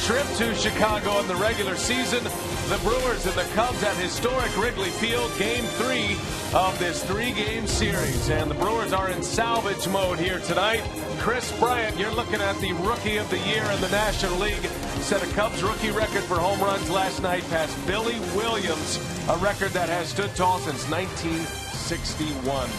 trip to Chicago in the regular season. The Brewers and the Cubs at historic Wrigley Field, Game 3 of this 3-game series. And the Brewers are in salvage mode here tonight. Chris Bryant, you're looking at the Rookie of the Year in the National League. Set a Cubs rookie record for home runs last night past Billy Williams, a record that has stood tall since 1961.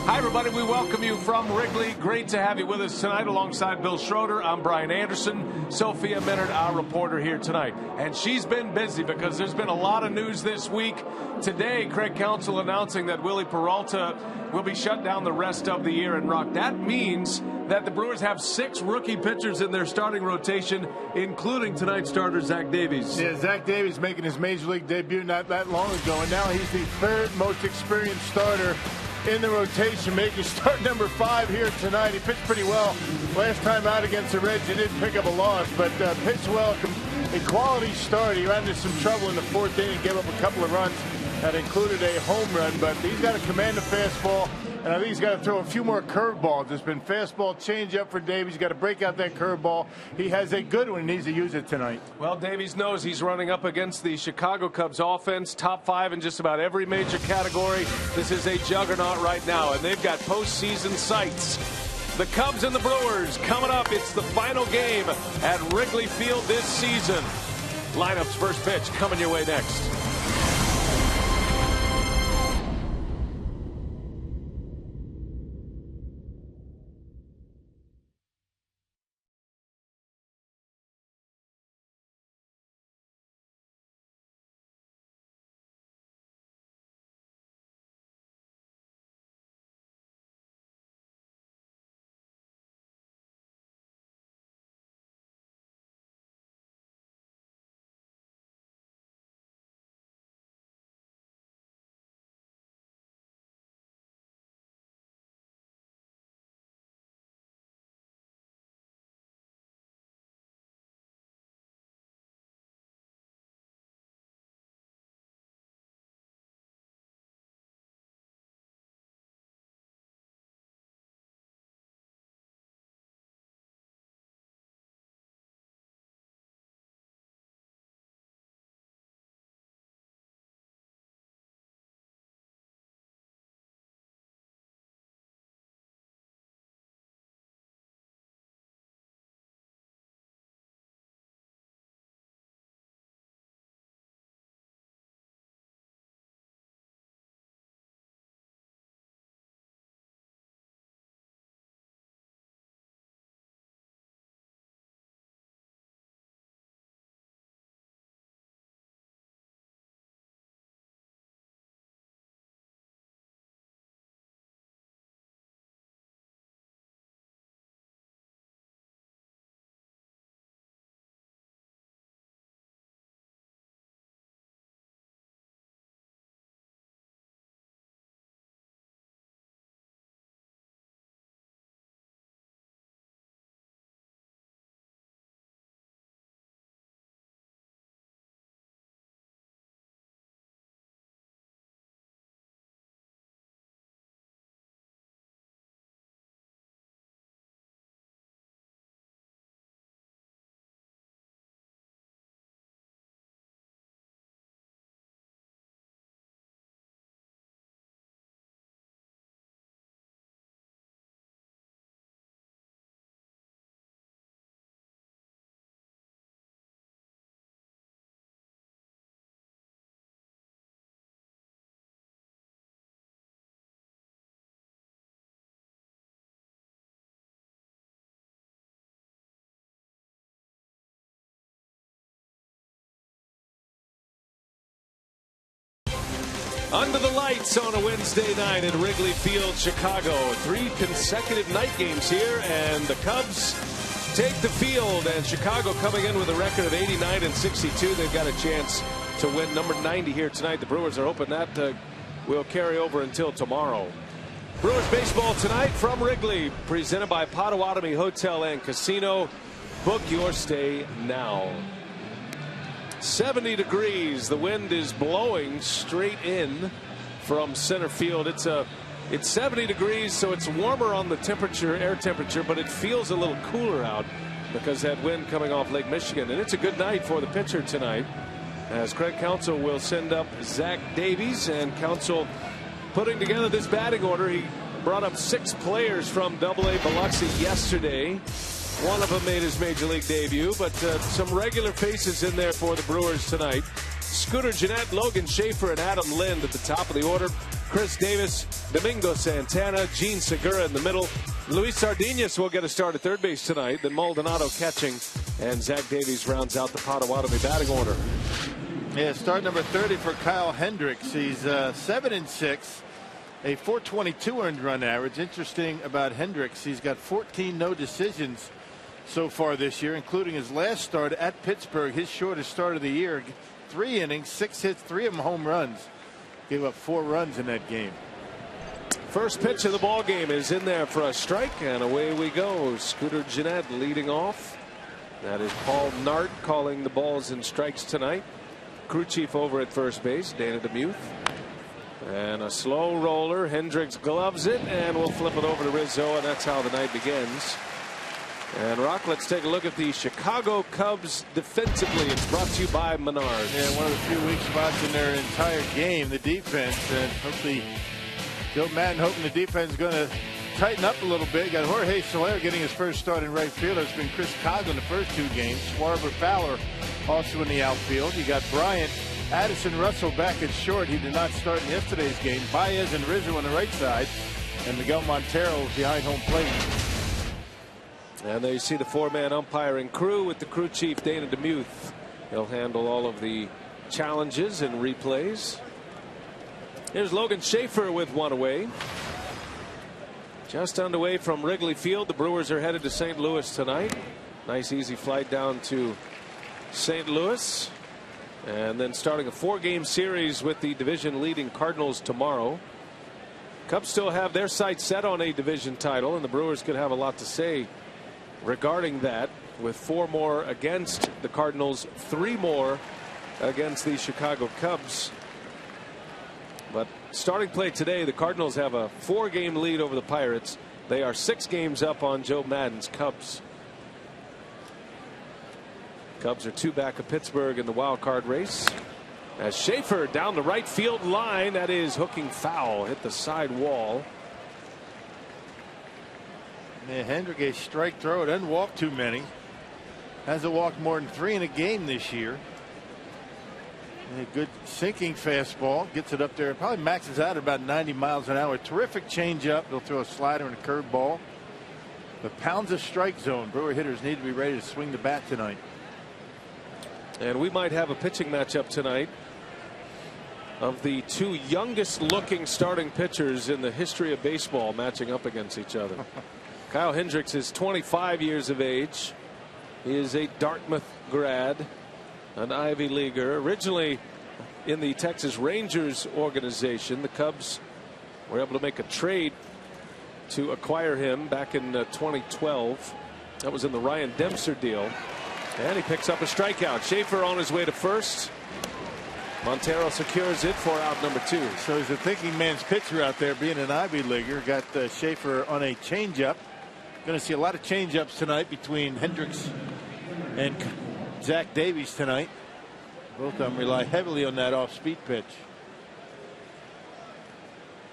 Hi, everybody. We welcome you from Wrigley. Great to have you with us tonight alongside Bill Schroeder. I'm Brian Anderson. Sophia Minard, our reporter here tonight. And she's been busy because there's been a lot of news this week. Today, Craig Counsell announcing that Willie Peralta will be shut down the rest of the year in Rock. That means that the Brewers have 6 rookie pitchers in their starting rotation, including tonight's starter, Zach Davies. Yeah, Zach Davies making his Major League debut not that long ago, and now he's the 3rd most experienced starter in the rotation, making start number 5 here tonight. He pitched pretty well last time out against the Reds. He didn't pick up a loss, but pitched well. A quality start. He ran into some trouble in the 4th inning, gave up a couple of runs that included a home run, but he's got to command the fastball, and I think he's got to throw a few more curveballs. There's been fastball changeup for Davies. He's got to break out that curveball. He has a good one. He needs to use it tonight. Well, Davies knows he's running up against the Chicago Cubs offense, top 5 in just about every major category. This is a juggernaut right now, and they've got postseason sights. The Cubs and the Brewers coming up. It's the final game at Wrigley Field this season. Lineup's first pitch coming your way next. Under the lights on a Wednesday night at Wrigley Field, Chicago. 3 consecutive night games here, and the Cubs take the field. And Chicago coming in with a record of 89-62. They've got a chance to win number 90 here tonight. The Brewers are hoping that will carry over until tomorrow. Brewers baseball tonight from Wrigley, presented by Potawatomi Hotel and Casino. Book your stay now. 70 degrees. The wind is blowing straight in from center field. It's 70 degrees, so it's warmer on the temperature, air temperature, but it feels a little cooler out. because that wind coming off Lake Michigan. And it's a good night for the pitcher tonight, as Craig Counsell will send up Zach Davies, and Counsell putting together this batting order. He brought up 6 players from AA Biloxi yesterday. One of them made his major league debut, but some regular faces in there for the Brewers tonight. Scooter Gennett, Logan Schaefer, and Adam Lind at the top of the order. Chris Davis, Domingo Santana, Gene Segura in the middle. Luis Sardinas will get a start at third base tonight. Then Maldonado catching, and Zach Davies rounds out the Potawatomi batting order. Yeah, start number 30 for Kyle Hendricks. He's 7-6. A 422 earned run average. Interesting about Hendricks, he's got 14 no decisions so far this year, including his last start at Pittsburgh, his shortest start of the year. 3 innings, 6 hits, 3 of them home runs. Gave up 4 runs in that game. First pitch of the ball game is in there for a strike, and away we go. Scooter Gennett leading off. That is Paul Nart calling the balls and strikes tonight. Crew chief over at first base, Dana DeMuth. And a slow roller. Hendricks gloves it, and we'll flip it over to Rizzo, and that's how the night begins. And Rock, let's take a look at the Chicago Cubs defensively. It's brought to you by Menard. Yeah, one of the few weak spots in their entire game, the defense. And hopefully, Joe Madden hoping the defense is going to tighten up a little bit. Got Jorge Soler getting his first start in right field. It's been Chris Coghlan the first 2 games. Schwarber Fowler also in the outfield. You got Bryant, Addison Russell back at short. He did not start in yesterday's game. Baez and Rizzo on the right side, and Miguel Montero behind home plate. And there you see the 4-man umpiring crew with the crew chief Dana DeMuth. He'll handle all of the challenges and replays. Here's Logan Schaefer with 1 away. Just underway from Wrigley Field. The Brewers are headed to St. Louis tonight. Nice easy flight down to St. Louis. And then starting a 4-game series with the division leading Cardinals tomorrow. Cubs still have their sights set on a division title, and the Brewers could have a lot to say regarding that, with 4 more against the Cardinals, 3 more against the Chicago Cubs. But starting play today, the Cardinals have a 4-game lead over the Pirates. They are 6 games up on Joe Madden's Cubs. Cubs are 2 back of Pittsburgh in the wild card race. As Schaefer down the right field line, that is hooking foul, hit the side wall. Yeah, Hendrick, a strike throw, doesn't walk too many. Hasn't walked more than 3 in a game this year. And a good sinking fastball, gets it up there, probably maxes out at about 90 miles an hour. Terrific changeup. They'll throw a slider and a curveball. But pounds of strike zone. Brewer hitters need to be ready to swing the bat tonight. And we might have a pitching matchup tonight of the 2 youngest looking starting pitchers in the history of baseball matching up against each other. Kyle Hendricks is 25 years of age. He is a Dartmouth grad, an Ivy Leaguer, originally in the Texas Rangers organization. The Cubs were able to make a trade to acquire him back in 2012. That was in the Ryan Dempster deal. And he picks up a strikeout. Schaefer on his way to first. Montero secures it for out number 2. So he's a thinking man's pitcher out there, being an Ivy Leaguer. Got Schaefer on a changeup. Going to see a lot of changeups tonight between Hendricks and Zach Davies tonight. Both of them rely heavily on that off-speed pitch.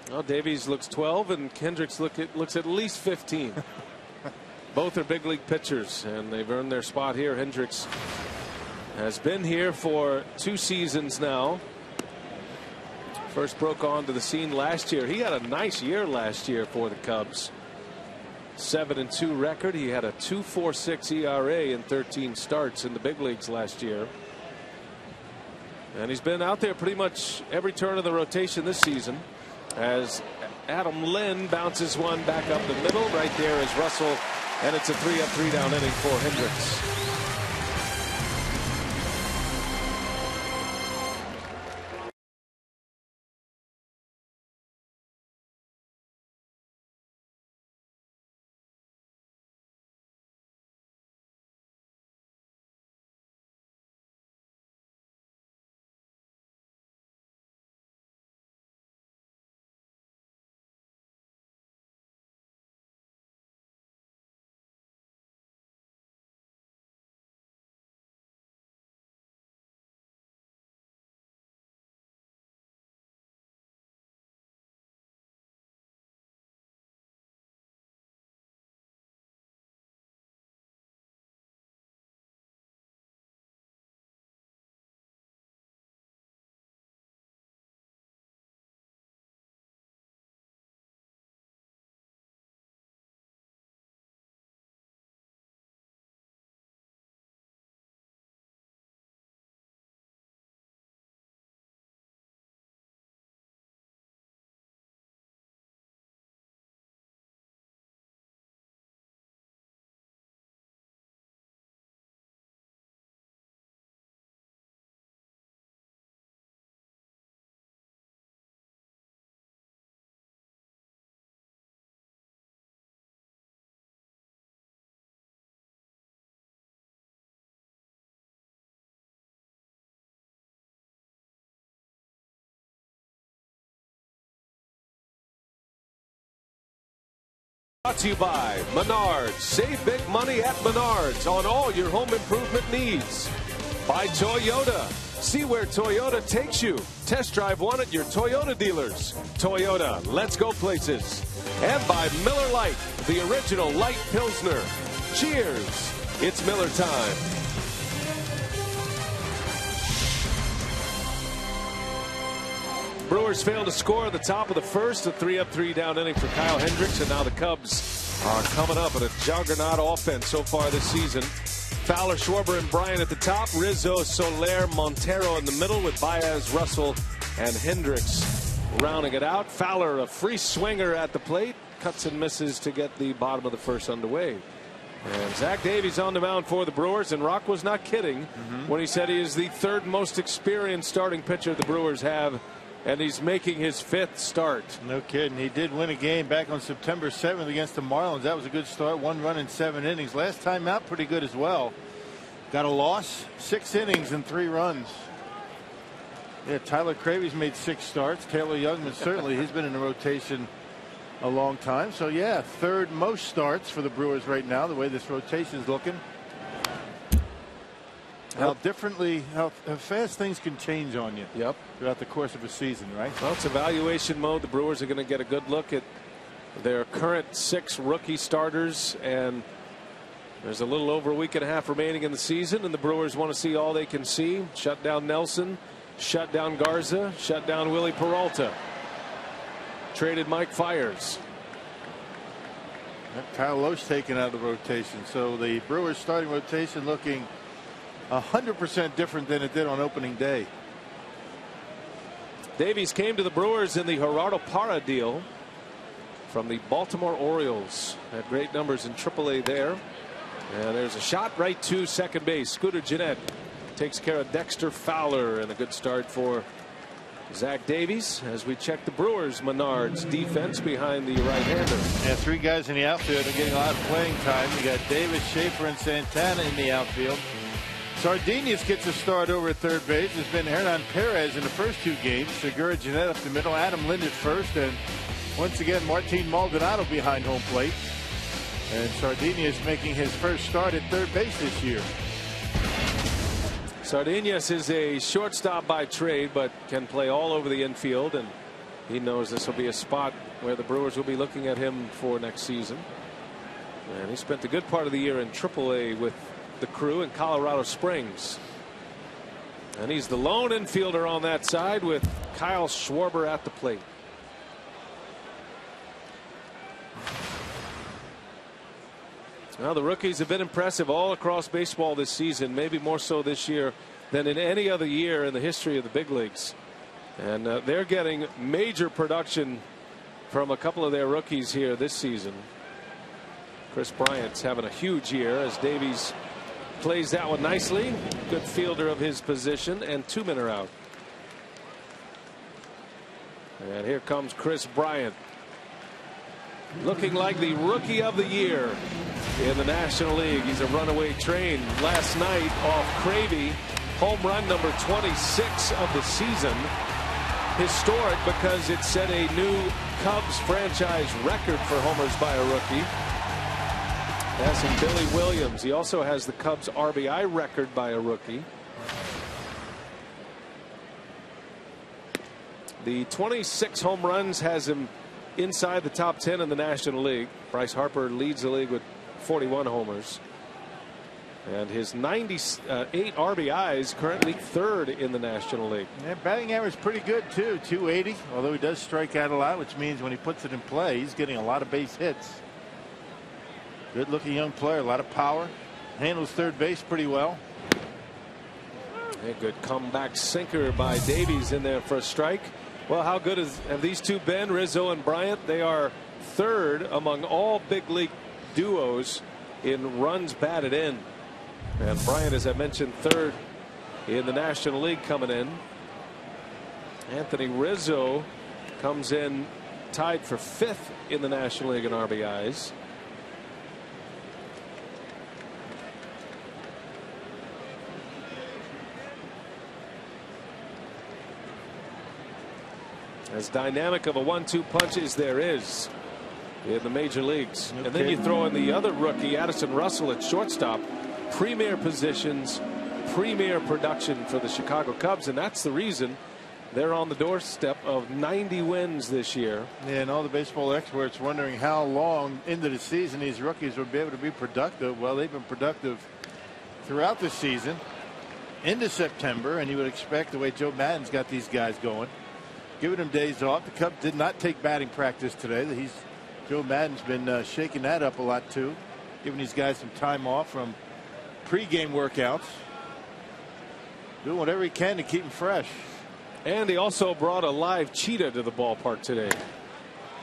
Well, Davies looks 12, and Hendricks looks at least 15. Both are big league pitchers, and they've earned their spot here. Hendricks has been here for 2 seasons now. First broke onto the scene last year. He had a nice year last year for the Cubs. 7-2 record. He had a 2.46 ERA in 13 starts in the big leagues last year. And he's been out there pretty much every turn of the rotation this season, as Adam Lind bounces one back up the middle. Right there is Russell, and it's a 3-up, 3-down inning for Hendricks. Brought to you by Menards. Save big money at Menards on all your home improvement needs. By Toyota. See where Toyota takes you. Test drive one at your Toyota dealers. Toyota, let's go places. And by Miller Lite, the original light Pilsner. Cheers. It's Miller time. Brewers failed to score at the top of the first. A 3-up, 3-down inning for Kyle Hendricks. And now the Cubs are coming up in a juggernaut offense so far this season. Fowler, Schwarber, and Bryant at the top. Rizzo, Soler, Montero in the middle with Baez, Russell, and Hendricks rounding it out. Fowler, a free swinger at the plate. Cuts and misses to get the bottom of the first underway. And Zach Davies on the mound for the Brewers. And Rock was not kidding when he said he is the third most experienced starting pitcher the Brewers have. And he's making his 5th start. No kidding. He did win a game back on September 7th against the Marlins. That was a good start. 1 run in 7 innings. Last time out, pretty good as well. Got a loss, 6 innings and 3 runs. Yeah, Tyler Cravy's made 6 starts. Taylor Youngman, certainly, he's been in the rotation a long time. So, yeah, 3rd most starts for the Brewers right now, the way this rotation is looking. How fast things can change on you throughout the course of a season, right? Well, it's evaluation mode. The Brewers are going to get a good look at their current 6 rookie starters, and there's a little over a week and a half remaining in the season, and the Brewers want to see all they can see. Shut down Nelson, shut down Garza, shut down Willie Peralta. Traded Mike Fiers. Kyle Loesch taken out of the rotation, so the Brewers starting rotation looking 100% different than it did on opening day. Davies came to the Brewers in the Gerardo Parra deal from the Baltimore Orioles. Had great numbers in AAA there. And there's a shot right to second base. Scooter Gennett takes care of Dexter Fowler, and a good start for Zach Davies as we check the Brewers Menards defense behind the right-hander. And 3 guys in the outfield are getting a lot of playing time. You got Davis, Schaefer, and Santana in the outfield. Sardinius gets a start over at third base. There's been Hernan Perez in the first 2 games. Segura Gennett up the middle. Adam Lind at first. And once again, Martin Maldonado behind home plate. And Sardinius making his first start at third base this year. Sardinius is a shortstop by trade, but can play all over the infield. And he knows this will be a spot where the Brewers will be looking at him for next season. And he spent a good part of the year in AAA with the crew in Colorado Springs. And he's the lone infielder on that side with Kyle Schwarber at the plate. Now the rookies have been impressive all across baseball this season, maybe more so this year than in any other year in the history of the big leagues. And they're getting major production from a couple of their rookies here this season. Chris Bryant's having a huge year as Davies plays that one nicely. Good fielder of his position, and 2 men are out. And here comes Chris Bryant, looking like the rookie of the year in the National League. He's a runaway train last night off Cravey. Home run number 26 of the season. Historic because it set a new Cubs franchise record for homers by a rookie. Passing Billy Williams. He also has the Cubs RBI record by a rookie. The 26 home runs has him inside the top 10 in the National League. Bryce Harper leads the league with 41 homers. And his 98 RBIs currently 3rd in the National League. Yeah, batting average pretty good too, 280. Although he does strike out a lot, which means when he puts it in play, he's getting a lot of base hits. Good looking young player, a lot of power. Handles third base pretty well. A good comeback sinker by Davies in there for a strike. Well, how good have these 2 been, Rizzo and Bryant? They are 3rd among all big league duos in runs batted in. And Bryant, as I mentioned, 3rd in the National League coming in. Anthony Rizzo comes in tied for 5th in the National League in RBIs. As dynamic of a 1-2 punch as there is. in the major leagues. Okay. And then you throw in the other rookie, Addison Russell, at shortstop. Premier positions, premier production for the Chicago Cubs, and that's the reason they're on the doorstep of 90 wins this year. Yeah, and all the baseball experts wondering how long into the season these rookies would be able to be productive. Well, they've been productive throughout the season into September, and you would expect the way Joe Maddon's got these guys going, giving them days off. The Cubs did not take batting practice today. Joe Maddon's been shaking that up a lot too, giving these guys some time off from pregame workouts, doing whatever he can to keep them fresh. And he also brought a live cheetah to the ballpark today.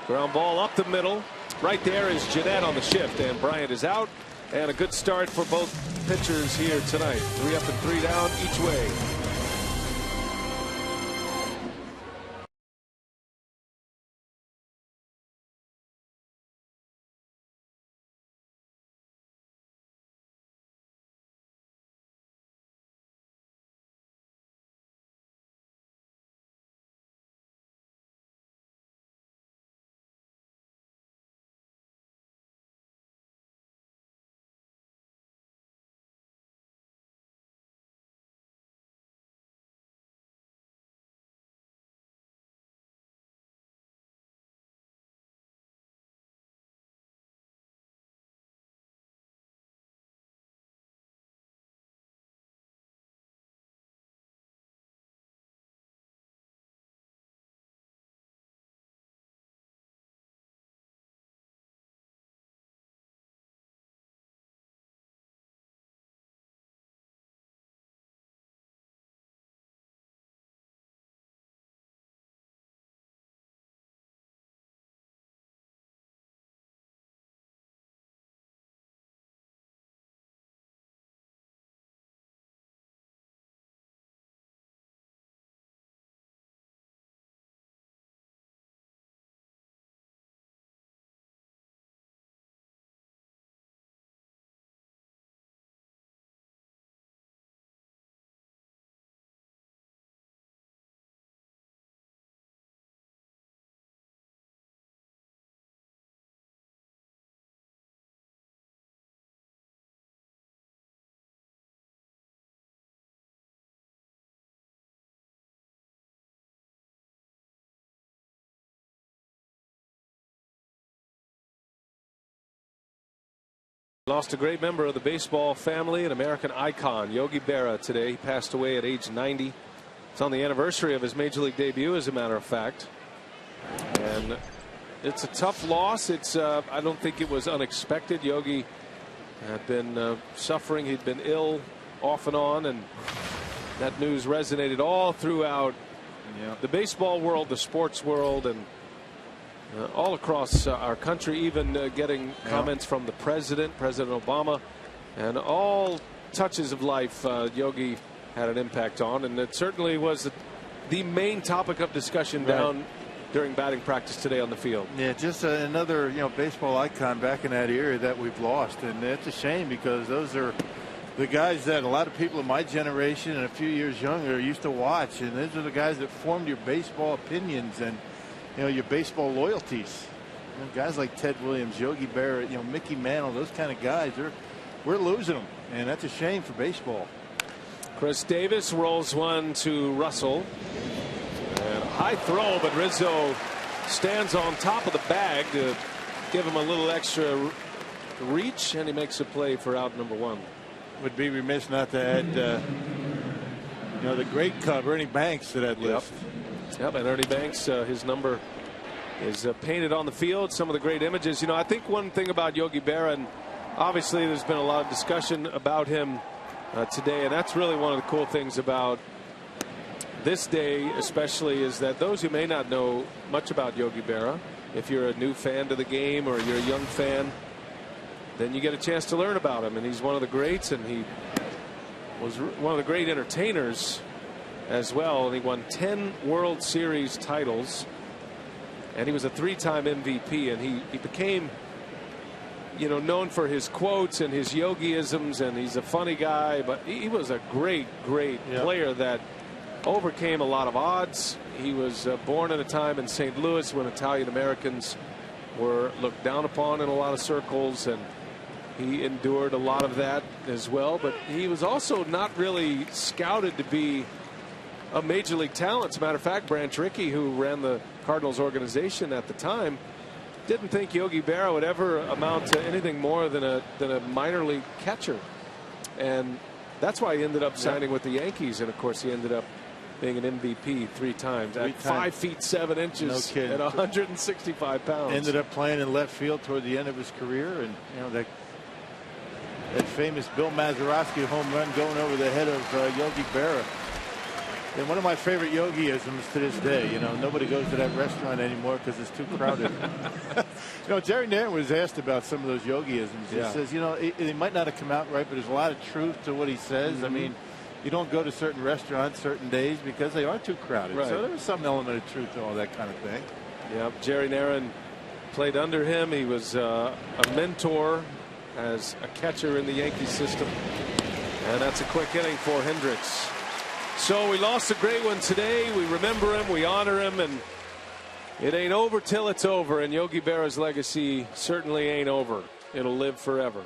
Ground ball up the middle. Right there is Jeanette on the shift, and Bryant is out. And a good start for both pitchers here tonight. 3 up and 3 down each way. Lost a great member of the baseball family, an American icon, Yogi Berra, today. He passed away at age 90. It's on the anniversary of his major league debut, as a matter of fact. And it's a tough loss. I don't think it was unexpected. Yogi had been suffering. He'd been ill off and on, and that news resonated all throughout the baseball world, the sports world, and all across our country, even getting comments from the President Obama, and all touches of life Yogi had an impact on, and it certainly was the main topic of discussion down during batting practice today on the field. Yeah, just another baseball icon back in that era that we've lost, and it's a shame because those are the guys that a lot of people in my generation and a few years younger used to watch, and those are the guys that formed your baseball opinions and your baseball loyalties. Guys like Ted Williams, Yogi Berra, Mickey Mantle, those kind of guys, we're losing them, and that's a shame for baseball. Chris Davis rolls one to Russell, and a high throw, but Rizzo stands on top of the bag to give him a little extra reach, and he makes a play for out number 1. Would be remiss not to add the great Cub Ernie Banks to that list. Yep, and Ernie Banks, his number is painted on the field. Some of the great images. I think one thing about Yogi Berra, and obviously there's been a lot of discussion about him today, and that's really one of the cool things about this day especially, is that those who may not know much about Yogi Berra, if you're a new fan to the game or you're a young fan, then you get a chance to learn about him. And he's one of the greats, and he was one of the great entertainers as well. And he won 10 World Series titles, and he was a 3-time MVP, and he became known for his quotes and his yogiisms, and he's a funny guy, but he was a great player that overcame a lot of odds. He was born at a time in St. Louis when Italian Americans were looked down upon in a lot of circles, and he endured a lot of that as well. But he was also not really scouted to be a major league talent. As a matter of fact, Branch Rickey, who ran the Cardinals organization at the time, didn't think Yogi Berra would ever amount to anything more than a minor league catcher, and that's why he ended up signing with the Yankees. And of course, he ended up being an MVP 3 times at 5 feet 7 inches at 165 pounds. Ended up playing in left field toward the end of his career, and you know that famous Bill Mazeroski home run going over the head of Yogi Berra. And one of my favorite Yogi-isms to this day, you know, nobody goes to that restaurant anymore because it's too crowded. You know, Jerry Nairn was asked about some of those Yogi-isms. He says, you know, it might not have come out right, but there's a lot of truth to what he says. I mean, you don't go to certain restaurants certain days because they are too crowded. So there was some element of truth to all that kind of thing. Yeah, Jerry Nairn played under him. He was a mentor as a catcher in the Yankee system. And that's a quick inning for Hendricks. So we lost a great one today. We remember him, we honor him, and it ain't over till it's over. And Yogi Berra's legacy certainly ain't over. It'll live forever.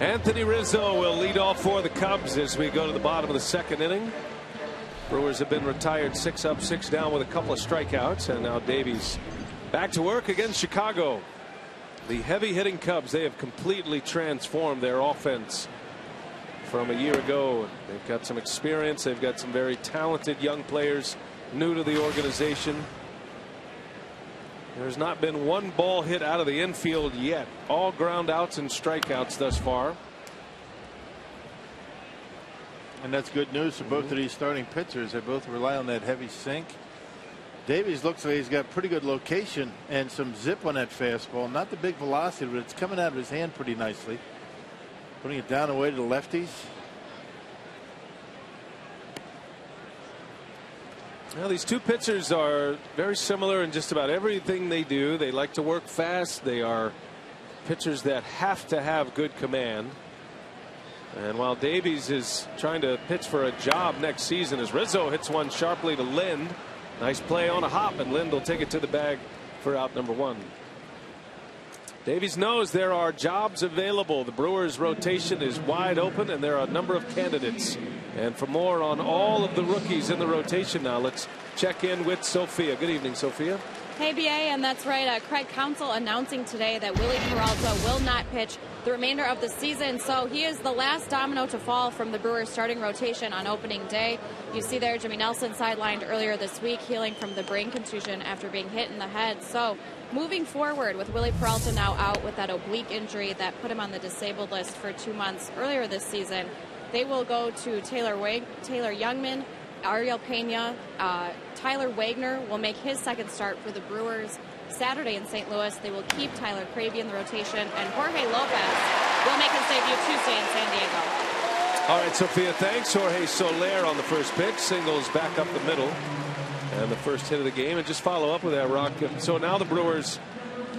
Anthony Rizzo will lead off for the Cubs as we go to the bottom of the 2nd inning. Brewers have been retired 6 up, 6 down with a couple of strikeouts, and now Davies back to work against Chicago. The heavy hitting Cubs, they have completely transformed their offense from a year ago. They've got some experience. They've got some very talented young players new to the organization. There's not been one ball hit out of the infield yet. All ground outs and strikeouts thus far. And that's good news for both of these starting pitchers. They both rely on that heavy sink. Davies looks like he's got pretty good location and some zip on that fastball. Not the big velocity, but it's coming out of his hand pretty nicely. Putting it down away to the lefties. Well, these two pitchers are very similar in just about everything they do. They like to work fast. They are pitchers that have to have good command. And while Davies is trying to pitch for a job next season, as Rizzo hits one sharply to Lind. Nice play on a hop, and Lind will take it to the bag for out number 1. Davies knows there are jobs available. The Brewers rotation is wide open, and there are a number of candidates. And for more on all of the rookies in the rotation now, let's check in with Sophia. Good evening, Sophia. Hey, BA, and that's right. Craig Counsell announcing today that Willie Peralta will not pitch the remainder of the season. So he is the last domino to fall from the Brewers starting rotation on opening day. You see there Jimmy Nelson sidelined earlier this week, healing from the brain contusion after being hit in the head. So moving forward with Willie Peralta now out with that oblique injury that put him on the disabled list for 2 months earlier this season, They will go to Taylor Youngman, Ariel Pena, Tyler Wagner will make his second start for the Brewers Saturday in St. Louis. They will keep Tyler Cravey in the rotation, and Jorge Lopez will make his debut Tuesday in San Diego. All right, Sophia, thanks. Jorge Soler on the first pitch, singles back up the middle, and the first hit of the game. And just follow up with that, Rock. So now the Brewers,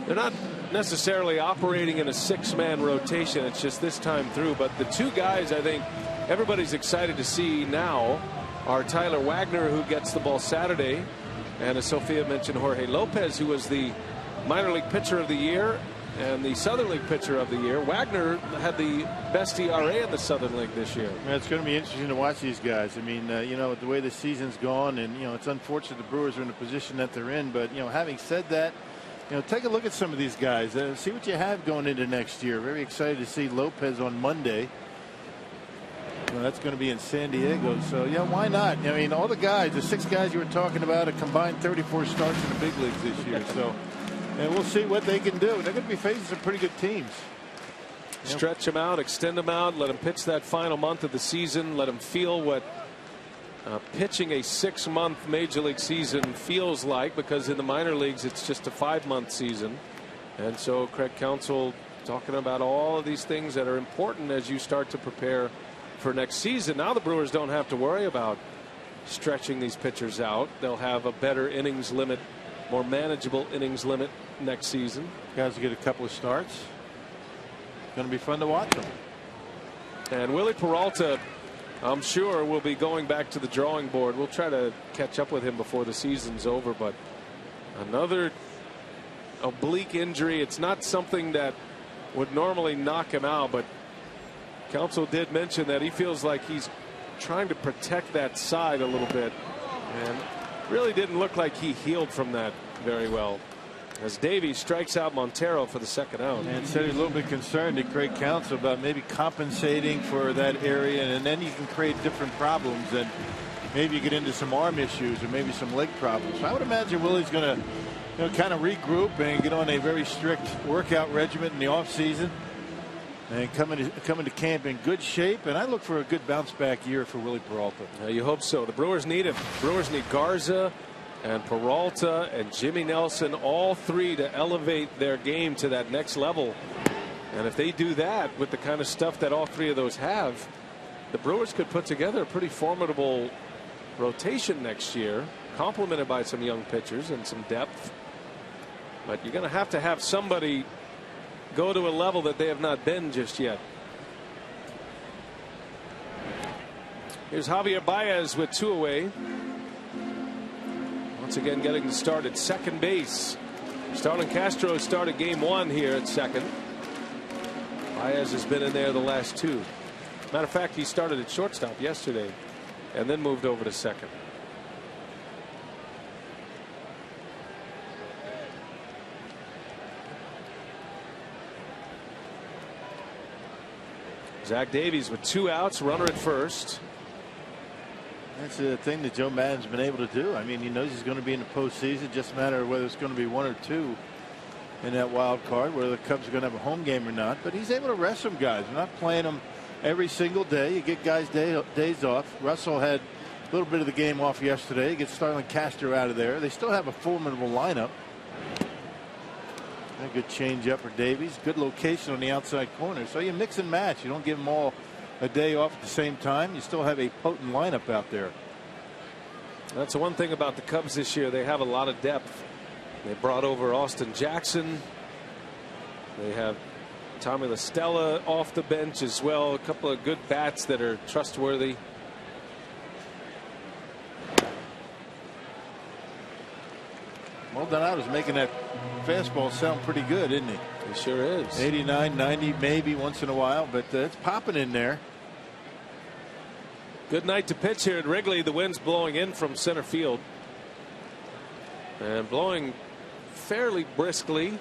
they're not necessarily operating in a six-man rotation. It's just this time through. But the two guys I think everybody's excited to see now are Tyler Wagner, who gets the ball Saturday, and as Sophia mentioned, Jorge Lopez, who was the minor league pitcher of the year and the Southern League pitcher of the year. Wagner had the best ERA in the Southern League this year. It's going to be interesting to watch these guys. I mean, you know, the way the season's gone, and you know, it's unfortunate the Brewers are in the position that they're in. But you know, having said that, you know, take a look at some of these guys. See what you have going into next year. Very excited to see Lopez on Monday. Well, that's going to be in San Diego. So, yeah, why not? I mean, all the guys, the six guys you were talking about, have combined 34 starts in the big leagues this year. So, and we'll see what they can do. They're going to be facing some pretty good teams. Stretch them out, extend them out, let them pitch that final month of the season, let them feel what pitching a 6-month major league season feels like, because in the minor leagues it's just a 5-month season. And so Craig Counsell talking about all of these things that are important as you start to prepare for next season. Now the Brewers don't have to worry about stretching these pitchers out. They'll have a better innings limit, more manageable innings limit next season. Guys will get a couple of starts. It's going to be fun to watch them. And Willie Peralta, I'm sure, will be going back to the drawing board. We'll try to catch up with him before the season's over, but another oblique injury. It's not something that would normally knock him out, but Counsell did mention that he feels like he's trying to protect that side a little bit, and really didn't look like he healed from that very well, as Davies strikes out Montero for the second out. And said he's a little bit concerned to Craig Counsell about maybe compensating for that area, and then you can create different problems, and maybe you get into some arm issues or maybe some leg problems. So I would imagine Willie's going to, you know, kind of regroup and get on a very strict workout regimen in the off season, and come into camp in good shape. And I look for a good bounce back year for Willie Peralta. You hope so. The Brewers need him. Brewers need Garza and Peralta and Jimmy Nelson, all three, to elevate their game to that next level. And if they do that with the kind of stuff that all three of those have, the Brewers could put together a pretty formidable rotation next year, complemented by some young pitchers and some depth. But you're going to have somebody go to a level that they have not been just yet. Here's Javier Baez with 2 away. Once again getting the start at second base. Starlin Castro started game 1 here at second. Baez has been in there the last 2. Matter of fact, he started at shortstop yesterday and then moved over to second. Zach Davies with 2 outs, runner at first. That's the thing that Joe Maddon's been able to do. I mean, he knows he's going to be in the postseason. Just a matter of whether it's going to be 1 or 2 in that wild card, whether the Cubs are going to have a home game or not. But he's able to rest some guys. We're not playing them every single day. You get guys days off. Russell had a little bit of the game off yesterday. You get Starlin Castro out of there. They still have a formidable lineup. A good changeup for Davies. Good location on the outside corner. So you mix and match. You don't give them all a day off at the same time. You still have a potent lineup out there. That's the one thing about the Cubs this year. They have a lot of depth. They brought over Austin Jackson. They have Tommy La Stella off the bench as well. A couple of good bats that are trustworthy. Maldonado's making that fastball sound pretty good, isn't he? He sure is. 89, 90 maybe once in a while, but it's popping in there. Good night to pitch here at Wrigley. The wind's blowing in from center field and blowing fairly briskly.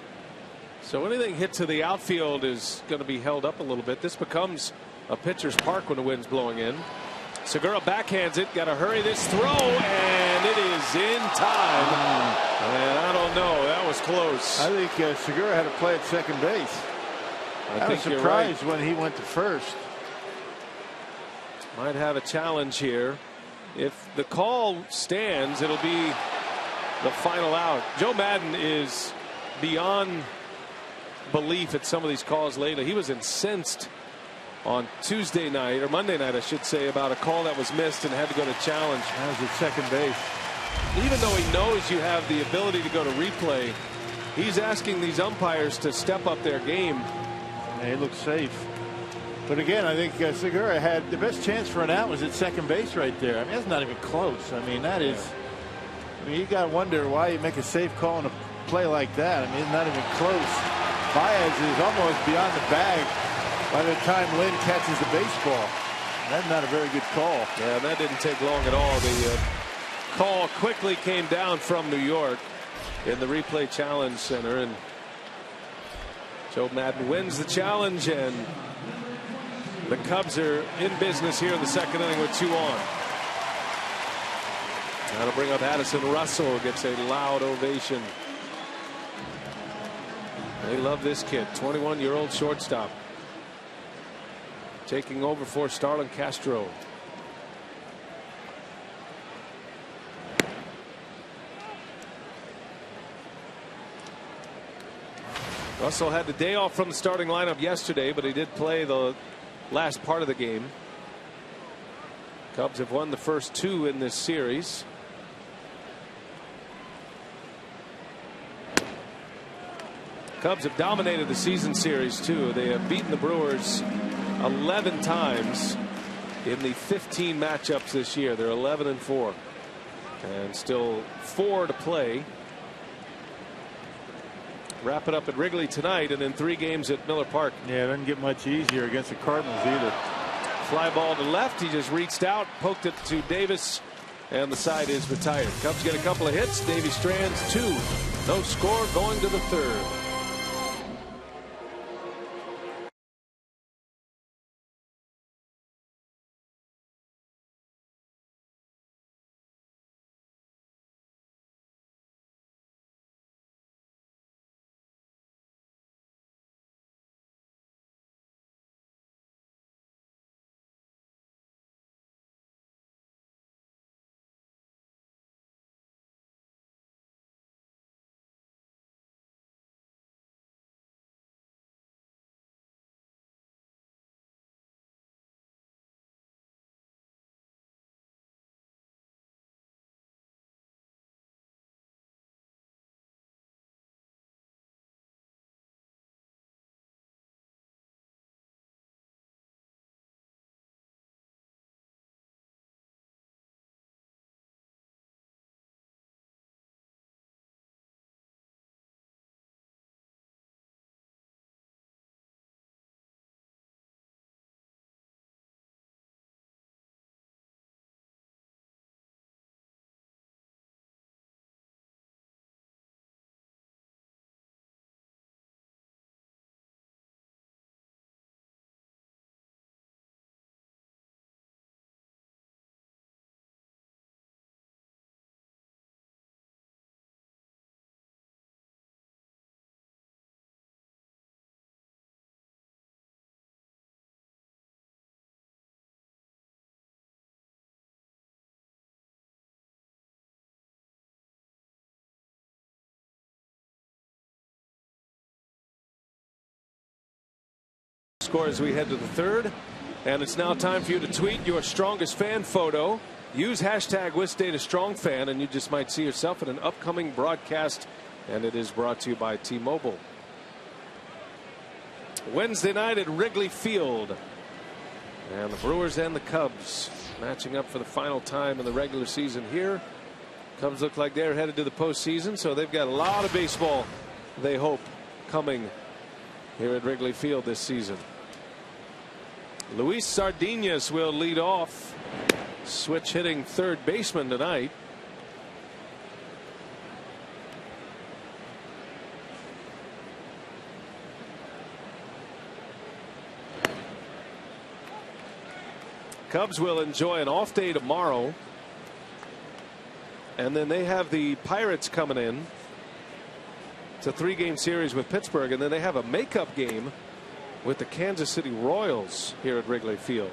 So anything hit to the outfield is going to be held up a little bit. This becomes a pitcher's park when the wind's blowing in. Segura backhands it. Got to hurry this throw, and it is in time. And I don't know. That was close. I think Segura had to play at second base. I was surprised when he went to first. might have a challenge here. If the call stands, it'll be the final out. Joe Maddon is beyond belief at some of these calls lately. He was incensed on Tuesday night, or Monday night I should say, about a call that was missed and had to go to challenge. That was at second base. Even though he knows you have the ability to go to replay, he's asking these umpires to step up their game. Yeah, he looks safe. But again, I think Segura had the best chance for an out was at second base right there. I mean, that's not even close. I mean, that is. I mean, you got to wonder why you make a safe call on a play like that. I mean, it's not even close. Baez is almost beyond the bag by the time Lynn catches the baseball. That's not a very good call. Yeah, that didn't take long at all. The call quickly came down from New York in the replay challenge center, and Joe Maddon wins the challenge, and the Cubs are in business here in the second inning with 2 on. That'll bring up Addison Russell, gets a loud ovation. They love this kid, 21-year-old shortstop, taking over for Starlin Castro. Russell had the day off from the starting lineup yesterday, but he did play the last part of the game. Cubs have won the first 2 in this series. Cubs have dominated the season series too. They have beaten the Brewers 11 times in the 15 matchups this year. They're 11-4 and still 4 to play. Wrap it up at Wrigley tonight, and then 3 games at Miller Park. Yeah, it doesn't get much easier against the Cardinals either. Fly ball to left. He just reached out, poked it to Davis, and the side is retired. Cubs get a couple of hits. Davy Strands 2. No score going to the 3rd. Score as we head to the 3rd, and it's now time for you to tweet your strongest fan photo. Use hashtag #WishDataStrongFan, and you just might see yourself in an upcoming broadcast, and it is brought to you by T-Mobile. Wednesday night at Wrigley Field, and the Brewers and the Cubs matching up for the final time in the regular season here. Cubs look like they're headed to the postseason, so they've got a lot of baseball, they hope, coming here at Wrigley Field this season. Luis Sardinas will lead off. Switch hitting third baseman tonight. Cubs will enjoy an off day tomorrow, and then they have the Pirates coming in. It's a 3-game series with Pittsburgh, and then they have a makeup game with the Kansas City Royals here at Wrigley Field.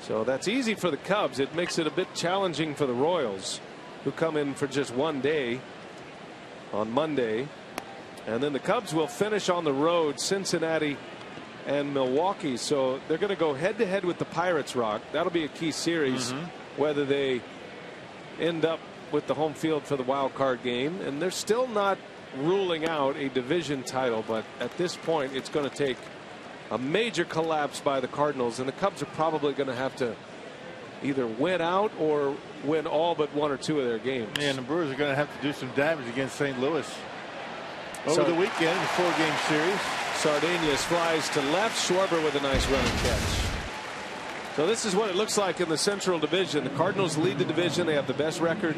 So that's easy for the Cubs. It makes it a bit challenging for the Royals, who come in for just 1 day on Monday. And then the Cubs will finish on the road, Cincinnati and Milwaukee. So they're going to go head to head with the Pirates, Rock. That'll be a key series, whether they end up with the home field for the wild card game. And they're still not ruling out a division title, but at this point it's going to take a major collapse by the Cardinals, and the Cubs are probably going to have to either win out or win all but 1 or 2 of their games. Yeah, and the Brewers are going to have to do some damage against St. Louis over the weekend in the 4-game series. Sardinius flies to left. Schwarber with a nice running catch. So this is what it looks like in the Central Division. The Cardinals lead the division. They have the best record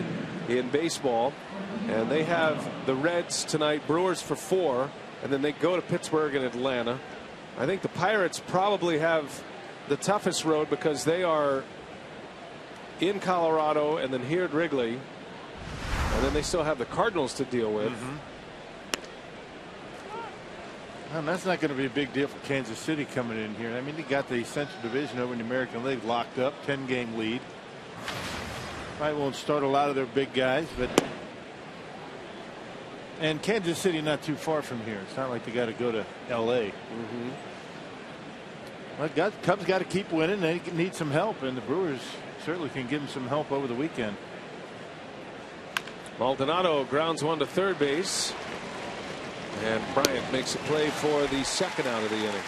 in baseball, and they have the Reds tonight, Brewers for 4, and then they go to Pittsburgh and Atlanta. I think the Pirates probably have the toughest road because they are in Colorado and then here at Wrigley, and then they still have the Cardinals to deal with. And that's not going to be a big deal for Kansas City coming in here. I mean, they got the Central Division over in the American League locked up, 10-game lead. Probably won't start a lot of their big guys, but and Kansas City not too far from here. It's not like they got to go to L.A. Well, Cubs got to keep winning. They need some help, and the Brewers certainly can give them some help over the weekend. Maldonado grounds one to third base, and Bryant makes a play for the second out of the inning.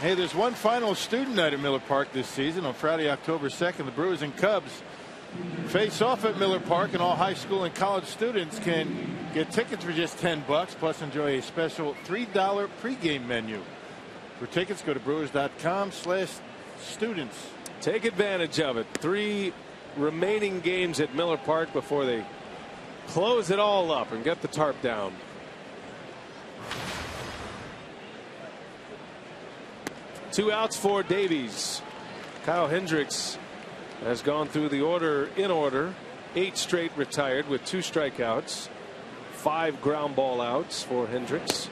Hey, there's one final student night at Miller Park this season on Friday, October 2nd. The Brewers and Cubs face off at Miller Park, and all high school and college students can get tickets for just $10 plus enjoy a special $3 pregame menu. For tickets, go to brewers.com/students. Take advantage of it. 3 remaining games at Miller Park before they close it all up and get the tarp down. Two outs for Davies. Kyle Hendricks has gone through the order in order. 8 straight retired with 2 strikeouts. 5 ground ball outs for Hendricks.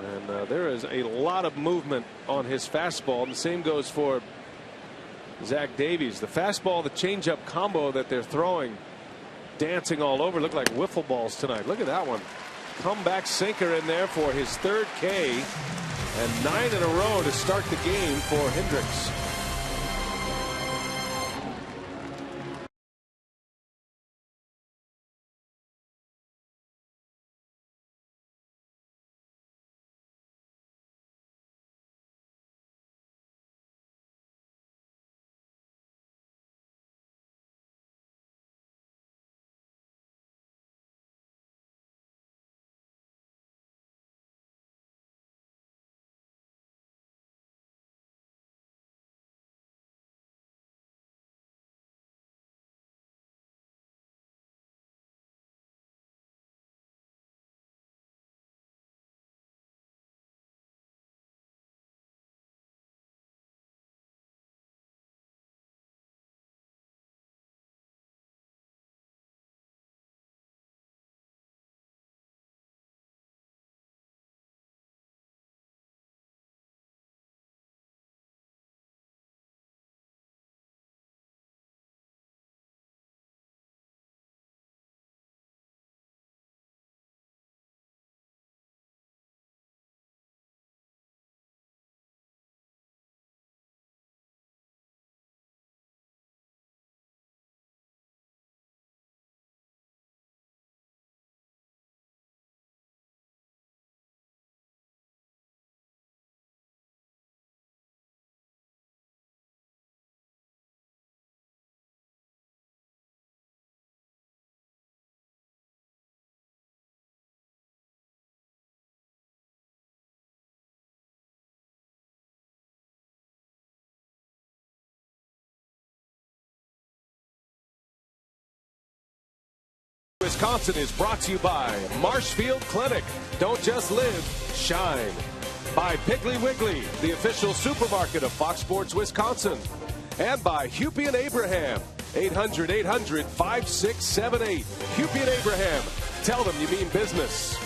And there is a lot of movement on his fastball. And the same goes for Zach Davies. The fastball, the changeup combo that they're throwing, dancing all over. Look like wiffle balls tonight. Look at that one. Comeback sinker in there for his 3rd K. And 9 in a row to start the game for Hendricks. Wisconsin is brought to you by Marshfield Clinic. Don't just live, shine. By Piggly Wiggly, the official supermarket of Fox Sports Wisconsin. And by Hupy and Abraham. 800-800-5678. Hupy and Abraham. Tell them you mean business.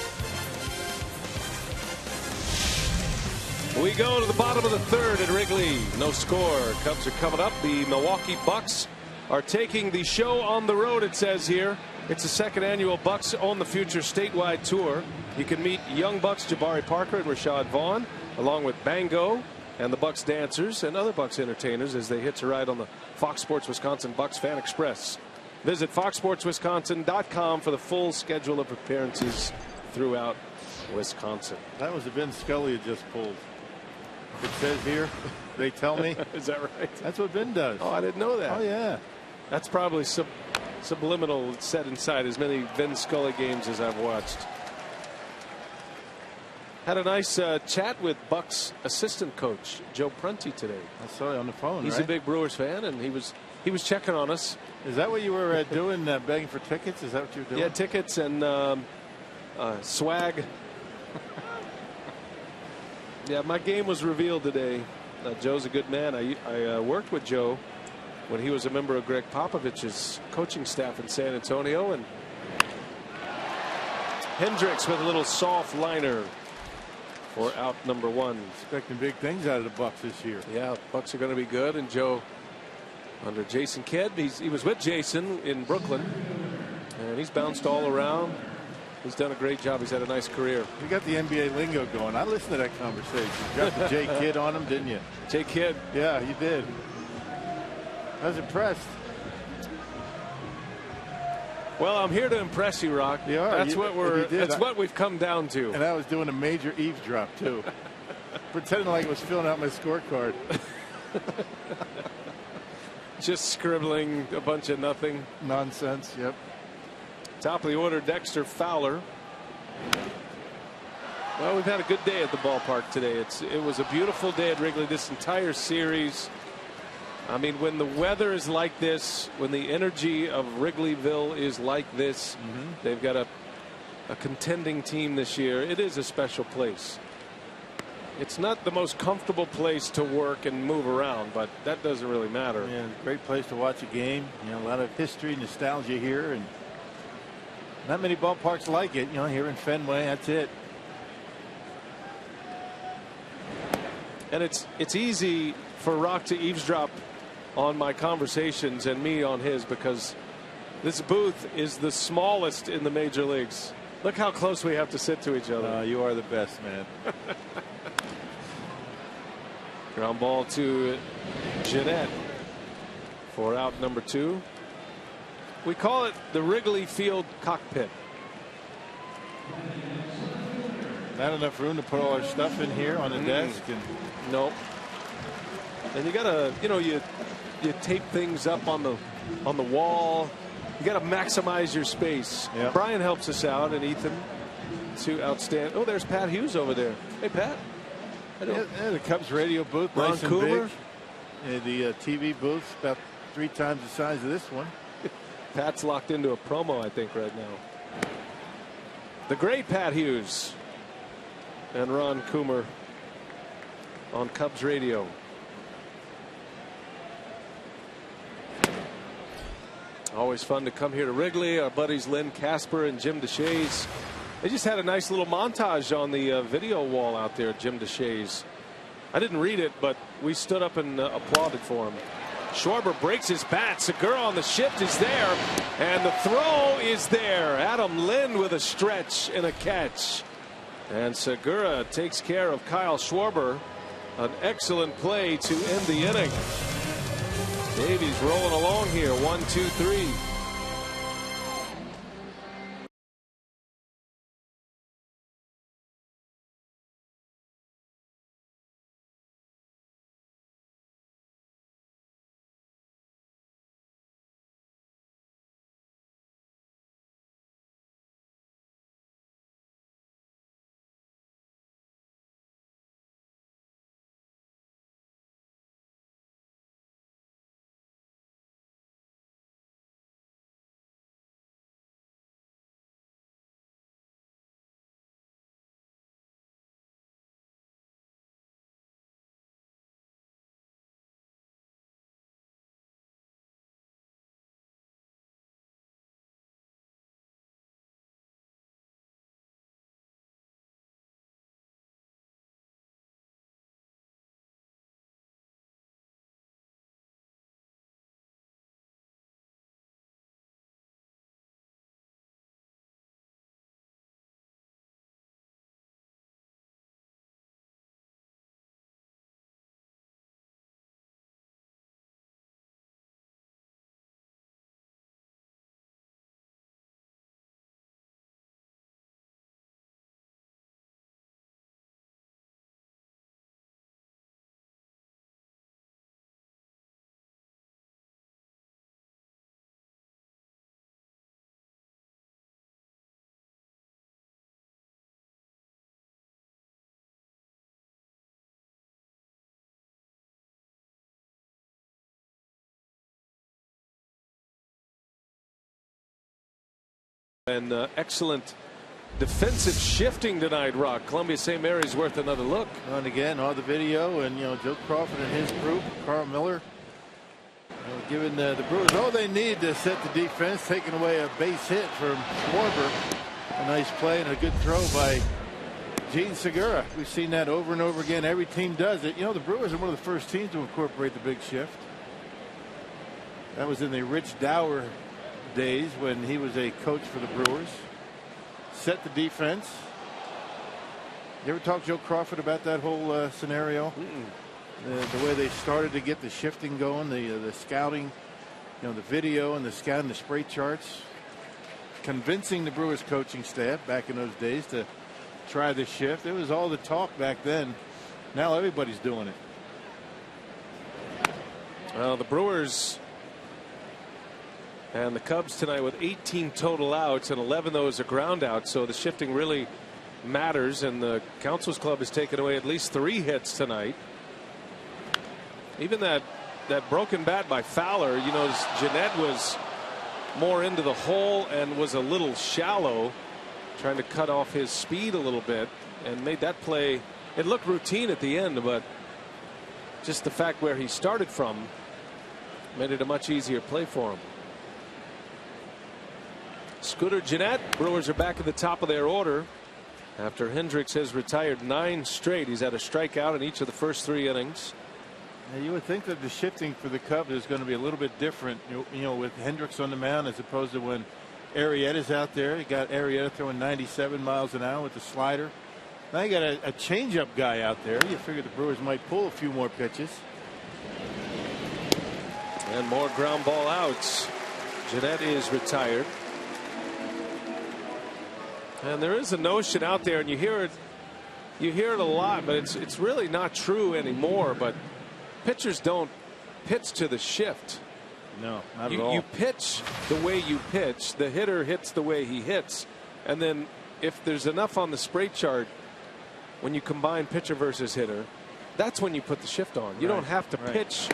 We go to the bottom of the third at Wrigley. No score. Cubs are coming up. The Milwaukee Bucks are taking the show on the road, it says here. It's the second annual Bucks Own the Future statewide tour. You can meet young Bucks Jabari Parker and Rashad Vaughn, along with Bango and the Bucks dancers and other Bucks entertainers as they hitch a ride on the Fox Sports Wisconsin Bucks Fan Express. Visit foxsportswisconsin.com for the full schedule of appearances throughout Wisconsin. That was the Vin Scully had just pulled. It says here, they tell me. Is that right? That's what Vin does. Oh, I didn't know that. Oh, yeah. That's probably subliminal set inside as many Vin Scully games as I've watched. Had a nice chat with Bucks assistant coach Joe Prunty today. I saw you on the phone. He's right? a big Brewers fan, and he was checking on us. Is that what you were doing, begging for tickets? Is that what you were doing? Yeah, tickets and swag. Yeah, my game was revealed today. Joe's a good man. I worked with Joe when he was a member of Greg Popovich's coaching staff in San Antonio, and Hendricks with a little soft liner for out number one. Expecting big things out of the Bucks this year. Yeah, Bucks are going to be good, and Joe under Jason Kidd. He was with Jason in Brooklyn, and he's bounced all around. He's done a great job. He's had a nice career. You got the NBA lingo going. I listened to that conversation. You dropped the J Kidd on him, didn't you? J Kidd. Yeah, you did. I was impressed. Well, I'm here to impress you, Rock. You are. That's what we've come down to. And I was doing a major eavesdrop too, pretending like I was filling out my scorecard. Just scribbling a bunch of nothing. Nonsense. Yep. Top of the order, Dexter Fowler. Well, we've had a good day at the ballpark today. It was a beautiful day at Wrigley this entire series. I mean, when the weather is like this, when the energy of Wrigleyville is like this, they've got a contending team this year. It is a special place. It's not the most comfortable place to work and move around, but that doesn't really matter. Yeah, great place to watch a game. You know, a lot of history, nostalgia here, and not many ballparks like it. You know, here in Fenway, that's it. And it's easy for Rock to eavesdrop on my conversations and me on his, because this booth is the smallest in the major leagues. Look how close we have to sit to each other. You are the best, man. Ground ball to Jeanette for out number two. We call it the Wrigley Field cockpit. Not enough room to put all our stuff in here on the desk. And nope. And you gotta, you tape things up on the wall. You gotta maximize your space. Yep. Brian helps us out, and Ethan. Two outstanding. Oh, there's Pat Hughes over there. Hey, Pat. yeah, the Cubs radio booth, Ron nice and Coomer. big. The TV booth about 3 times the size of this one. Pat's locked into a promo, I think, right now. The great Pat Hughes and Ron Coomer on Cubs radio. Always fun to come here to Wrigley. Our buddies Lynn Casper and Jim DeShays. They just had a nice little montage on the video wall out there, Jim DeShays. I didn't read it, but we stood up and applauded for him. Schwarber breaks his bat. Segura on the shift is there, and the throw is there. Adam Lind with a stretch and a catch. And Segura takes care of Kyle Schwarber. An excellent play to end the inning. Davies rolling along here. 1, 2, 3. And excellent defensive shifting tonight, Rock. Columbia St. Mary's worth another look. And again, all the video, and Joe Crawford and his group, Carl Miller, giving the Brewers all they need to set the defense, taking away a base hit from Schwarber. A nice play and a good throw by Gene Segura. We've seen that over and over again. Every team does it. The Brewers are one of the first teams to incorporate the big shift. That was in the Rich Dower days when he was a coach for the Brewers. Set the defense. You ever talk to Joe Crawford about that whole scenario? The way they started to get the shifting going, the scouting, the video and the scouting, the spray charts, convincing the Brewers coaching staff back in those days to try the shift. It was all the talk back then. Now everybody's doing it. Well, the Brewers and the Cubs tonight with 18 total outs, and 11 of those are ground outs, so the shifting really matters, and the Council's Club has taken away at least 3 hits tonight. Even that broken bat by Fowler, Jeanette was more into the hole and was a little shallow, trying to cut off his speed a little bit, and made that play. It looked routine at the end, but just the fact where he started from made it a much easier play for him. Scooter Gennett, Brewers are back at the top of their order after Hendricks has retired 9 straight. He's had a strikeout in each of the first 3 innings. Now you would think that the shifting for the Cubs is going to be a little bit different, with Hendricks on the mound as opposed to when Arrieta's out there. You got Arrieta throwing 97 miles an hour with the slider. Now you got a changeup guy out there. You figure the Brewers might pull a few more pitches. And more ground ball outs. Gennett is retired. And there is a notion out there, and you hear it a lot, but it's really not true anymore. But pitchers don't pitch to the shift. No, not at all. You pitch the way you pitch. The hitter hits the way he hits, and then if there's enough on the spray chart, when you combine pitcher versus hitter, that's when you put the shift on. You don't have to pitch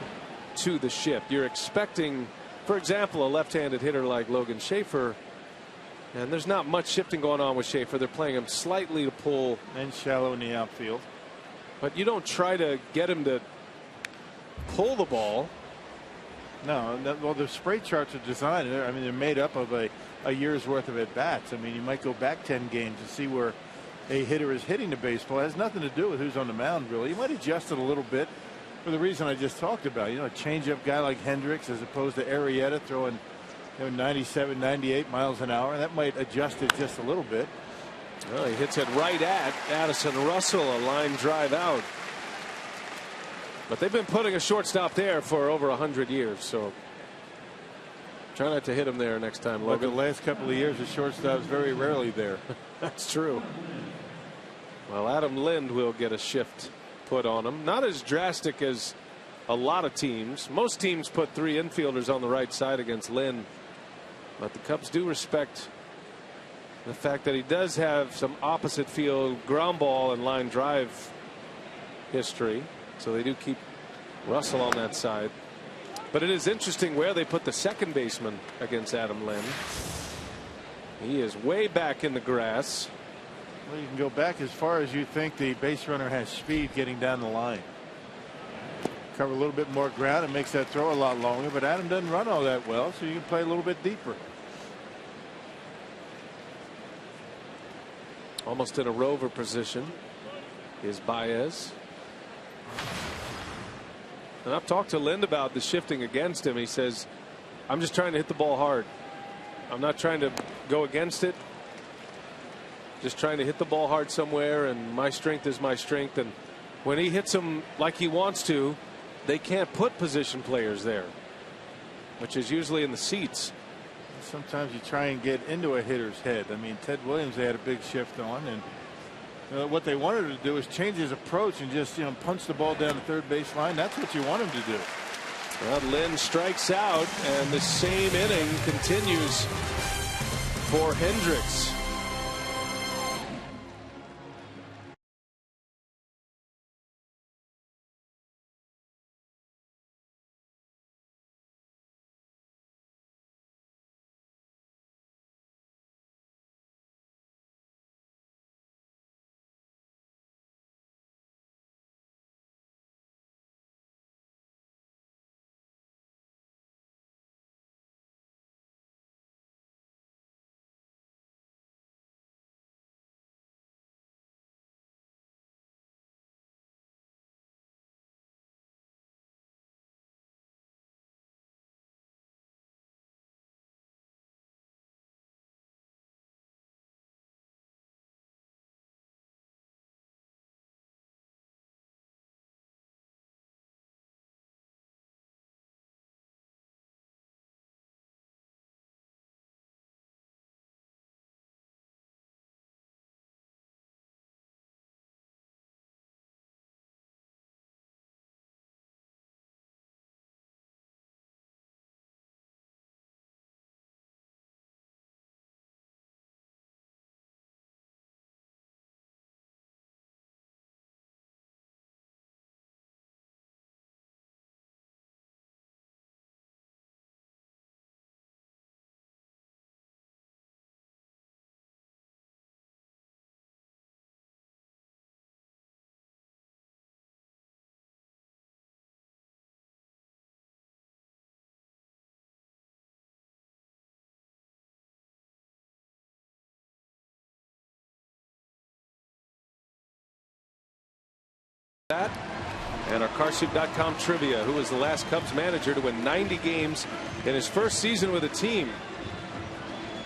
to the shift. You're expecting, for example, a left-handed hitter like Logan Schaefer. And there's not much shifting going on with Schaefer. They're playing him slightly to pull. And shallow in the outfield. But you don't try to get him to pull the ball. No, well, the spray charts are designed. I mean, they're made up of a year's worth of at-bats. I mean, you might go back 10 games to see where a hitter is hitting the baseball. It has nothing to do with who's on the mound, really. You might adjust it a little bit for the reason I just talked about. A change-up guy like Hendricks as opposed to Arrieta throwing 97, 98 miles an hour. That might adjust it just a little bit. Well, he hits it right at Addison Russell, a line drive out. But they've been putting a shortstop there for over 100 years, so try not to hit him there next time, Logan. The last couple of years, the shortstop's very rarely there. That's true. Well, Adam Lind will get a shift put on him. Not as drastic as a lot of teams. Most teams put 3 infielders on the right side against Lind. But the Cubs do respect the fact that he does have some opposite field ground ball and line drive history. So they do keep Russell on that side. But it is interesting where they put the second baseman against Adam Lind. He is way back in the grass. Well, you can go back as far as you think the base runner has speed getting down the line. Cover a little bit more ground. It makes that throw a lot longer, but Adam doesn't run all that well, so you can play a little bit deeper. Almost in a rover position is Baez. And I've talked to Lind about the shifting against him. He says, I'm just trying to hit the ball hard. I'm not trying to go against it. Just trying to hit the ball hard somewhere, and my strength is my strength. And when he hits them like he wants to, they can't put position players there, which is usually in the seats. Sometimes you try and get into a hitter's head. I mean, Ted Williams, they had a big shift on, and what they wanted to do is change his approach and just punch the ball down the third base line. That's what you want him to do. Well, Lind strikes out, and the same inning continues for Hendricks. That and our Carsoup.com trivia. Who was the last Cubs manager to win 90 games in his first season with a team?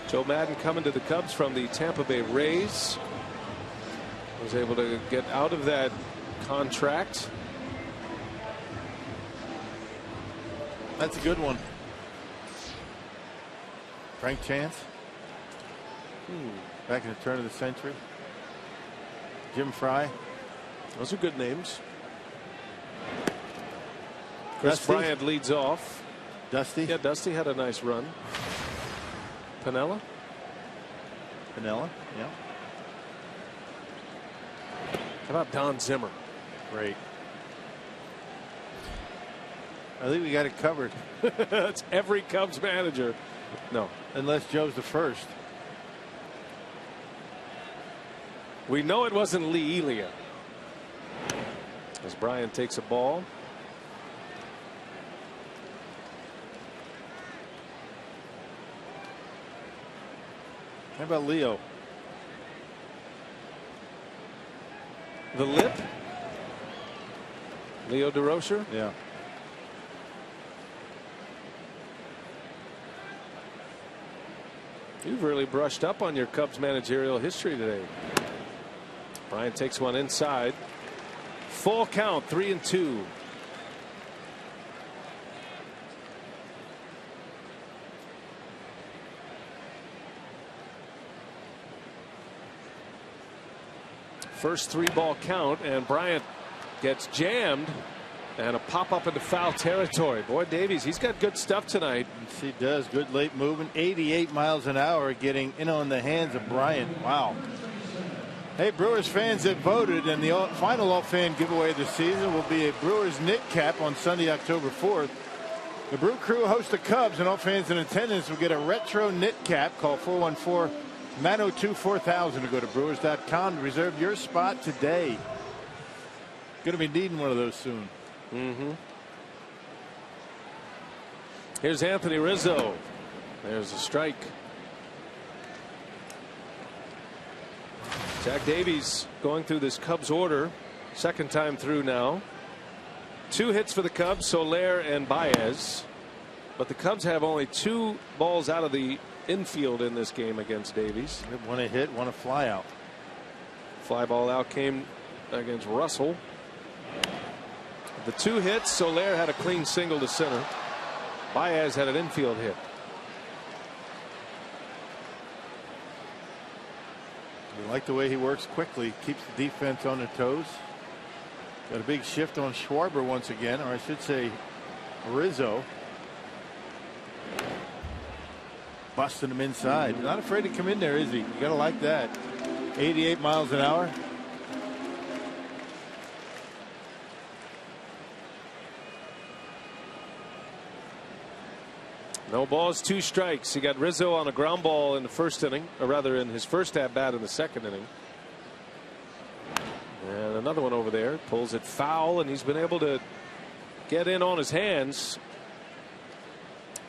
Joe Maddon, coming to the Cubs from the Tampa Bay Rays, was able to get out of that contract. That's a good one. Frank Chance. Back in the turn of the century. Jim Fry. Those are good names. Chris Dusty. Bryant leads off. Dusty. Yeah, Dusty had a nice run. Piniella. Piniella. Yeah. How about Don Zimmer? Great. I think we got it covered. That's every Cubs manager. No. Unless Joe's the first. We know it wasn't Lee Elia. As Bryant takes a ball. How about Leo? The lip. Leo DeRocher. Yeah. You've really brushed up on your Cubs managerial history today. Bryant takes one inside. Full count, 3-2. First 3-ball count, and Bryant gets jammed, and a pop up into foul territory. Boy, Davies, he's got good stuff tonight. Yes, he does. Good late movement. 88 miles an hour, getting in on the hands of Bryant. Wow. Hey, Brewers fans have voted, and the final all-fan giveaway of the season will be a Brewers knit cap on Sunday, October 4th. The Brew Crew hosts the Cubs, and all fans in attendance will get a retro knit cap. Call 414-902-4000 to go to Brewers.com to reserve your spot today. Going to be needing one of those soon. Here's Anthony Rizzo. There's a strike. Zach Davies going through this Cubs order. Second time through now. 2 hits for the Cubs, Soler and Baez. But the Cubs have only 2 balls out of the infield in this game against Davies. One a hit, one a fly out. Fly ball out came against Russell. The 2 hits, Soler had a clean single to center. Baez had an infield hit. I like the way he works quickly, keeps the defense on their toes. Got a big shift on Schwarber once again, or I should say Rizzo. Busting him inside. Not afraid to come in there, is he? You got to like that. 88 miles an hour. No balls, 2 strikes. He got Rizzo on a ground ball in the first inning, or rather in his first at bat in the second inning. And another one over there, pulls it foul, and he's been able to get in on his hands.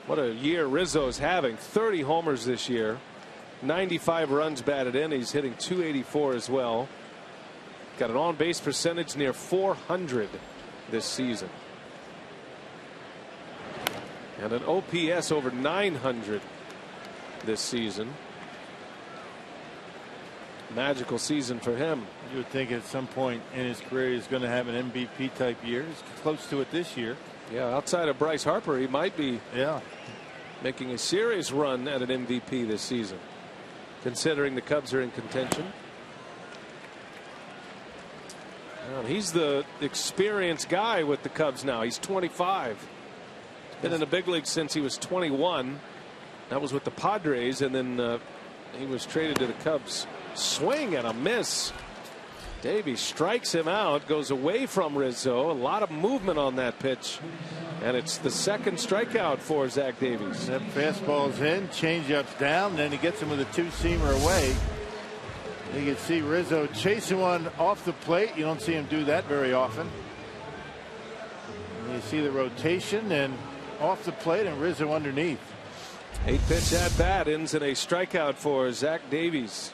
What a year Rizzo's having. 30 homers this year, 95 runs batted in. He's hitting .284 as well. Got an on base percentage near .400 this season. And an OPS over 900 this season. Magical season for him. You would think at some point in his career he's going to have an MVP type year. He's close to it this year. Yeah, outside of Bryce Harper, he might be making a serious run at an MVP this season, considering the Cubs are in contention. Well, he's the experienced guy with the Cubs now. He's 25. Been in the big league since he was 21. That was with the Padres, and then he was traded to the Cubs. Swing and a miss. Davies strikes him out, goes away from Rizzo. A lot of movement on that pitch, and it's the second strikeout for Zach Davies. That fastball's in, changeup's down, then he gets him with a 2-seamer away. You can see Rizzo chasing one off the plate. You don't see him do that very often. And you see the rotation and off the plate, and Rizzo underneath. 8-pitch at bat ends in a strikeout for Zach Davies.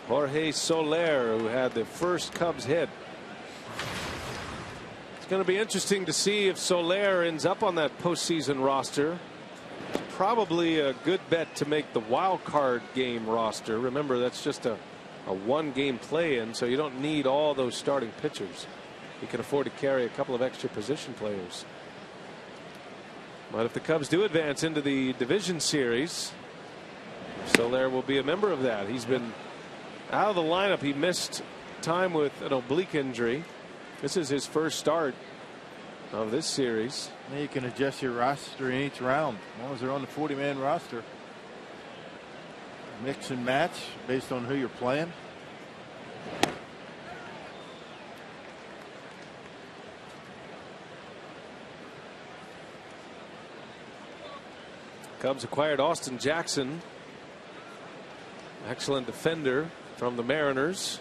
Jorge Soler, who had the first Cubs hit. It's going to be interesting to see if Soler ends up on that postseason roster. Probably a good bet to make the wild card game roster. Remember, that's just a one-game play-in, so you don't need all those starting pitchers. You can afford to carry a couple of extra position players. But if the Cubs do advance into the division series, Soler will be a member of that. He's been out of the lineup. He missed time with an oblique injury. This is his first start of this series. Now you can adjust your roster in each round as long as they're on the 40-man roster. Mix and match based on who you're playing. Cubs acquired Austin Jackson, excellent defender from the Mariners.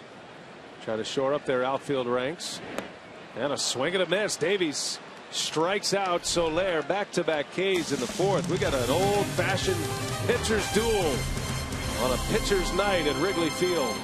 Try to shore up their outfield ranks. And a swing and a miss. Davies strikes out Soler. Back-to-back Ks in the fourth. We got an old-fashioned pitcher's duel on a pitcher's night at Wrigley Field.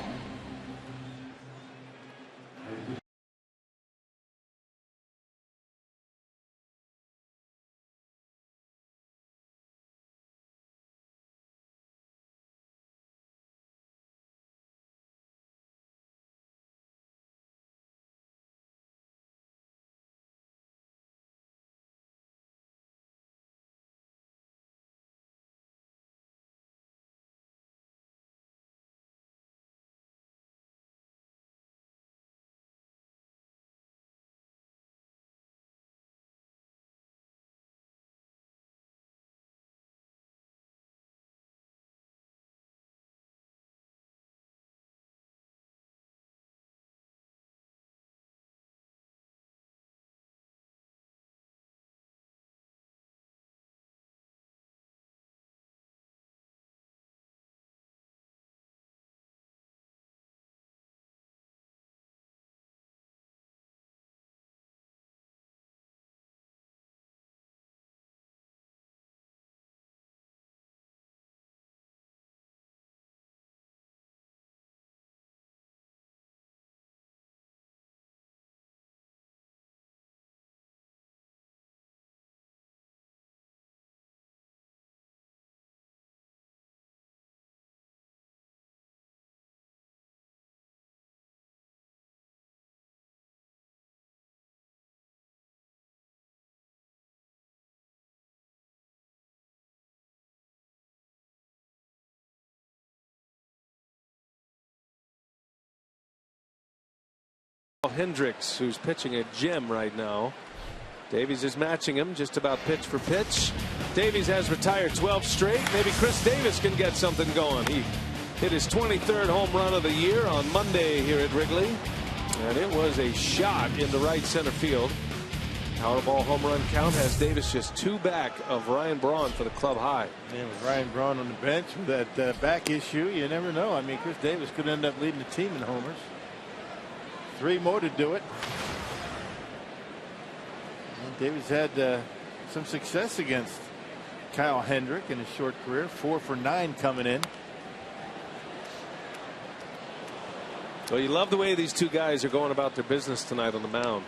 Hendricks, who's pitching a gem right now. Davies is matching him just about pitch for pitch. Davies has retired 12 straight. Maybe Chris Davis can get something going. He hit his 23rd home run of the year on Monday here at Wrigley, and it was a shot into right center field. Powerball home run count has Davis just 2 back of Ryan Braun for the club high. And with Ryan Braun on the bench with that back issue, you never know. I mean, Chris Davis could end up leading the team in homers. 3 more to do it. And Davis had some success against Kyle Hendrick in his short career. 4 for 9 coming in. Well, you love the way these two guys are going about their business tonight on the mound.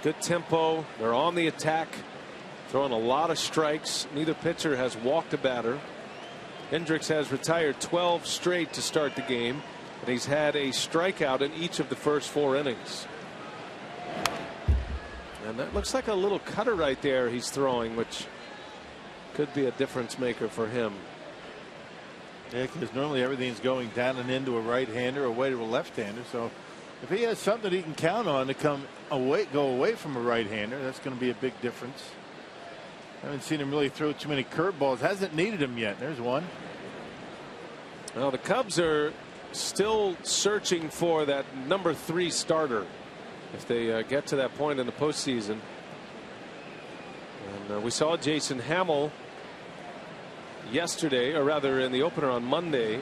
Good tempo. They're on the attack, throwing a lot of strikes. Neither pitcher has walked a batter. Hendricks has retired 12 straight to start the game, and he's had a strikeout in each of the first 4 innings. And that looks like a little cutter right there he's throwing, which could be a difference maker for him. Yeah, because normally everything's going down and into a right-hander, away to a left-hander. So if he has something he can count on to go away from a right-hander, that's going to be a big difference. I haven't seen him really throw too many curveballs. Hasn't needed him yet. There's one. Well, the Cubs are still searching for that number 3 starter if they get to that point in the postseason. And we saw Jason Hamill yesterday, or rather in the opener on Monday,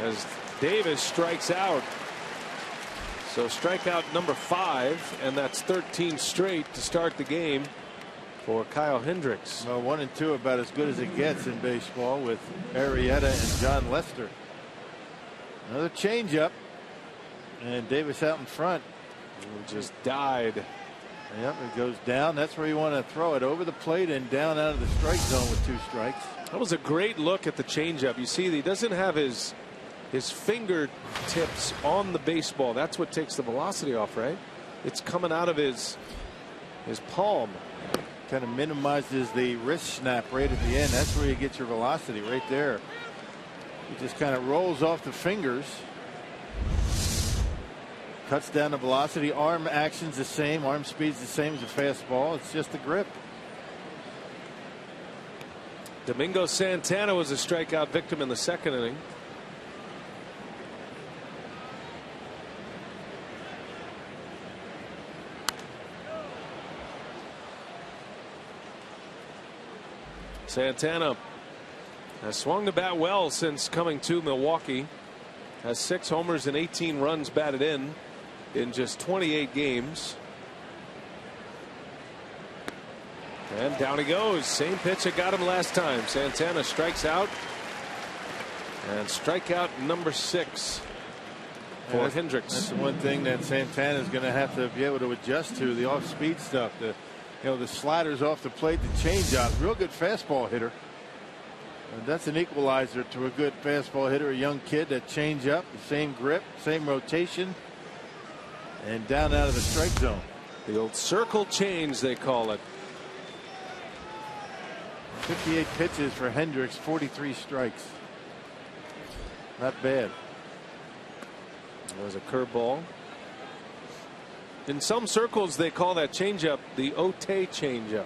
as Davis strikes out. So strikeout number 5, and that's 13 straight to start the game for Kyle Hendricks. Well, 1 and 2 about as good as it gets in baseball with Arrieta and John Lester. Another changeup. And Davis out in front. Just died. Yep, it goes down. That's where you want to throw it, over the plate and down out of the strike zone with 2 strikes. That was a great look at the changeup. You see, he doesn't have his fingertips on the baseball. That's what takes the velocity off, right? It's coming out of his palm. Kind of minimizes the wrist snap right at the end. That's where you get your velocity, right there. It just kind of rolls off the fingers. Cuts down the velocity. Arm action's the same. Arm speed's the same as a fastball. It's just the grip. Domingo Santana was a strikeout victim in the 2nd inning. Santana has swung the bat well since coming to Milwaukee. Has 6 homers and 18 runs batted in just 28 games. And down he goes. Same pitch that got him last time. Santana strikes out. And strikeout number 6 for Hendricks. That's the one thing that Santana is going to have to be able to adjust to, the off-speed stuff. The sliders off the plate, the changeup. Real good fastball hitter. And that's an equalizer to a good fastball hitter, a young kid. That changeup, the same grip, same rotation, and down out of the strike zone. The old circle change, they call it. 58 pitches for Hendricks, 43 strikes. Not bad. There's a curveball. In some circles, they call that changeup the Ote changeup.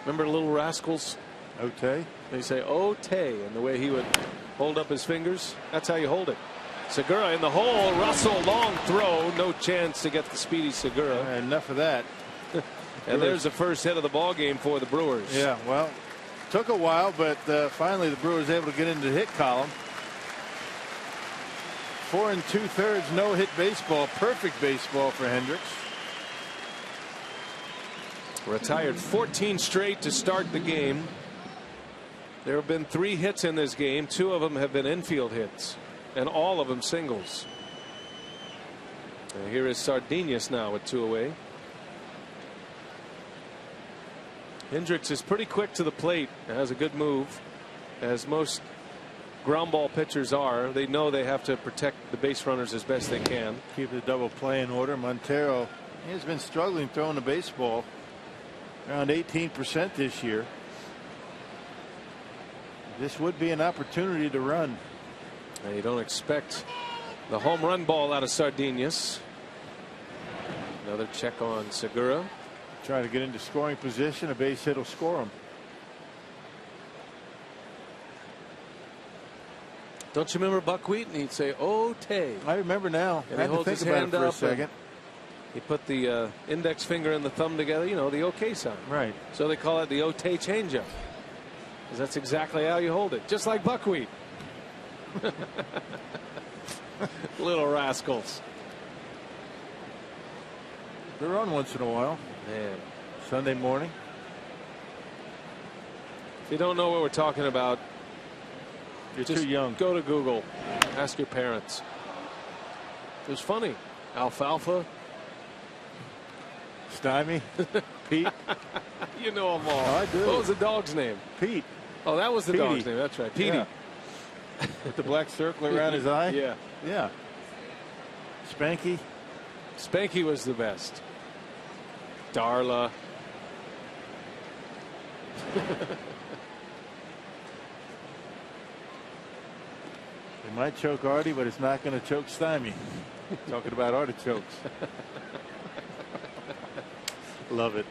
Remember Little Rascals? Ote? They say Ote, and the way he would hold up his fingers, that's how you hold it. Segura in the hole. Russell, long throw. No chance to get the speedy Segura. Enough of that. And there's the first hit of the ball game for the Brewers. Yeah, well, took a while, but finally the Brewers able to get into the hit column. 4 2/3 no-hit baseball. Perfect baseball for Hendricks. Retired 14 straight to start the game. There have been 3 hits in this game. 2 of them have been infield hits, and all of them singles. And here is Sardinas now with 2 away. Hendricks is pretty quick to the plate. Has a good move, as most ground ball pitchers are. They know they have to protect the base runners as best they can. Keep the double play in order. Montero, he has been struggling throwing the baseball, around 18% this year. This would be an opportunity to run. And you don't expect the home run ball out of Sardinas. Another check on Segura. Try to get into scoring position. A base hit will score him. Don't you remember Buckwheat? And he'd say, "Ote." I remember now. And I had to think about it for a second. He put the index finger and the thumb together, you know, the OK sign. Right. So they call it the Ote changeup, because that's exactly how you hold it, just like Buckwheat. Little rascals. They're on once in a while. Man. Sunday morning. If you don't know what we're talking about, you're just too young. Go to Google. Ask your parents. It was funny. Alfalfa. Stymie. Pete. You know them all. Oh, I do. What was the dog's name? Pete. Oh, that was the Petey. dog's name. That's right. Petey. Yeah. With the black circle around his eye. Yeah. Yeah. Spanky. Spanky was the best. Darla. It might choke Artie, but it's not going to choke Stymie. Talking about artichokes. Love it.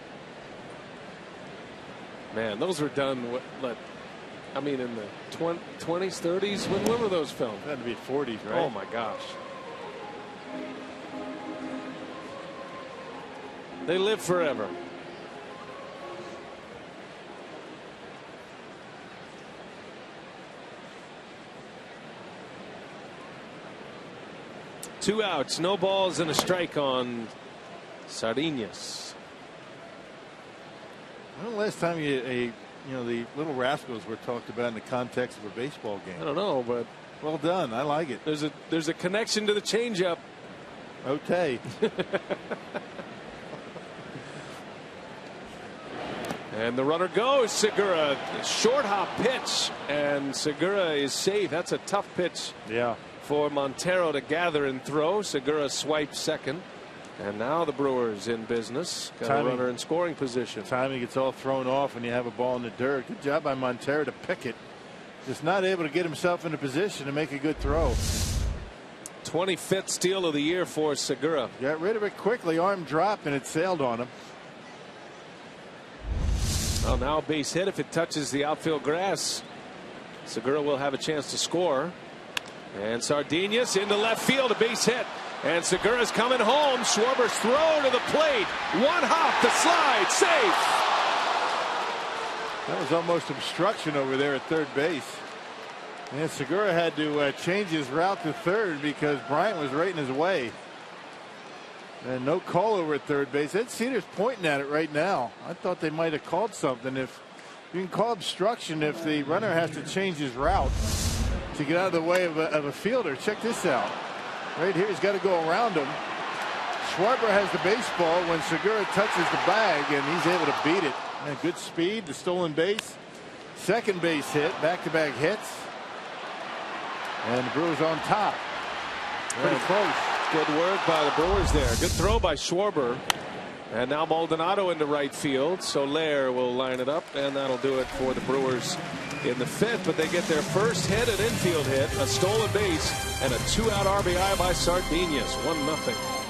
Man, those were done. I mean, in the 20s, 30s. When were those filmed? Had to be 40s, right? Oh my gosh. They live forever. Two outs, no balls, and a strike on Sardinas. When the last time the Little Rascals were talked about in the context of a baseball game? I don't know, but Well done. I like it. There's a connection to the changeup. Okay. And the runner goes. Segura, short hop pitch, and Segura is safe. That's a tough pitch. Yeah. For Montero to gather and throw. Segura swipes second. And now the Brewers in business. Got a runner in scoring position. Timing gets all thrown off when you have a ball in the dirt. Good job by Montero to pick it. Just not able to get himself in a position to make a good throw. 25th steal of the year for Segura. Got rid of it quickly. Arm dropped and it sailed on him. Well, now a base hit. If it touches the outfield grass, Segura will have a chance to score. And Sardinas into left field, a base hit. And Segura's coming home. Schwarber's throw to the plate. One hop, the slide, safe. That was almost obstruction over there at third base. And Segura had to change his route to third because Bryant was right in his way. And no call over at third base. Ed Cedar's pointing at it right now. I thought they might have called something. If you can call obstruction if the runner has to change his route to get out of the way of a fielder. Check this out. Right here, he's got to go around him. Schwarber has the baseball when Segura touches the bag, and he's able to beat it. And good speed, the stolen base. Second base hit, back-to-back hits. And the Brewers on top. Pretty close. Good work by the Brewers there. Good throw by Schwarber. And now Maldonado into right field. Soler will line it up, and that'll do it for the Brewers in the fifth. But they get their first hit, an infield hit, a stolen base, and a two-out RBI by Sardinas. 1-0.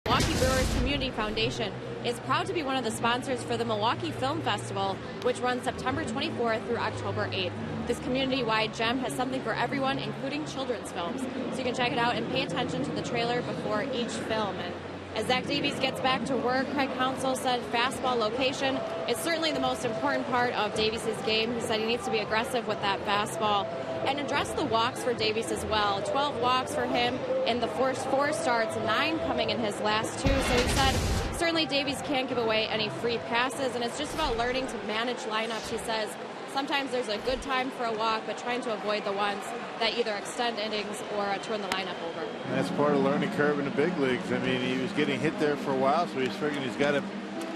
Milwaukee Brewers Community Foundation is proud to be one of the sponsors for the Milwaukee Film Festival, which runs September 24th through October 8th. This community-wide gem has something for everyone, including children's films. So you can check it out and pay attention to the trailer before each film. And as Zach Davies gets back to work, Craig Counsell said fastball location is certainly the most important part of Davies' game. He said he needs to be aggressive with that fastball and address the walks for Davies as well. 12 walks for him in the first 4 starts, 9 coming in his last 2. So he said certainly Davies can't give away any free passes, and it's just about learning to manage lineups. He says sometimes there's a good time for a walk, but trying to avoid the ones that either extend innings or turn the lineup over. And that's part of the learning curve in the big leagues. I mean, he was getting hit there for a while, so he's figuring he's got to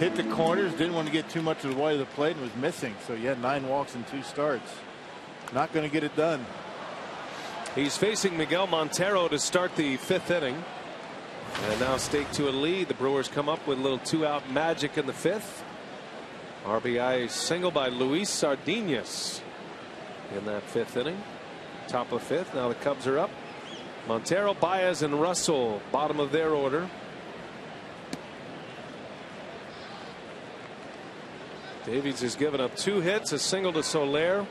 hit the corners, didn't want to get too much of the way of the plate, and was missing. So he had 9 walks in 2 starts. Not going to get it done. He's facing Miguel Montero to start the 5th inning. And now stake to a lead. The Brewers come up with a little 2-out magic in the 5th. RBI single by Luis Sardinas in that 5th inning. Top of 5th. Now the Cubs are up. Montero, Baez, and Russell, bottom of their order. Davies has given up 2 hits, a single to Soler,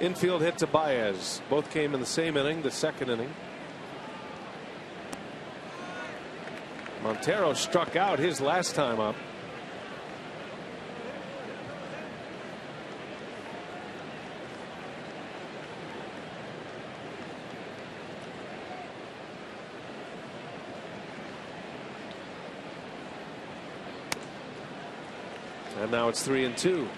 infield hit to Baez. Both came in the same inning, the second inning. Montero struck out his last time up. And now it's 3-2.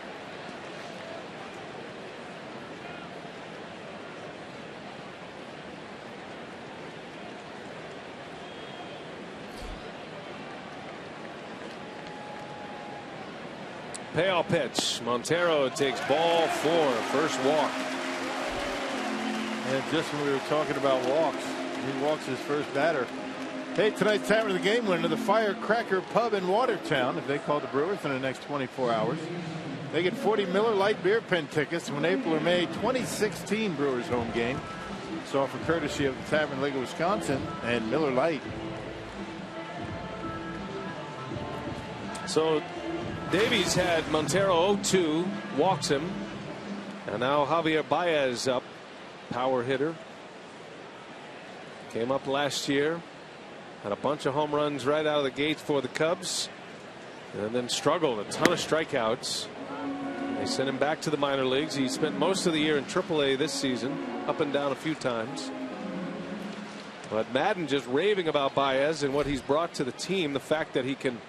Payoff pitch. Montero takes ball 4, first walk. And just when we were talking about walks, he walks his first batter. Hey, tonight's time of the game winner, the Firecracker Pub in Watertown. If they call the Brewers in the next 24 hours, they get 40 Miller Lite beer pen tickets when April or May 2016 Brewers home game. It's offered courtesy of the Tavern League of Wisconsin and Miller Lite. So Davies had Montero 0-2, walks him, and now Javier Baez up, power hitter. Came up last year, had a bunch of home runs right out of the gates for the Cubs, and then struggled, a ton of strikeouts. They sent him back to the minor leagues. He spent most of the year in AAA this season, up and down a few times. But Madden just raving about Baez and what he's brought to the team. The fact that he can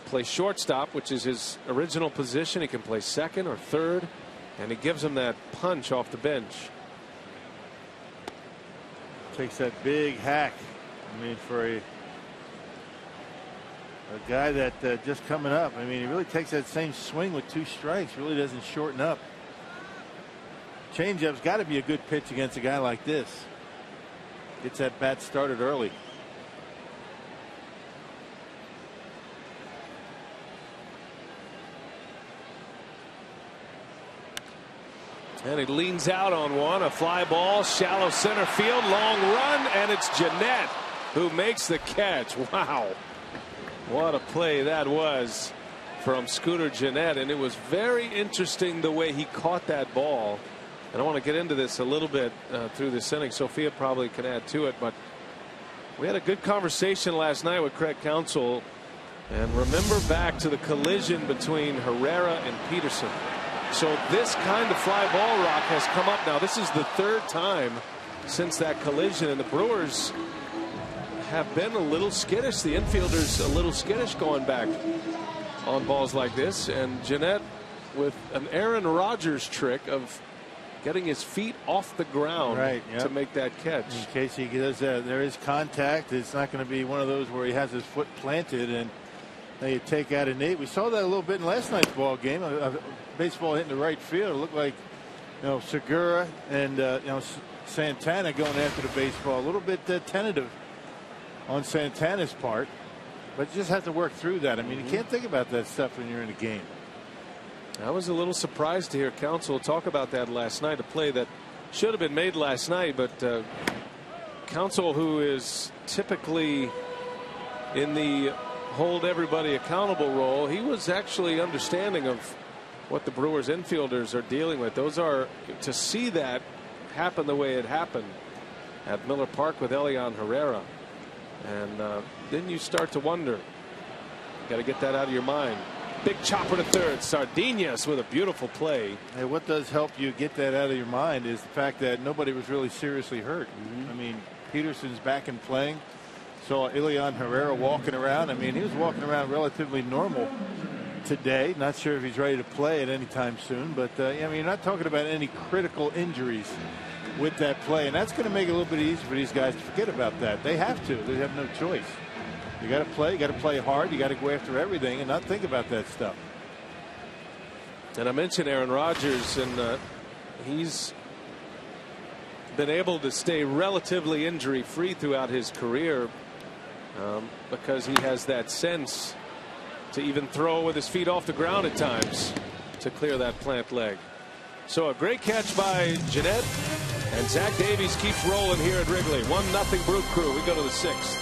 play shortstop, which is his original position. He can play second or third, and he gives him that punch off the bench. Takes that big hack. I mean, for a guy that just coming up, I mean, he really takes that same swing with 2 strikes. Really doesn't shorten up. Changeup's got to be a good pitch against a guy like this. Gets that bat started early. And he leans out on one, a fly ball, shallow center field, long run, and it's Jeanette who makes the catch. Wow, what a play that was from Scooter Jeanette, and it was very interesting the way he caught that ball. And I want to get into this a little bit through this inning. Sophia probably can add to it, but we had a good conversation last night with Craig Counsell, and remember back to the collision between Herrera and Peterson. So this kind of fly ball rock has come up now. This is the 3rd time since that collision, and the Brewers have been a little skittish. The infielders a little skittish going back on balls like this, and Jeanette with an Aaron Rodgers trick of getting his feet off the ground to make that catch. In case he does that, there is contact. It's not going to be one of those where he has his foot planted and they take out a Nate. We saw that a little bit in last night's ball game. A baseball hitting the right field. It looked like, you know, Segura and Santana going after the baseball. A little bit tentative on Santana's part, but you just have to work through that. I mean, you can't think about that stuff when you're in a game. I was a little surprised to hear Counsell talk about that last night. A play that should have been made last night, but Counsell, who is typically in the hold everybody accountable role, he was actually understanding of what the Brewers infielders are dealing with. Those are, to see that happen the way it happened at Miller Park with Elian Herrera, and then you start to wonder. Got to get that out of your mind. Big chopper to third. Sardinas with a beautiful play. Hey, what does help you get that out of your mind is the fact that nobody was really seriously hurt. I mean, Peterson's back and playing. Saw Elian Herrera walking around. I mean, he was walking around relatively normal today. Not sure if he's ready to play at any time soon, but I mean, you're not talking about any critical injuries with that play, and that's going to make it a little bit easier for these guys to forget about that. They have to. They have no choice. You got to play. You got to play hard. You got to go after everything and not think about that stuff. And I mentioned Aaron Rodgers, and he's been able to stay relatively injury free throughout his career. Because he has that sense to even throw with his feet off the ground at times to clear that plant leg. So a great catch by Jeanette, and Zach Davies keeps rolling here at Wrigley. 1-0 Brew Crew. We go to the 6th.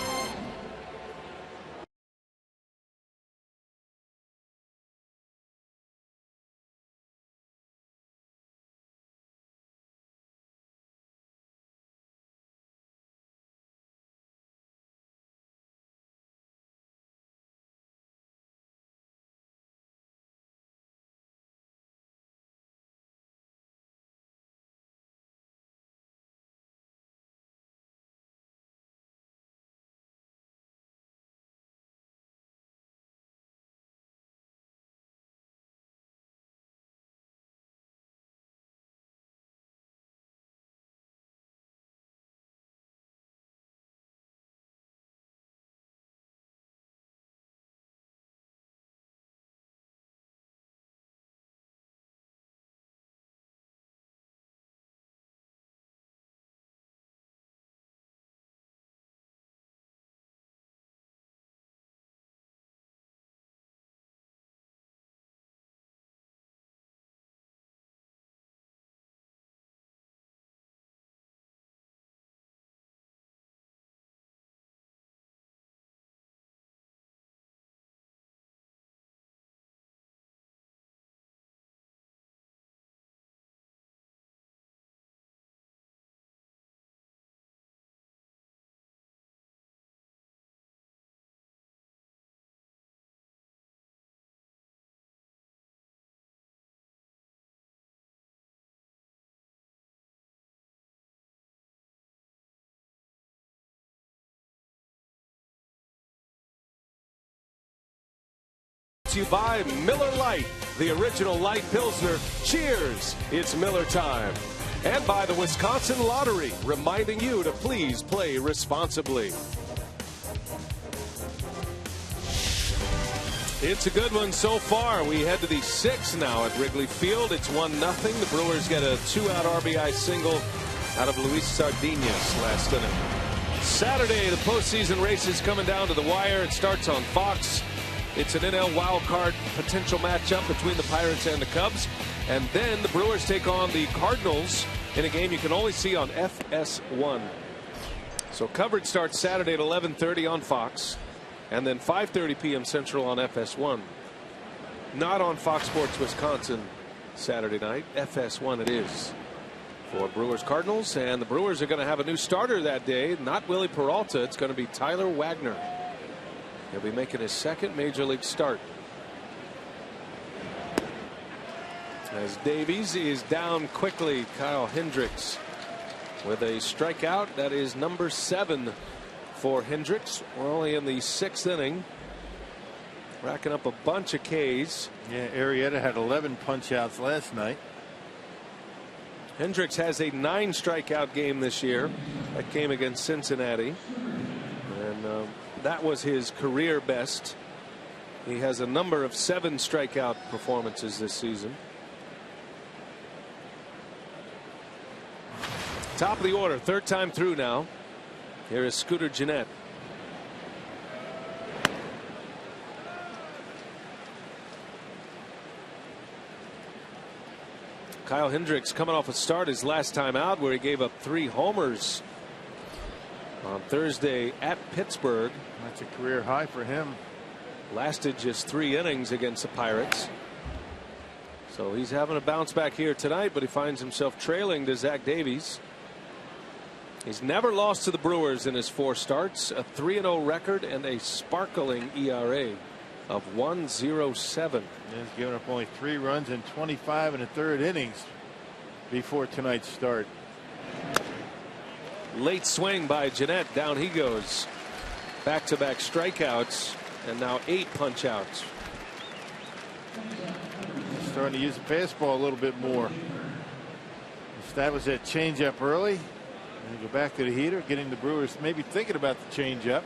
to you by Miller Lite, the original light Pilsner. Cheers, it's Miller time. And by the Wisconsin Lottery, reminding you to please play responsibly. It's a good one so far. We head to the 6th now at Wrigley Field. It's 1-0. The Brewers get a 2-out RBI single out of Luis Sardinas last inning. Saturday, the postseason race is coming down to the wire. It starts on Fox. It's an NL wild card potential matchup between the Pirates and the Cubs. And then the Brewers take on the Cardinals in a game you can only see on FS1. So coverage starts Saturday at 11:30 on Fox. And then 5:30 p.m. Central on FS1. Not on Fox Sports Wisconsin Saturday night. FS1 it is for Brewers Cardinals. And the Brewers are going to have a new starter that day. Not Willie Peralta. It's going to be Tyler Wagner. He'll be making his second major league start. As Davies is down quickly, Kyle Hendricks with a strikeout. That is number 7 for Hendricks. We're only in the 6th inning. Racking up a bunch of Ks. Yeah, Arrieta had 11 punch outs last night. Hendricks has a 9 strikeout game this year. That came against Cincinnati. And that was his career best. He has a number of 7 strikeout performances this season. Top of the order, 3rd time through now. Here is Scooter Gennett. Kyle Hendricks coming off a start his last time out where he gave up 3 homers on Thursday at Pittsburgh. That's a career high for him. Lasted just 3 innings against the Pirates. So he's having a bounce back here tonight, but he finds himself trailing to Zach Davies. He's never lost to the Brewers in his 4 starts, a 3-0 record and a sparkling ERA of 1.07. He's given up only 3 runs in 25 1/3 innings before tonight's start. Late swing by Gennett. Down he goes. Back-to-back strikeouts and now 8 punch outs. Starting to use the fastball a little bit more. Establish that changeup early. And go back to the heater, getting the Brewers maybe thinking about the changeup.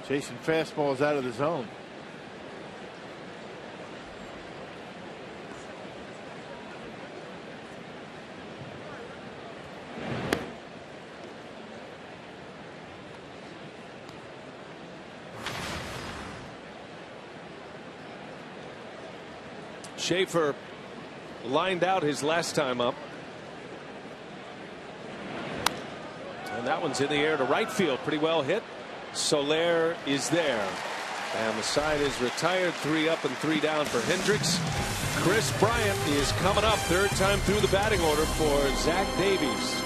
Chasing fastballs out of the zone. Schaefer lined out his last time up. And that one's in the air to right field. Pretty well hit. Soler is there. And the side is retired. 3 up and 3 down for Hendricks. Chris Bryant is coming up. 3rd time through the batting order for Zach Davies.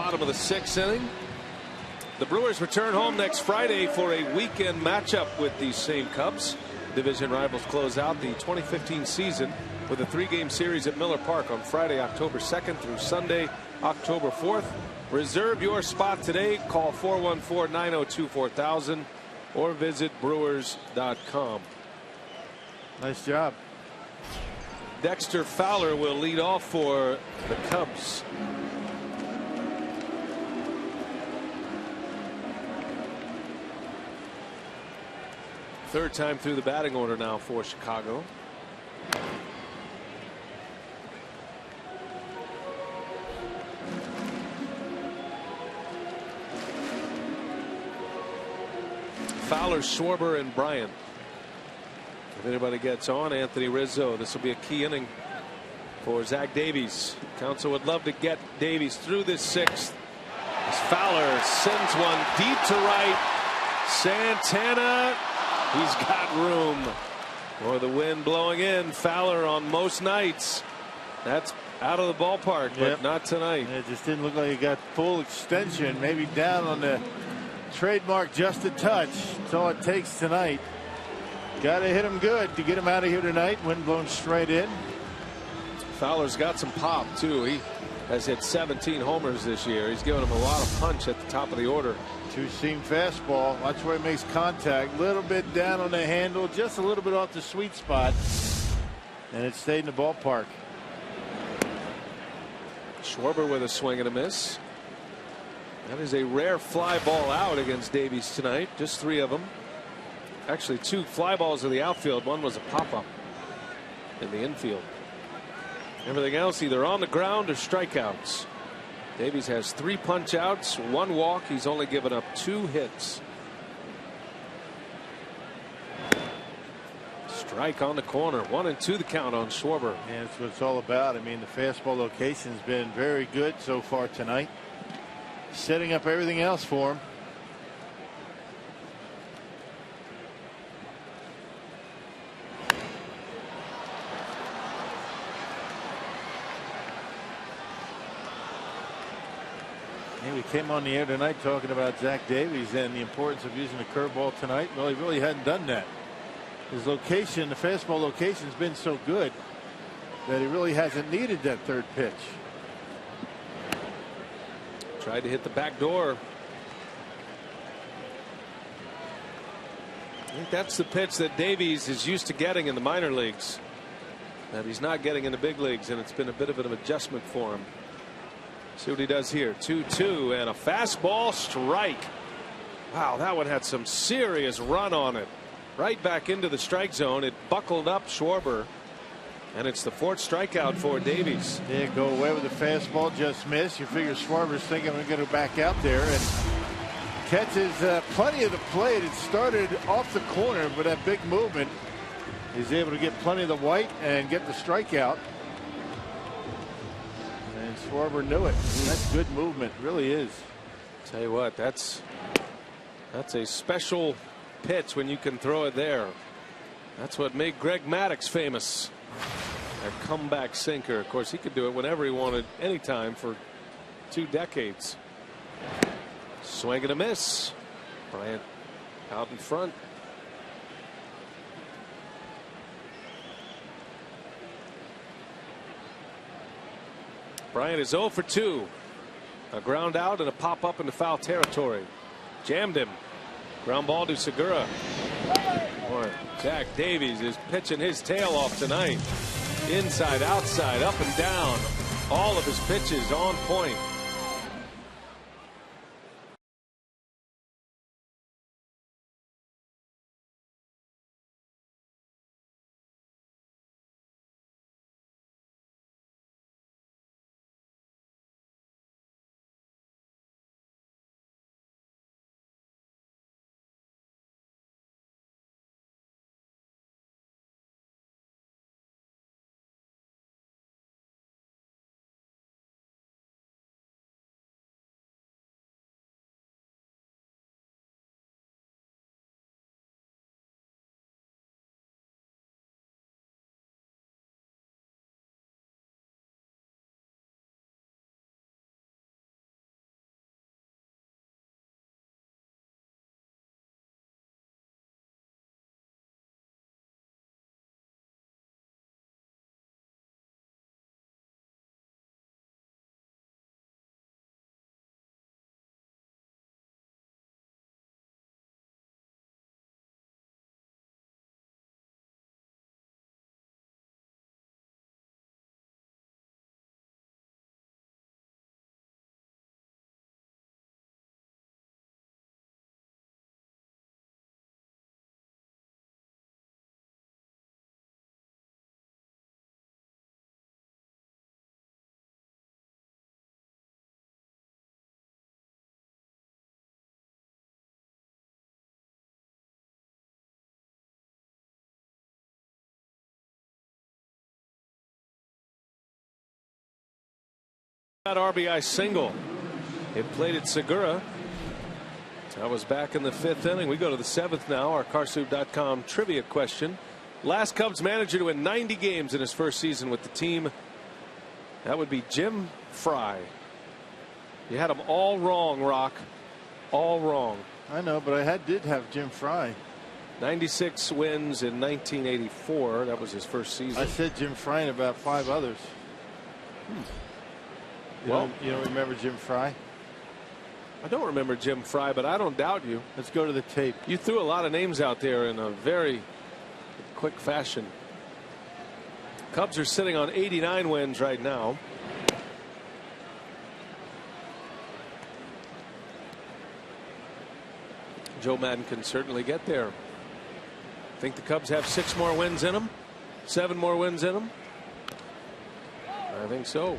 bottom of the 6th inning. The Brewers return home next Friday for a weekend matchup with these same Cubs. Division rivals close out the 2015 season with a 3-game series at Miller Park on Friday, October 2nd through Sunday, October 4th. Reserve your spot today. Call 414-902-4000 or visit Brewers.com. Nice job. Dexter Fowler will lead off for the Cubs. Third time through the batting order now for Chicago. Fowler, Schwarber, and Bryant. If anybody gets on, Anthony Rizzo. This will be a key inning for Zach Davies. Council would love to get Davies through this 6th. As Fowler sends one deep to right. Santana, he's got room. Or the wind blowing in. Fowler on most nights. That's out of the ballpark, but not tonight. It just didn't look like he got full extension. Maybe down on the trademark just a touch. That's all it takes tonight. Got to hit him good to get him out of here tonight. Wind blown straight in. Fowler's got some pop too. He has hit 17 homers this year. He's given him a lot of punch at the top of the order. Two-seam fastball. Watch where he makes contact. A little bit down on the handle, just a little bit off the sweet spot, and it stayed in the ballpark. Schwarber with a swing and a miss. That is a rare fly ball out against Davies tonight. Just 3 of them. Actually 2 fly balls in the outfield. One was a pop-up in the infield. Everything else either on the ground or strikeouts. Davies has 3 punch outs, 1 walk. He's only given up 2 hits. Strike on the corner. 1-2 the count on Schwarber. Yeah, that's what it's all about. I mean, the fastball location's been very good so far tonight. Setting up everything else for him. Yeah, we came on the air tonight talking about Zach Davies and the importance of using the curveball tonight. Well, he really hadn't done that. His location, the fastball location, has been so good that he really hasn't needed that 3rd pitch. Tried to hit the back door. I think that's the pitch that Davies is used to getting in the minor leagues that he's not getting in the big leagues, and it's been a bit of an adjustment for him. See what he does here. 2-2 and a fastball strike. Wow, that one had some serious run on it. Right back into the strike zone. It buckled up Schwarber. And it's the 4th strikeout for Davies. Yeah, go away with the fastball, just missed. You figure Schwarber's thinking I'm going to go back out there, and catches plenty of the plate. It started off the corner, but that big movement, he's able to get plenty of the white and get the strikeout. And Schwarber knew it. That's good movement, really is. Tell you what, that's a special pitch when you can throw it there. That's what made Greg Maddux famous. That comeback sinker. Of course, he could do it whenever he wanted, anytime for 2 decades. Swing and a miss. Bryant out in front. Bryant is 0 for 2. A ground out and a pop up into foul territory. Jammed him. Ground ball to Segura. Or Zach Davies is pitching his tail off tonight. Inside, outside, up and down. All of his pitches on point. That RBI single. It played at Segura. That was back in the 5th inning. We go to the 7th now. Our Carsoup.com trivia question. Last Cubs manager to win 90 games in his first season with the team. That would be Jim Frye. You had them all wrong, Rock. All wrong. I know, but I did have Jim Frye. 96 wins in 1984. That was his first season. I said Jim Frye and about 5 others. You don't remember Jim Frye? I don't remember Jim Frye, but I don't doubt you. Let's go to the tape. You threw a lot of names out there in a very quick fashion. Cubs are sitting on 89 wins right now. Joe Madden can certainly get there. I think the Cubs have 6 more wins in them, 7 more wins in them. I think so.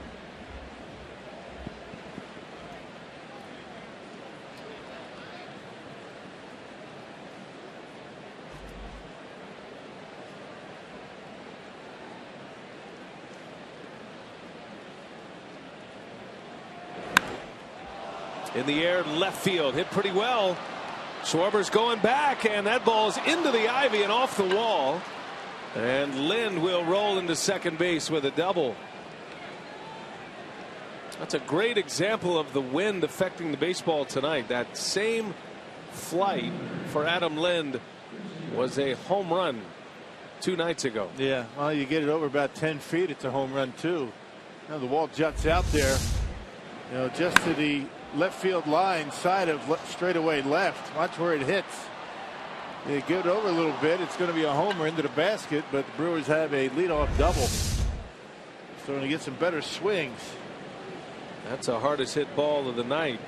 In the air, left field, hit pretty well. Schwarber's going back, and that ball's into the ivy and off the wall. And Lind will roll into second base with a double. That's a great example of the wind affecting the baseball tonight. That same flight for Adam Lind was a home run 2 nights ago. Yeah, well, you get it over about 10 feet, it's a home run too. Now the wall juts out there, just to the left field line side of straightaway left. Watch where it hits. You get it over a little bit, it's going to be a homer into the basket, but the Brewers have a leadoff double. So going to get some better swings. That's the hardest hit ball of the night.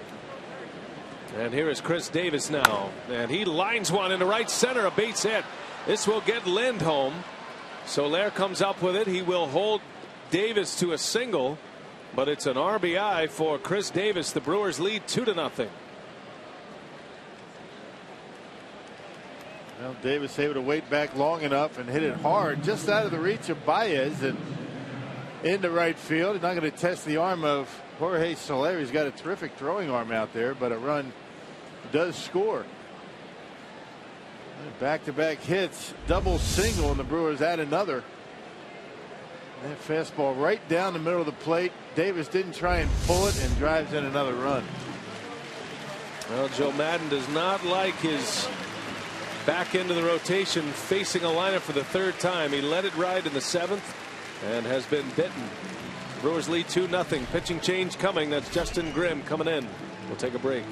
And here is Chris Davis now, and he lines one into right center, a base hit. This will get Lind home. Soler comes up with it. He will hold Davis to a single, but it's an RBI for Chris Davis. The Brewers lead 2-0. Well, Davis able to wait back long enough and hit it hard, just out of the reach of Baez and into right field. He's not going to test the arm of Jorge Soler. He's got a terrific throwing arm out there, but a run does score. Back-to-back hits, double single, and the Brewers add another. That fastball right down the middle of the plate. Davis didn't try and pull it, and drives in another run. Well, Joe Madden does not like his back into the rotation facing a lineup for the 3rd time. He let it ride in the 7th and has been bitten. Brewers lead 2-0. Pitching change coming. That's Justin Grimm coming in. We'll take a break.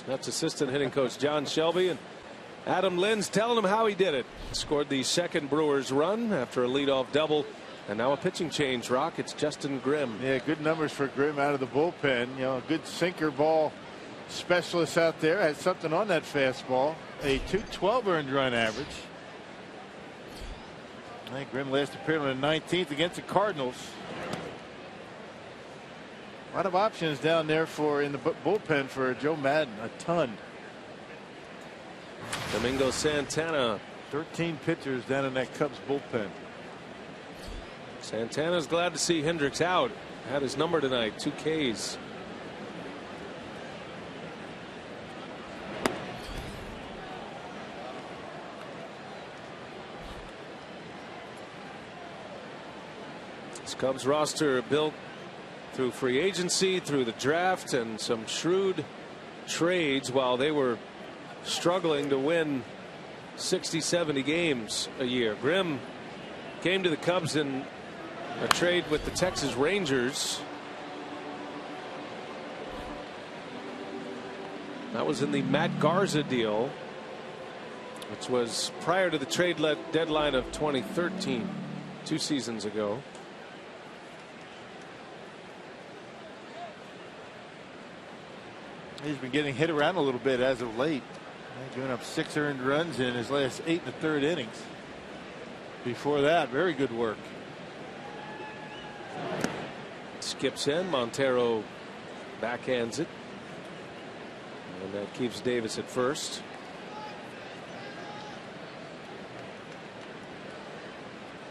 That's assistant hitting coach John Shelby, and Adam Lind's telling him how he did it. Scored the 2nd Brewers run after a leadoff double, and now a pitching change. Rock, it's Justin Grimm. Yeah, good numbers for Grimm out of the bullpen. A good sinker ball specialist out there. Had something on that fastball. A .212 earned run average. I think Grimm last appeared on the 19th against the Cardinals. A lot of options down there in the bullpen for Joe Maddon. A ton. Domingo Santana. 13 pitchers down in that Cubs bullpen. Santana's glad to see Hendricks out. Had his number tonight. 2 Ks. This Cubs roster built through free agency, through the draft, and some shrewd trades while they were struggling to win 60-70 games a year. Grimm came to the Cubs in a trade with the Texas Rangers. That was in the Matt Garza deal, which was prior to the trade deadline of 2013, 2 seasons ago. He's been getting hit around a little bit as of late. Giving up 6 earned runs in his last 8 1/3 innings. Before that, very good work. Skips in. Montero backhands it. And that keeps Davis at first.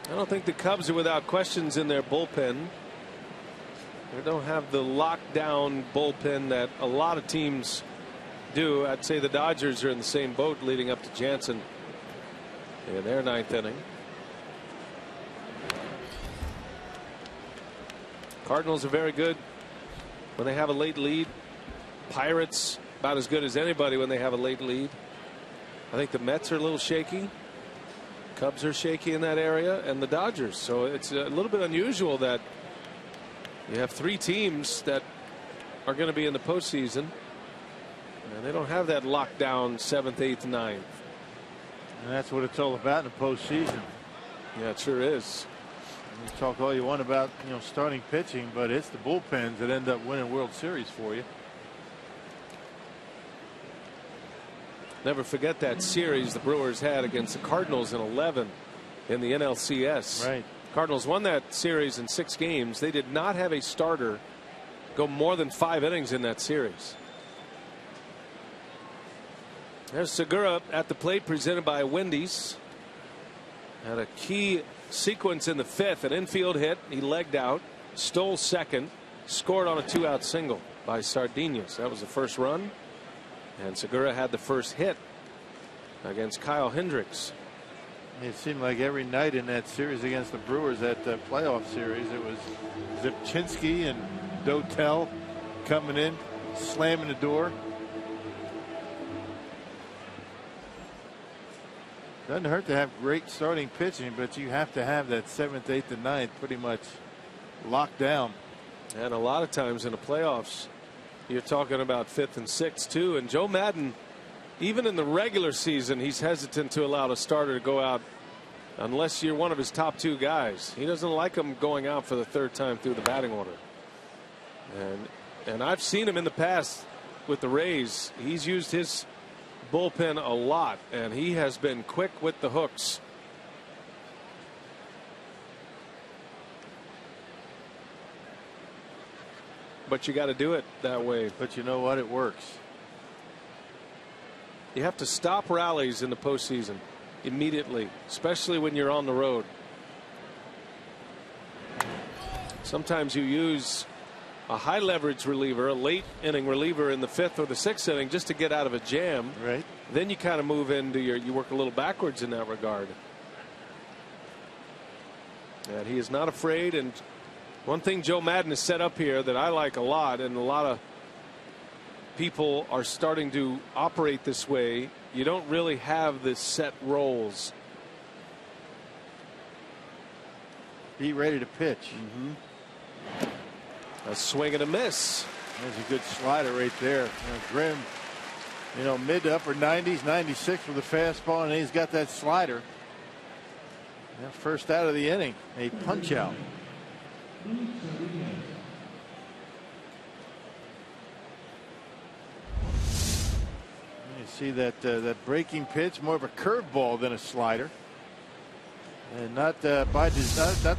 I don't think the Cubs are without questions in their bullpen. They don't have the lockdown bullpen that a lot of teams do. I'd say the Dodgers are in the same boat leading up to Jansen in their 9th inning. Cardinals are very good when they have a late lead. Pirates about as good as anybody when they have a late lead. I think the Mets are a little shaky. Cubs are shaky in that area, and the Dodgers. So it's a little bit unusual that you have 3 teams that are going to be in the postseason, and they don't have that lockdown 7th, 8th, 9th. And that's what it's all about in the postseason. Yeah, it sure is. You talk all you want about starting pitching, but it's the bullpens that end up winning World Series for you. Never forget that series the Brewers had against the Cardinals in 11 in the NLCS. Right. Cardinals won that series in 6 games. They did not have a starter go more than 5 innings in that series. There's Segura at the plate, presented by Wendy's. Had a key sequence in the 5th, an infield hit. He legged out, stole second, scored on a 2-out single by Sardinas. That was the first run, and Segura had the first hit against Kyle Hendricks. It seemed like every night in that series against the Brewers, that playoff series, it was Zipchinski and Dotel coming in, slamming the door. Doesn't hurt to have great starting pitching, but you have to have that 7th, 8th, and 9th pretty much locked down. And a lot of times in the playoffs, you're talking about 5th and 6th too. And Joe Maddon, even in the regular season, he's hesitant to allow a starter to go out unless you're one of his top 2 guys. He doesn't like them going out for the 3rd time through the batting order. And I've seen him in the past with the Rays. He's used his bullpen a lot, and he has been quick with the hooks. But you got to do it that way. But you know what? It works. You have to stop rallies in the postseason immediately, especially when you're on the road. Sometimes you use a high leverage reliever, a late inning reliever in the 5th or the 6th inning just to get out of a jam. Right. Then you kind of move into you work a little backwards in that regard. And he is not afraid. And one thing Joe Maddon has set up here that I like a lot, and a lot of people are starting to operate this way, you don't really have the set roles. Be ready to pitch. A swing and a miss. There's a good slider right there. Grimm, mid to upper 90s, 96 with a fastball, and he's got that slider. First out of the inning, a punch out. You see that breaking pitch, more of a curveball than a slider. And not the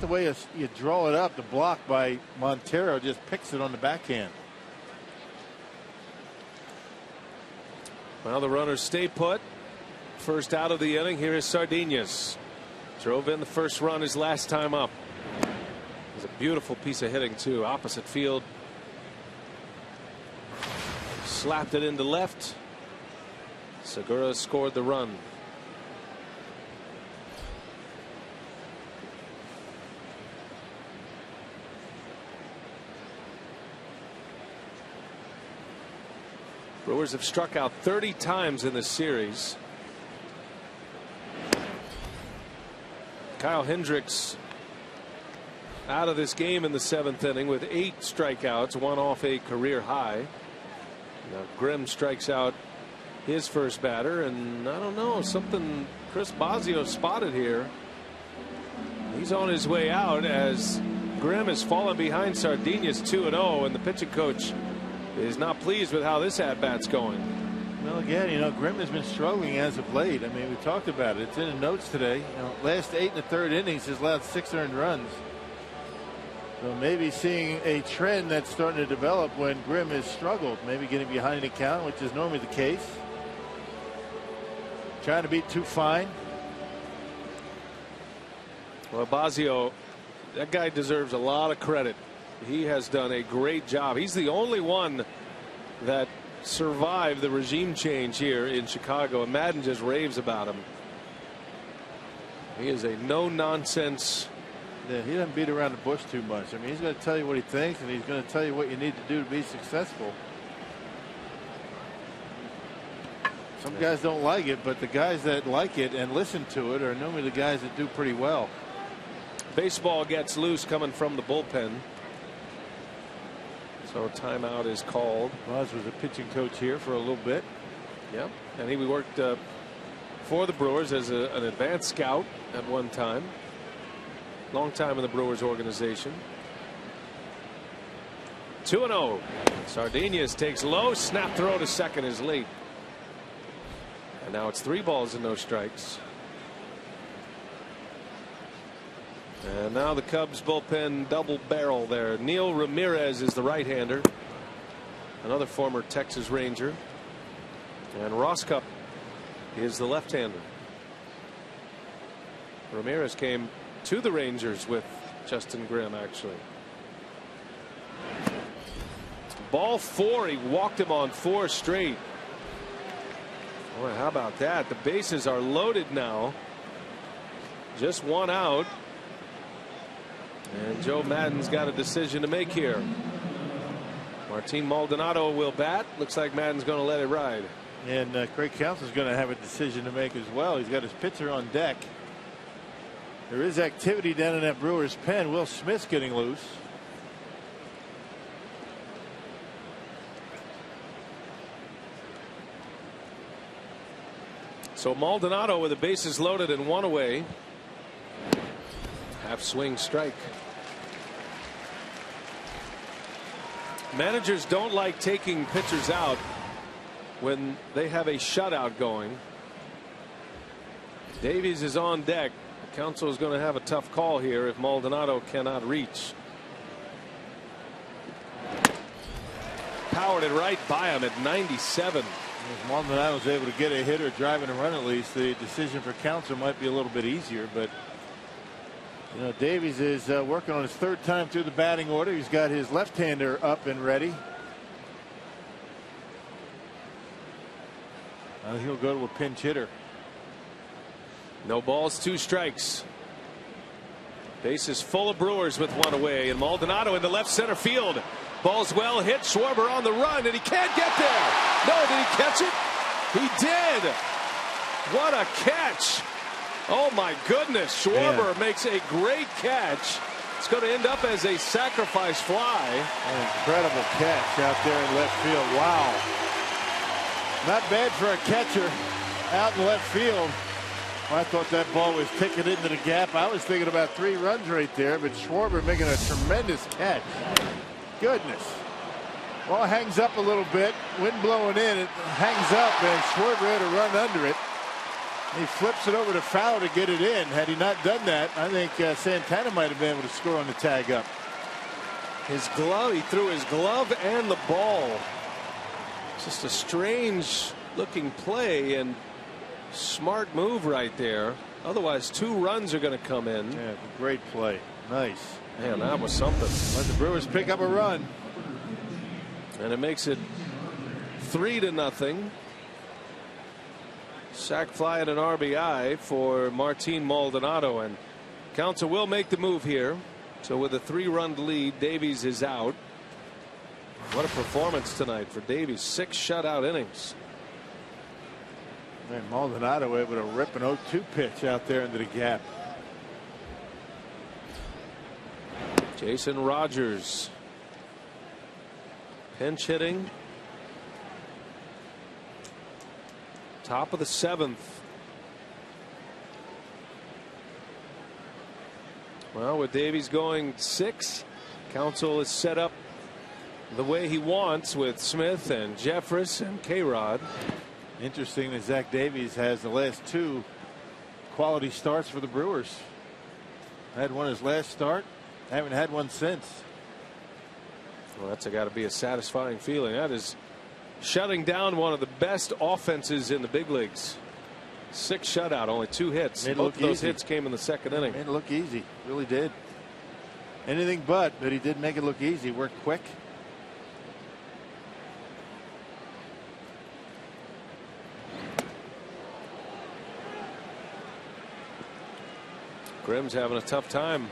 way you draw it up. The block by Montero just picks it on the backhand. Well, the runners stay put. First out of the inning. Here is Sardinas. Drove in the first run his last time up. It was a beautiful piece of hitting too. Opposite field. Slapped it into left. Segura scored the run. Brewers have struck out 30 times in this series. Kyle Hendricks out of this game in the 7th inning with 8 strikeouts, 1 off a career high. Now Grimm strikes out his first batter, and I don't know, something Chris Bosio spotted here. He's on his way out as Grimm has fallen behind Sardinas 2-0, and the pitching coach is not pleased with how this at-bat's going. Well, again, Grimm has been struggling as of late. I mean, we talked about it. It's in the notes today. Last 8 1/3 innings has allowed 6 earned runs. So maybe seeing a trend that's starting to develop when Grimm has struggled. Maybe getting behind the count, which is normally the case. Trying to beat too fine. Well, Bosio, that guy deserves a lot of credit. He has done a great job. He's the only one that survived the regime change here in Chicago, and Madden just raves about him. He is a no-nonsense. Yeah, he doesn't beat around the bush too much. I mean, he's going to tell you what he thinks, and he's going to tell you what you need to do to be successful. Some guys don't like it, but the guys that like it and listen to it are normally the guys that do pretty well. Baseball gets loose coming from the bullpen. So timeout is called. Buzz was a pitching coach here for a little bit. Yep. And he worked for the Brewers as an advanced scout at one time. Long time in the Brewers organization. 2-0. Sardinas takes low. Snap throw to second is late. And now it's 3 balls and no strikes. And now the Cubs bullpen double barrel there. Neil Ramirez is the right-hander, another former Texas Ranger, and Roscup is the left-hander. Ramirez came to the Rangers with Justin Grimm, actually. Ball 4. He walked him on 4 straight. Boy, how about that? The bases are loaded now. Just 1 out. And Joe Maddon's got a decision to make here. Martin Maldonado will bat. Looks like Maddon's going to let it ride. And Craig Counsell's going to have a decision to make as well. He's got his pitcher on deck. There is activity down in that Brewers pen. Will Smith's getting loose. So Maldonado with the bases loaded and 1 away. Half swing strike. Managers don't like taking pitchers out when they have a shutout going. Davies is on deck. Counsell is going to have a tough call here if Maldonado cannot reach. Powered it right by him at 97. If Maldonado was able to get a hit or drive and a run at least, the decision for Counsell might be a little bit easier. But Davies is working on his 3rd time through the batting order. He's got his left-hander up and ready. He'll go to a pinch hitter. No balls, 2 strikes. Bases full of Brewers with 1 away, and Maldonado in the left center field. Ball's well hit. Schwarber on the run, and he can't get there. No, did he catch it? He did. What a catch. Oh my goodness. Schwarber makes a great catch. It's going to end up as a sacrifice fly. An incredible catch out there in left field. Wow. Not bad for a catcher out in left field. I thought that ball was ticking into the gap. I was thinking about 3 runs right there, but Schwarber making a tremendous catch. Goodness. Ball hangs up a little bit. Wind blowing in. It hangs up, and Schwarber had to run under it. He flips it over to Fowler to get it in. Had he not done that, I think Santana might have been able to score on the tag up. His glove, he threw his glove and the ball. Just a strange looking play and smart move right there. Otherwise, 2 runs are going to come in. Yeah, great play. Nice. Man, that was something. Let the Brewers pick up a run. And it makes it 3-0. Sac fly and an RBI for Martin Maldonado, and Counsell will make the move here. So with a 3-run lead, Davies is out. What a performance tonight for Davies. 6 shutout innings. Man, Maldonado able to rip an 0-2 pitch out there into the gap. Jason Rogers pinch hitting. Top of the 7th. Well, with Davies going 6, Counsell is set up the way he wants with Smith and Jeffress and K-Rod. Interesting that Zach Davies has the last 2 quality starts for the Brewers. Had one his last start. Haven't had one since. Well, that's got to be a satisfying feeling. That is shutting down one of the best offenses in the big leagues. 6 shutout, only 2 hits. Both of those hits came in the 2nd inning. Made it look easy. Really did. Anything but he did make it look easy. Worked quick. Grimm's having a tough time.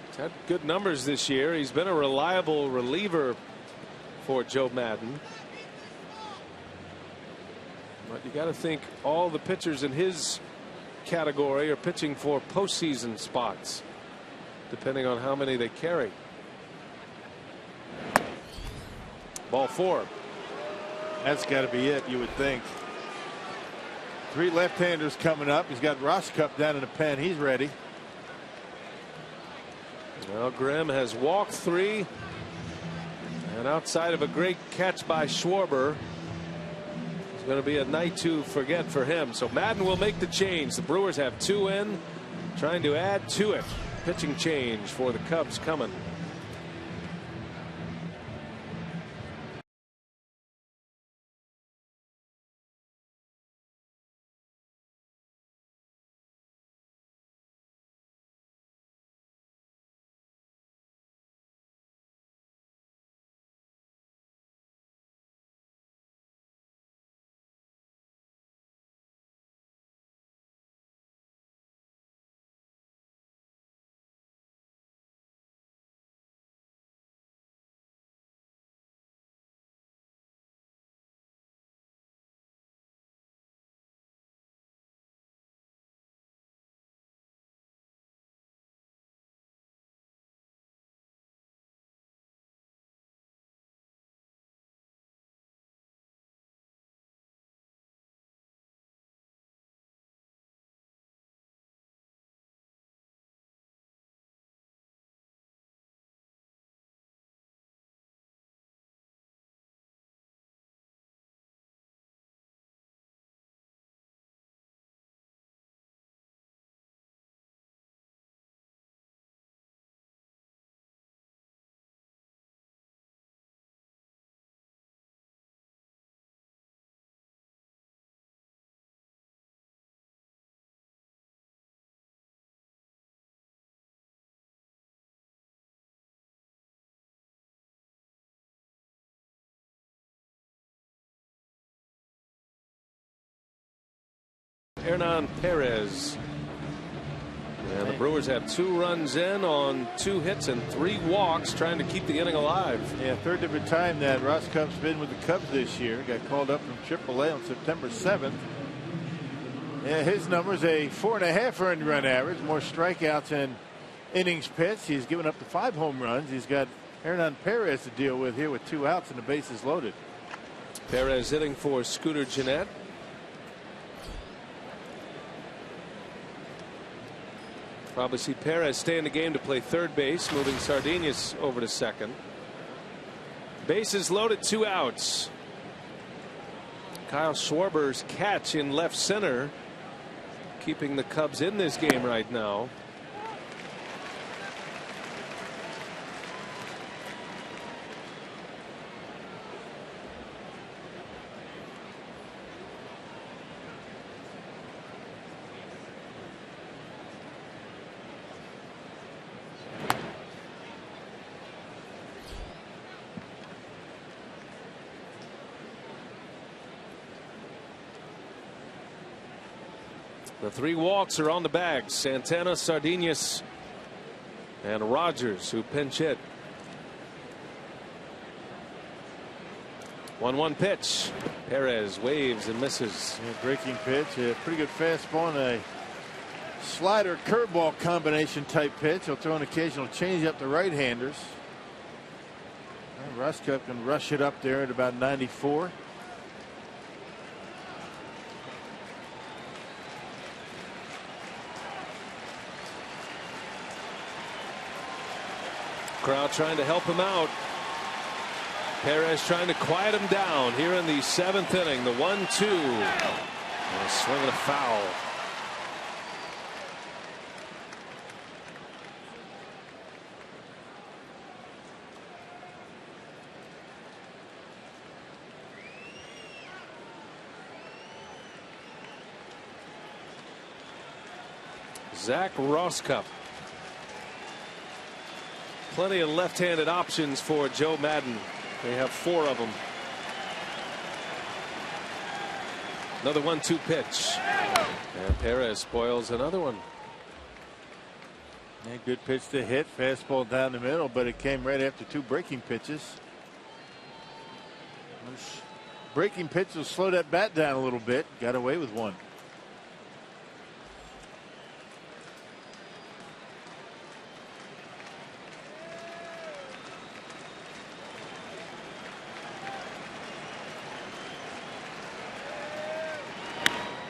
He's had good numbers this year. He's been a reliable reliever for Joe Madden. But you got to think all the pitchers in his category are pitching for postseason spots, depending on how many they carry. Ball 4. That's got to be it, you would think. 3 left-handers coming up. He's got Roscup down in the pen. He's ready. Well, Grimm has walked 3. And outside of a great catch by Schwarber, it's going to be a night to forget for him. So Madden will make the change. The Brewers have 2 in, trying to add to it. Pitching change for the Cubs coming. Hernan Perez. And the Brewers have 2 runs in on 2 hits and 3 walks, trying to keep the inning alive. Yeah, 3rd different time that Roscup's been with the Cubs this year. Got called up from AAA on September 7th. Yeah, his numbers a 4.5 earned run average, more strikeouts than innings pitched. He's given up to 5 home runs. He's got Hernan Perez to deal with here with 2 outs and the bases loaded. Perez hitting for Scooter Gennett. Probably see Perez stay in the game to play 3rd base, moving Sardinhas over to 2nd. Bases loaded, 2 outs. Kyle Schwarber's catch in left center, keeping the Cubs in this game right now. The 3 walks are on the bag. Santana, Sardinas, and Rogers, who pinch hit. 1-1 pitch. Perez waves and misses. Yeah, breaking pitch. A pretty good fastball and a slider curveball combination type pitch. He'll throw an occasional changeup to right-handers. Ruska can rush it up there at about 94. Crowd trying to help him out. Perez trying to quiet him down here in the 7th inning. The 1-2. And a swing and a foul. Zach Rosscup. Plenty of left-handed options for Joe Madden. They have 4 of them. Another 1-2 pitch. And Perez spoils another one. Yeah, good pitch to hit. Fastball down the middle, but it came right after 2 breaking pitches. Those breaking pitch will slow that bat down a little bit. Got away with one.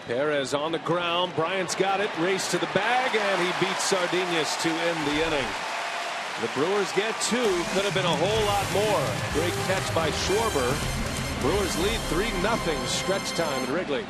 Perez on the ground. Bryant's got it. Race to the bag, and he beats Sardinas to end the inning. The Brewers get 2. Could have been a whole lot more. Great catch by Schwarber. Brewers lead 3-0. Stretch time at Wrigley.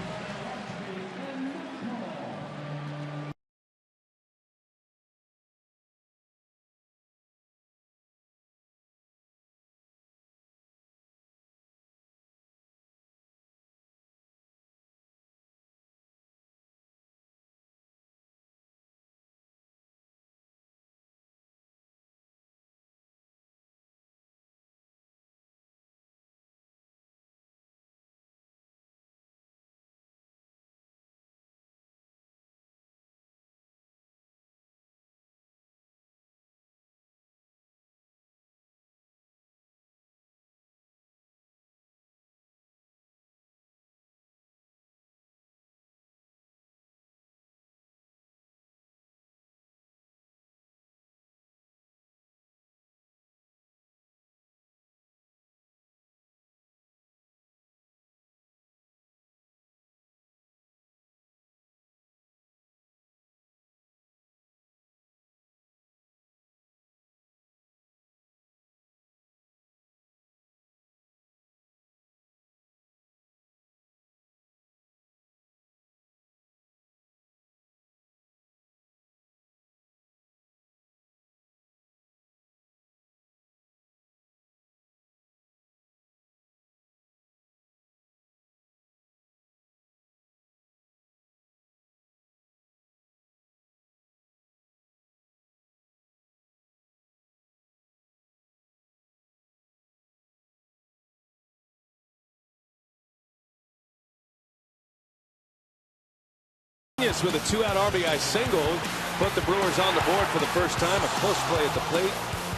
With a 2-out RBI single, put the Brewers on the board for the first time. A close play at the plate.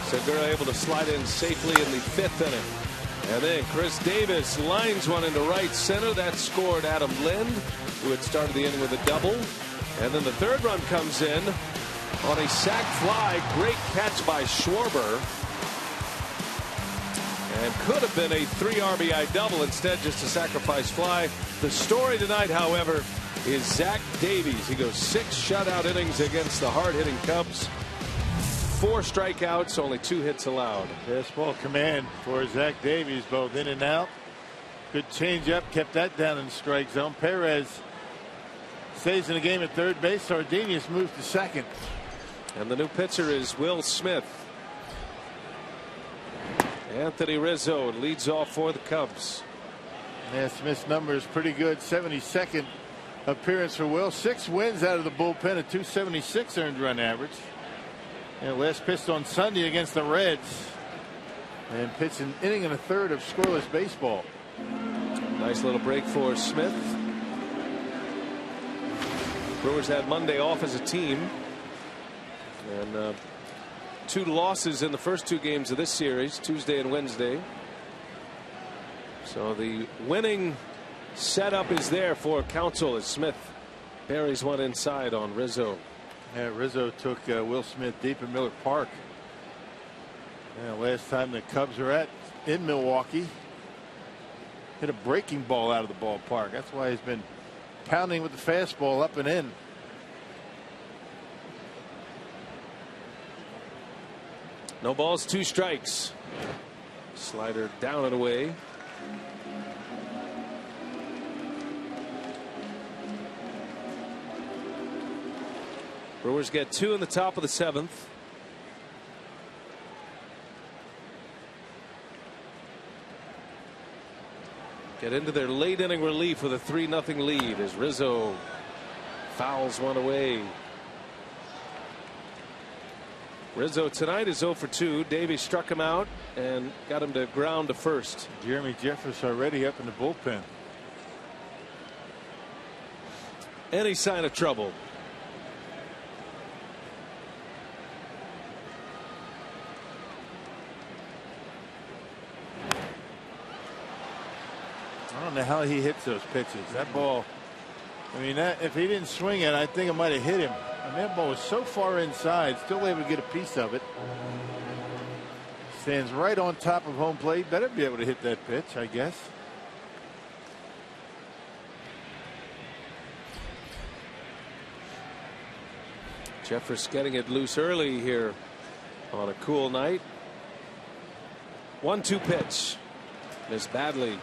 Segura able to slide in safely in the 5th inning. And then Chris Davis lines one into right center. That scored Adam Lind, who had started the inning with a double. And then the 3rd run comes in on a sac fly. Great catch by Schwarber. And could have been a 3 RBI double. Instead, just a sacrifice fly. The story tonight, however, is Zach Davies. He goes 6 shutout innings against the hard-hitting Cubs. 4 strikeouts, only 2 hits allowed. Fastball command for Zach Davies, both in and out. Good changeup, kept that down in the strike zone. Perez stays in the game at third base. Sardinius moves to second. And the new pitcher is Will Smith. Anthony Rizzo leads off for the Cubs. Yeah, Smith's number is pretty good. 72nd appearance for Will. 6 wins out of the bullpen, a 276 earned run average. And last pitched on Sunday against the Reds. And pitched an inning and a third of scoreless baseball. Nice little break for Smith. Brewers had Monday off as a team. And 2 losses in the first 2 games of this series, Tuesday and Wednesday. So the winning setup is there for Counsell as Smith buries one inside on Rizzo. Yeah, Rizzo took Will Smith deep in Miller Park. Yeah, last time the Cubs were in Milwaukee, hit a breaking ball out of the ballpark. That's why he's been pounding with the fastball up and in. No balls, 2 strikes. Slider down and away. Brewers get 2 in the top of the 7th. Get into their late inning relief with a 3-0 lead as Rizzo fouls one away. Rizzo tonight is 0 for 2. Davies struck him out and got him to ground to first. Jeremy Jeffress already up in the bullpen. Any sign of trouble? I don't know how he hits those pitches. That ball, I mean, if he didn't swing it, I think it might have hit him. I mean, that ball was so far inside, still able to get a piece of it. Stands right on top of home plate. Better be able to hit that pitch, I guess. Jeffress getting it loose early here on a cool night. 1-2 pitch. Missed badly.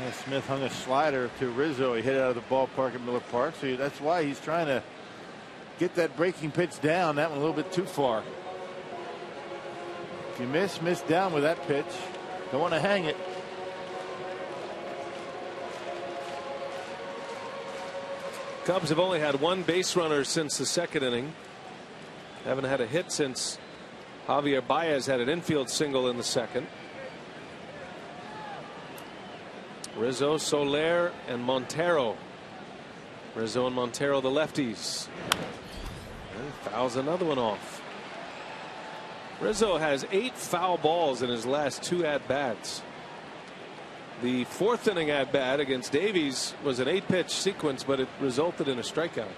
Yeah, Smith hung a slider to Rizzo. He hit it out of the ballpark at Miller Park. So that's why he's trying to get that breaking pitch down. That one a little bit too far. If you miss down with that pitch. Don't want to hang it. Cubs have only had 1 base runner since the 2nd inning. Haven't had a hit since Javier Baez had an infield single in the 2nd. Rizzo, Soler, and Montero. Rizzo and Montero, the lefties. And fouls another one off. Rizzo has 8 foul balls in his last 2 at-bats. The 4th inning at-bat against Davies was an 8-pitch sequence, but it resulted in a strikeout.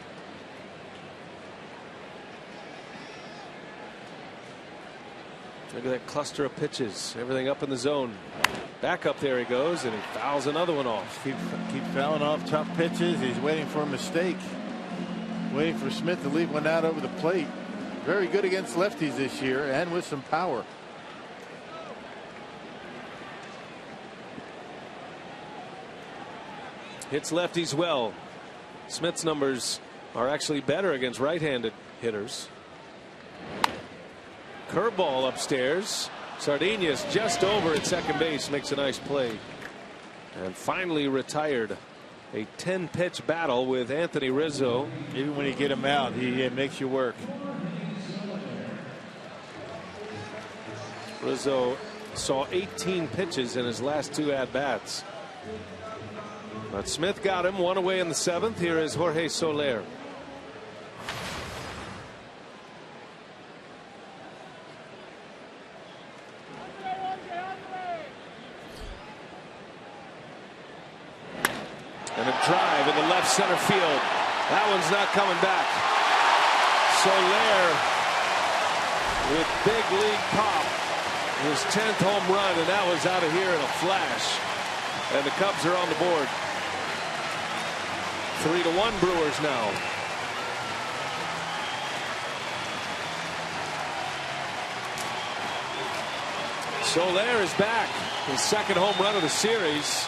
Look at that cluster of pitches. Everything up in the zone. Back up there he goes, and he fouls another one off. Keep fouling off tough pitches. He's waiting for a mistake. Waiting for Smith to leave one out over the plate. Very good against lefties this year, and with some power. Hits lefties well. Smith's numbers are actually better against right-handed hitters. Curveball upstairs. Sardinius just over at second base, makes a nice play. And finally retired. A 10-pitch battle with Anthony Rizzo. Even when you get him out, he makes you work. Rizzo saw 18 pitches in his last 2 at-bats. But Smith got him, 1 away in the 7th. Here is Jorge Soler. And a drive in the left center field. That one's not coming back. Soler with big league pop. His 10th home run, and that was out of here in a flash. And the Cubs are on the board. 3-1 Brewers now. Soler is back. His second home run of the series.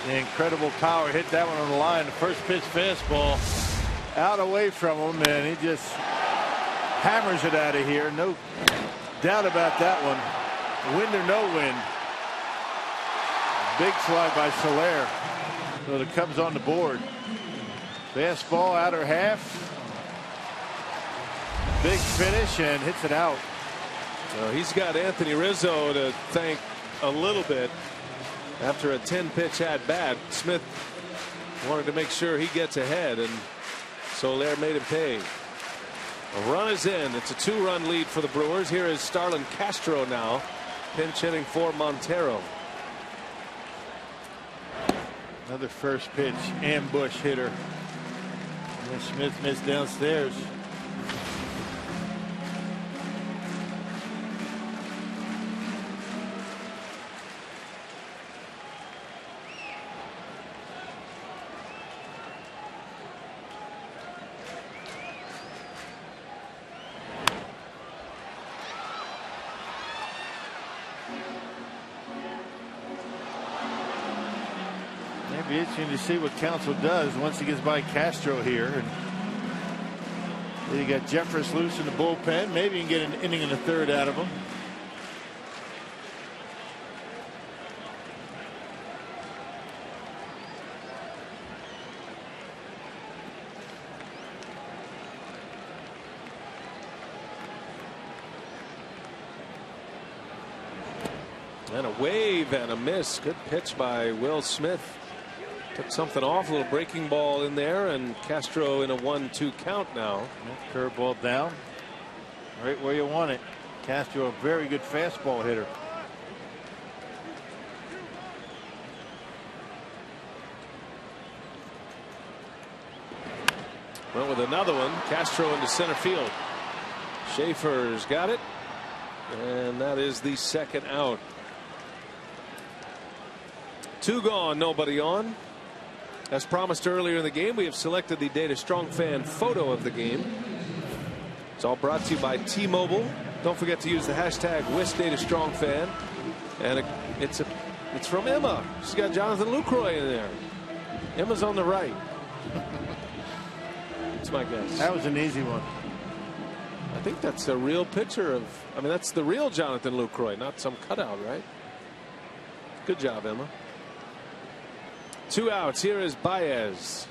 The incredible power hit that one on the line. The first pitch fastball out away from him, and he just hammers it out of here. No doubt about that one. Wind or no wind. Big fly by Soler. So the Cubs on the board. Fastball outer half. Big finish and hits it out. So he's got Anthony Rizzo to thank a little bit. After a 10-pitch at bat, Smith wanted to make sure he gets ahead, and Soler made him pay. A run is in. It's a 2-run lead for the Brewers. Here is Starlin Castro now, pinch hitting for Montero. Another first pitch ambush hitter. And Smith missed downstairs. Be interesting to see what Counsell does once he gets by Castro here. And then you got Jeffress loose in the bullpen. Maybe you can get an inning in the third out of him. And a wave and a miss. Good pitch by Will Smith. Took something off, a little breaking ball in there, and Castro in a 1-2 count now. Curveball down, right where you want it. Castro, a very good fastball hitter. Went with another one. Castro into center field. Schaefer's got it, and that is the second out. 2 gone, nobody on. As promised earlier in the game, we have selected the Data Strong Fan photo of the game. It's all brought to you by T-Mobile. Don't forget to use the hashtag #WishDataStrongFan. And it's from Emma. She's got Jonathan Lucroy in there. Emma's on the right. That's my guess. That was an easy one. I think that's a real picture of, I mean, that's the real Jonathan Lucroy, not some cutout, right? Good job, Emma. 2 outs. Here is Baez.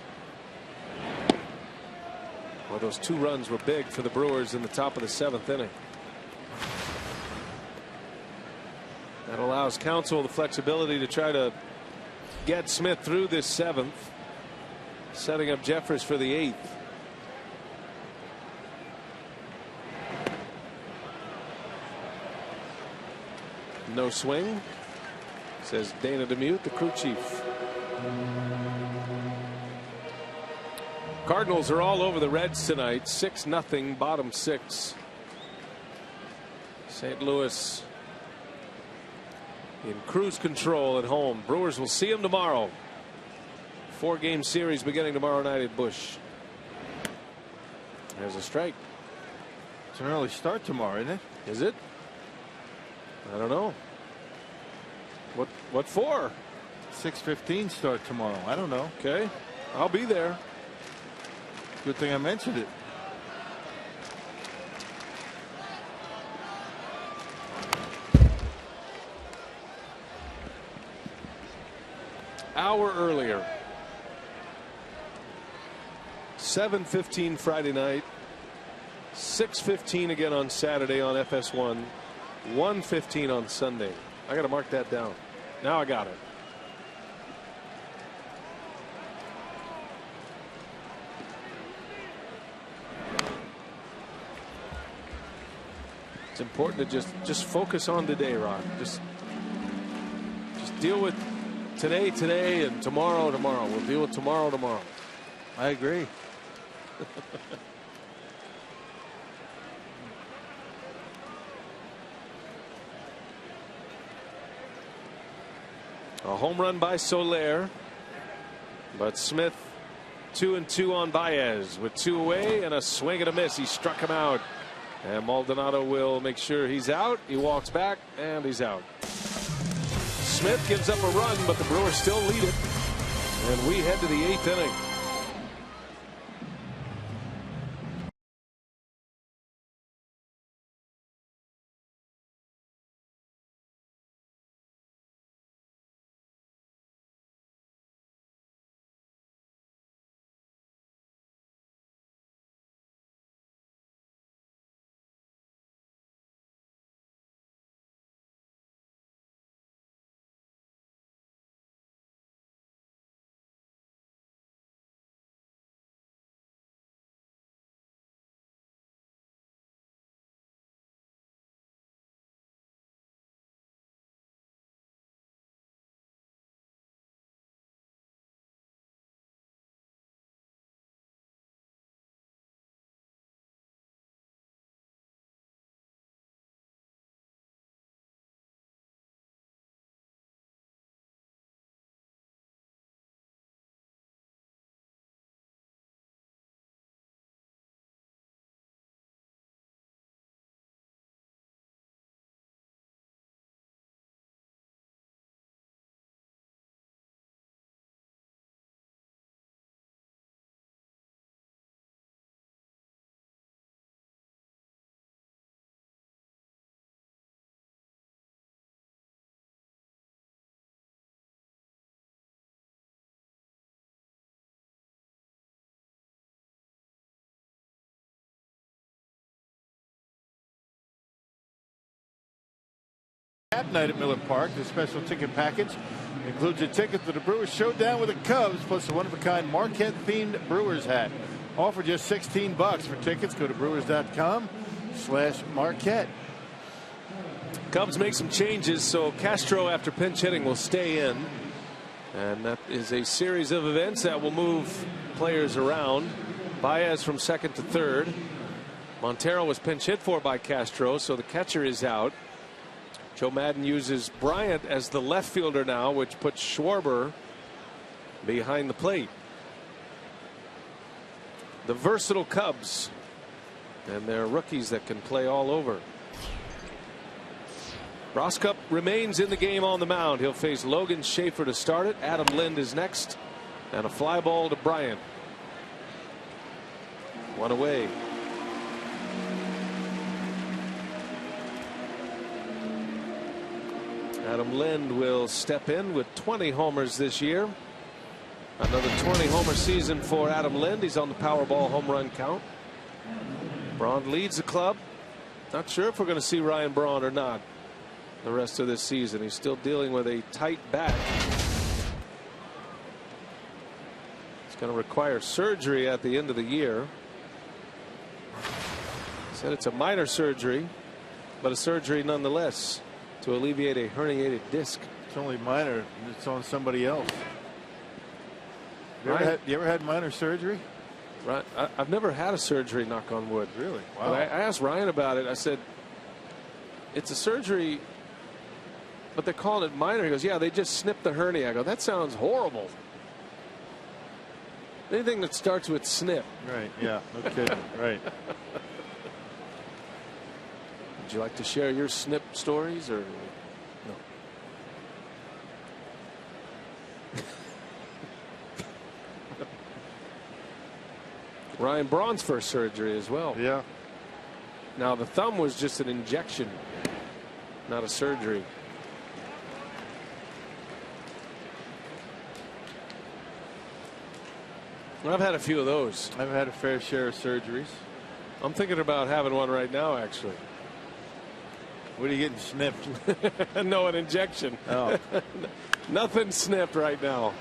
Well, those 2 runs were big for the Brewers in the top of the 7th inning. That allows Counsell the flexibility to try to get Smith through this 7th, setting up Jeffress for the 8th. No swing, says Dana DeMute, the crew chief. Cardinals are all over the Reds tonight. 6-0, bottom 6. St. Louis in cruise control at home. Brewers will see them tomorrow. 4-game series beginning tomorrow night at Busch. There's a strike. It's an early start tomorrow, isn't it? Is it? I don't know. What for? 6:15 start tomorrow. I don't know. Okay, I'll be there. Good thing I mentioned it. Hour earlier. 7:15 Friday night. 6:15 again on Saturday on FS1. 1:15 on Sunday. I got to mark that down. Now I got it. It's important to just focus on today, Ron. Just deal with today, and tomorrow. We'll deal with tomorrow. I agree. A home run by Soler, but Smith 2-2 on Baez with 2 away and a swing and a miss. He struck him out And Maldonado will make sure he's out. He walks back, and he's out. Smith gives up a run, but the Brewers still lead it. And we head to the 8th inning. Cap night at Miller Park. The special ticket package includes a ticket to the Brewers showdown with the Cubs, plus a one-of-a-kind Marquette-themed Brewers hat. All for just $16 for tickets. Go to Brewers.com/Marquette. Cubs make some changes, so Castro, after pinch hitting, will stay in. And that is a series of events that will move players around. Baez from second to third. Montero was pinch hit for by Castro, so the catcher is out. Joe Madden uses Bryant as the left fielder now, which puts Schwarber behind the plate. The versatile Cubs, and they're rookies that can play all over. Roscup remains in the game on the mound. He'll face Logan Schaefer to start it. Adam Lind is next, and a fly ball to Bryant. One away. Adam Lind will step in with 20 homers this year. Another 20 homer season for Adam Lind. He's on the Powerball home run count. Braun leads the club. Not sure if we're going to see Ryan Braun or not the rest of this season. He's still dealing with a tight back. It's going to require surgery at the end of the year. He said it's a minor surgery, but a surgery nonetheless, to alleviate a herniated disc. It's only minor. It's on somebody else. You ever had minor surgery? Right. I've never had a surgery, knock on wood. Really? Wow. I asked Ryan about it. I said, it's a surgery, but they're calling it minor. He goes, yeah, they just snipped the hernia. I go, that sounds horrible. Anything that starts with snip. Right, yeah, no kidding. Right. Would you like to share your snip stories, or no? Ryan Braun's first surgery as well. Yeah. Now the thumb was just an injection, not a surgery. I've had a few of those. I've had a fair share of surgeries. I'm thinking about having one right now, actually. What are you getting snipped? No, an injection. Oh. Nothing snipped right now.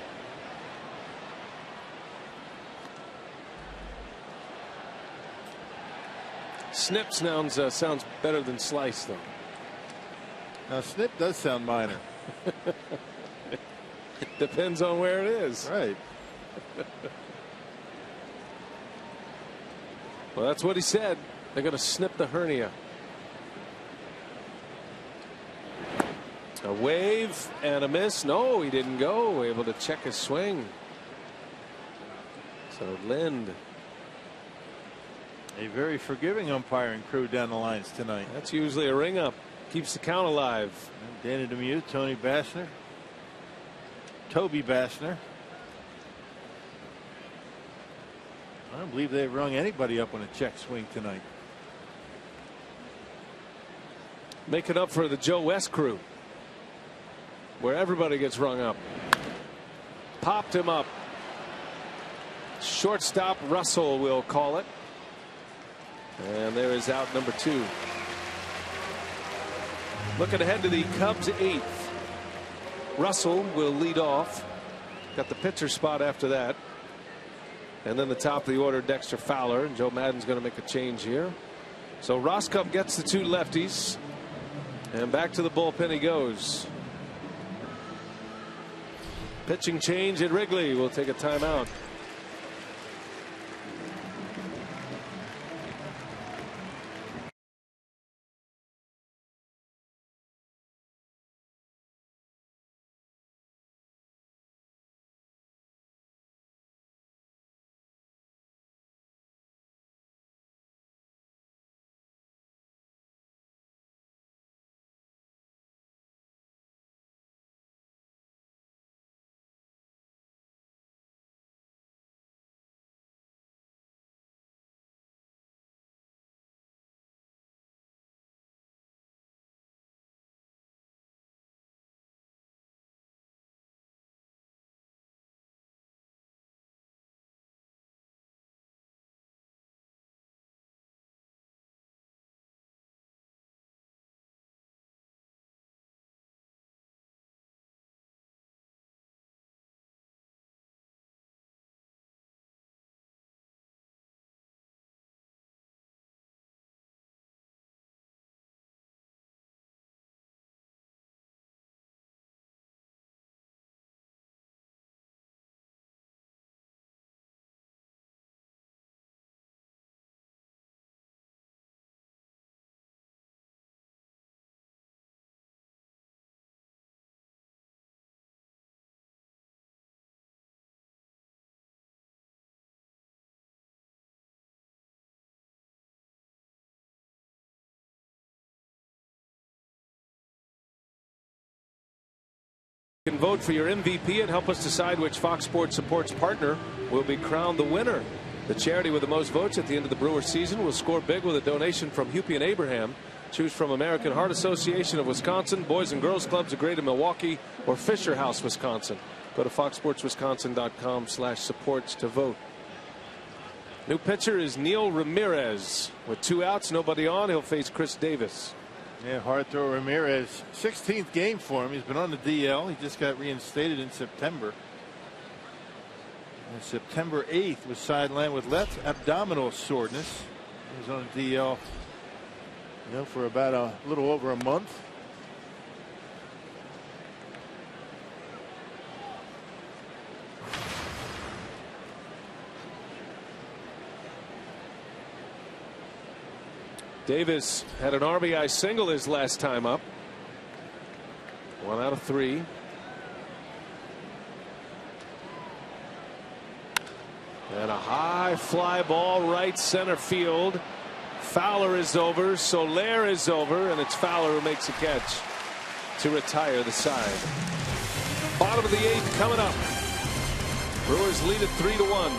Snip sounds better than slice, though. Now, snip does sound minor. Depends on where it is. Right. Well, that's what he said. They're going to snip the hernia. A wave and a miss. No, he didn't go. Able to check his swing. So Lind A very forgiving umpiring crew down the lines tonight. That's usually a ring up. Keeps the count alive. Danny Lemieux, Tony Bassner, Toby Bassner. I don't believe they've rung anybody up on a check swing tonight. Making up for the Joe West crew, where everybody gets rung up. Popped him up. Shortstop Russell will call it. And there is out number 2. Looking ahead to the Cubs' 8th. Russell will lead off. Got the pitcher spot after that. And then the top of the order, Dexter Fowler. And Joe Maddon's going to make a change here. So Roskup gets the 2 lefties. And back to the bullpen he goes. Pitching change at Wrigley. Will take a timeout. You can vote for your MVP and help us decide which Fox Sports Supports partner will be crowned the winner. The charity with the most votes at the end of the Brewers season will score big with a donation from Hupy and Abraham. Choose from American Heart Association of Wisconsin, Boys and Girls Clubs of Greater Milwaukee, or Fisher House, Wisconsin. Go to foxsportswisconsin.com/supports to vote. New pitcher is Neil Ramirez. With 2 outs, nobody on, he'll face Chris Davis. Yeah, hard throw Ramirez. 16th game for him. He's been on the DL. He just got reinstated in September. And September 8th was sidelined with left abdominal soreness. He was on the DL, for about a little over a month. Davis had an RBI single his last time up. 1 out of 3. And a high fly ball right center field. Fowler is over. Soler is over. And it's Fowler who makes a catch to retire the side. Bottom of the 8th coming up. Brewers lead it 3-1.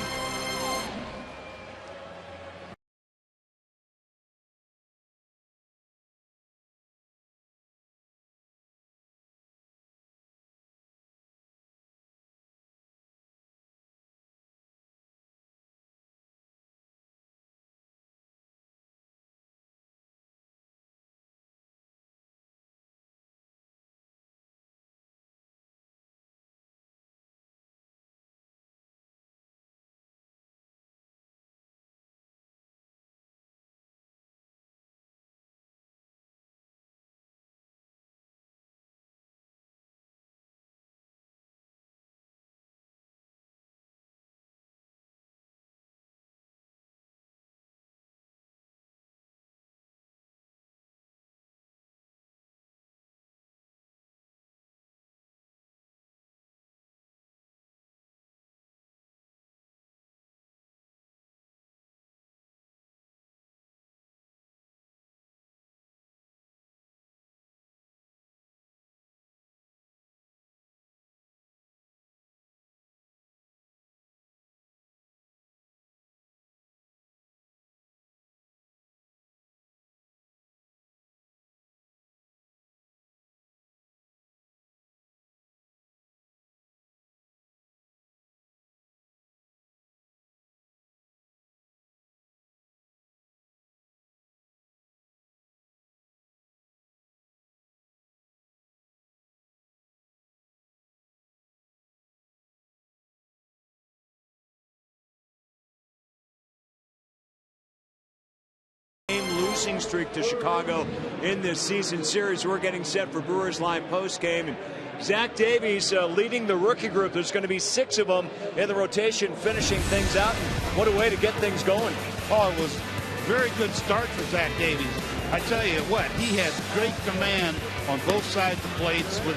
losing streak to Chicago in this season series. We're getting set for Brewers Line postgame. And Zach Davies leading the rookie group. There's going to be 6 of them in the rotation, finishing things out. And what a way to get things going. Oh, it was a very good start for Zach Davies. I tell you what, he has great command on both sides of the plates with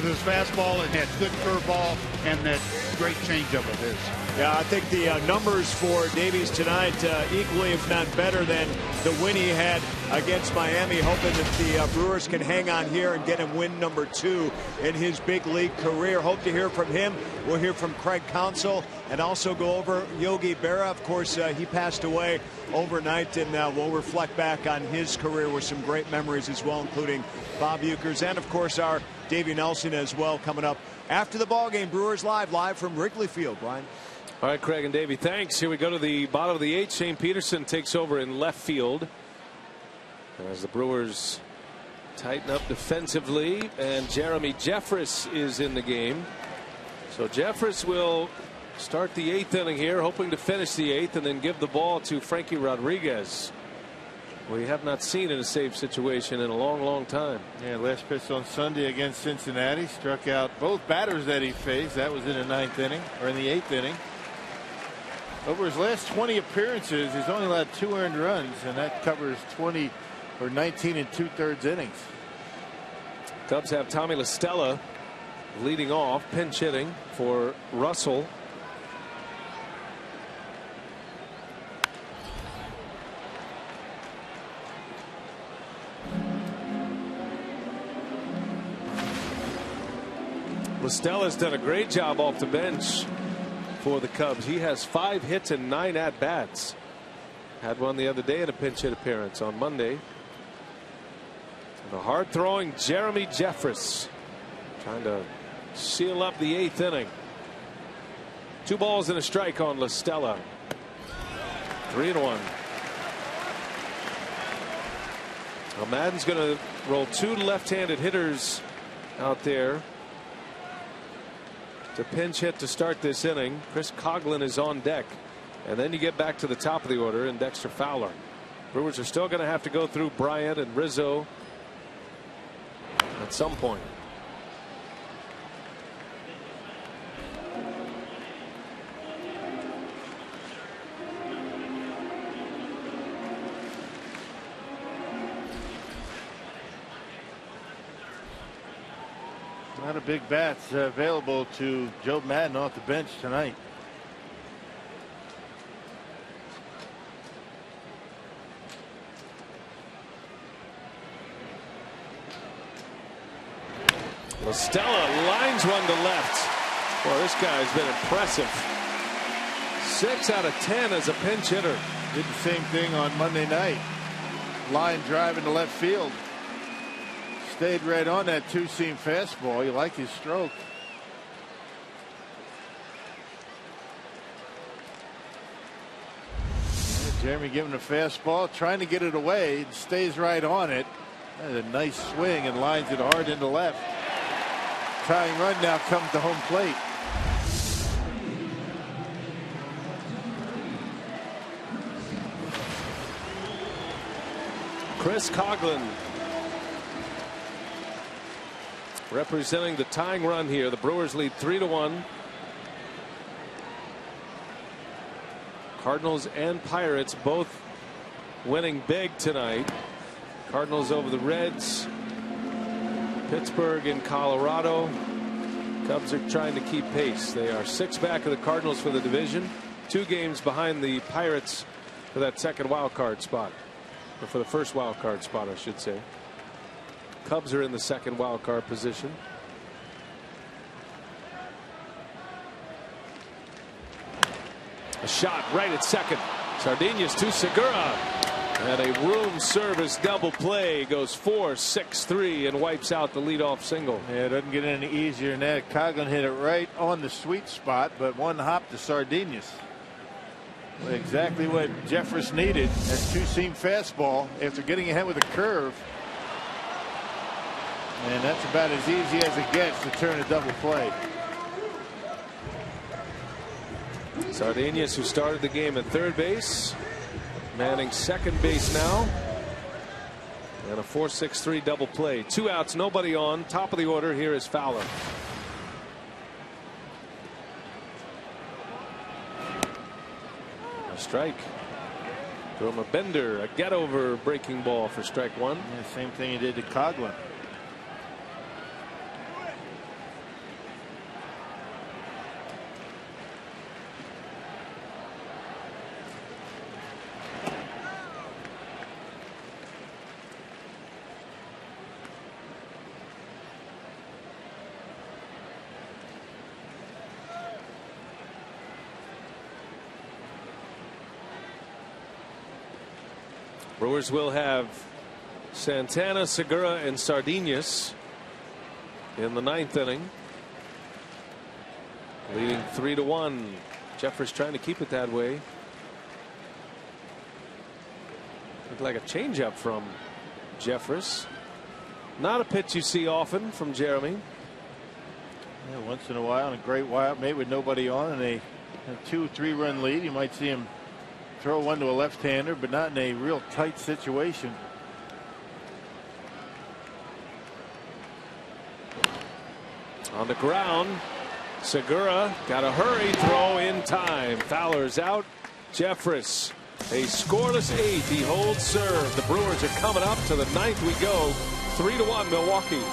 his fastball and that good curveball and that great changeup of his. Yeah, I think the numbers for Davies tonight equally, if not better, than the win he had against Miami. Hoping that the Brewers can hang on here and get him win number 2 in his big league career. Hope to hear from him. We'll hear from Craig Counsell and also go over Yogi Berra. Of course, he passed away overnight, and we'll reflect back on his career with some great memories as well, including Bob Ueckers and, of course, our Davey Nelson as well coming up after the ballgame. Brewers live from Wrigley Field. Brian. All right, Craig and Davey, thanks. Here we go to the bottom of the 8th. Shane Peterson takes over in left field as the Brewers tighten up defensively, and Jeremy Jeffress is in the game. So Jeffress will start the 8th inning here, hoping to finish the 8th and then give the ball to Frankie Rodriguez. We have not seen in a save situation in a long time. Yeah, last pitch on Sunday against Cincinnati, struck out both batters that he faced. That was in the 9th inning, or in the 8th inning. Over his last 20 appearances, he's only allowed 2 earned runs, and that covers 20 or 19 2/3 innings. Cubs have Tommy La Stella leading off, pinch hitting for Russell. La Stella's done a great job off the bench for the Cubs. He has 5 hits and 9 at-bats. Had one the other day in a pinch hit appearance on Monday. And a hard-throwing Jeremy Jeffress trying to seal up the 8th inning. 2 balls and a strike on La Stella. 3-1. Now Madden's going to roll 2 left-handed hitters out there to pinch hit to start this inning. Chris Coughlin is on deck, and then you get back to the top of the order and Dexter Fowler. Brewers are still going to have to go through Bryant and Rizzo at some point. A lot of big bats available to Joe Madden off the bench tonight. La Stella lines one to left. Well, this guy's been impressive. 6 out of 10 as a pinch hitter. Did the same thing on Monday night. Line drive into left field. Stayed right on that 2-seam fastball. You like his stroke. Jeremy giving a fastball, trying to get it away. It stays right on it. That's a nice swing and lines it hard into left. Tying run now comes to home plate. Chris Coughlin representing the tying run here. The Brewers lead 3-1. Cardinals and Pirates both winning big tonight. Cardinals over the Reds. Pittsburgh and Colorado. Cubs are trying to keep pace. They are 6 back of the Cardinals for the division. 2 games behind the Pirates for that second wild card spot. Or for the first wild card spot, I should say. Cubs are in the second wild card position. A shot right at second. Sardinhas to Segura. And a room service double play goes 4-6-3 and wipes out the leadoff single. Yeah, it doesn't get any easier than that. Coughlin hit it right on the sweet spot, but one hop to Sardinhas. Exactly what Jeffress needed. That 2-seam fastball after getting ahead with a curve. And that's about as easy as it gets to turn a double play. Sardinhas, who started the game at third base, manning second base now. And a 4-6-3 double play. 2 outs, nobody on. Top of the order. Here is Fowler. A strike. Throw him a bender, a get over breaking ball for strike 1. Yeah, same thing he did to Coghlan. Brewers will have Santana, Segura, and Sardinas in the 9th inning. Leading 3-1. Jeffers trying to keep it that way. Looked like a changeup from Jeffers. Not a pitch you see often from Jeremy. Yeah, once in a while, and a great wild made with nobody on, and a 2-3 run lead. You might see him throw one to a left-hander, but not in a real tight situation. On the ground, Segura got a hurry throw in time. Fowler's out. Jeffress, a scoreless 8th. He holds serve. The Brewers are coming up to the 9th. We go 3-1 Milwaukee.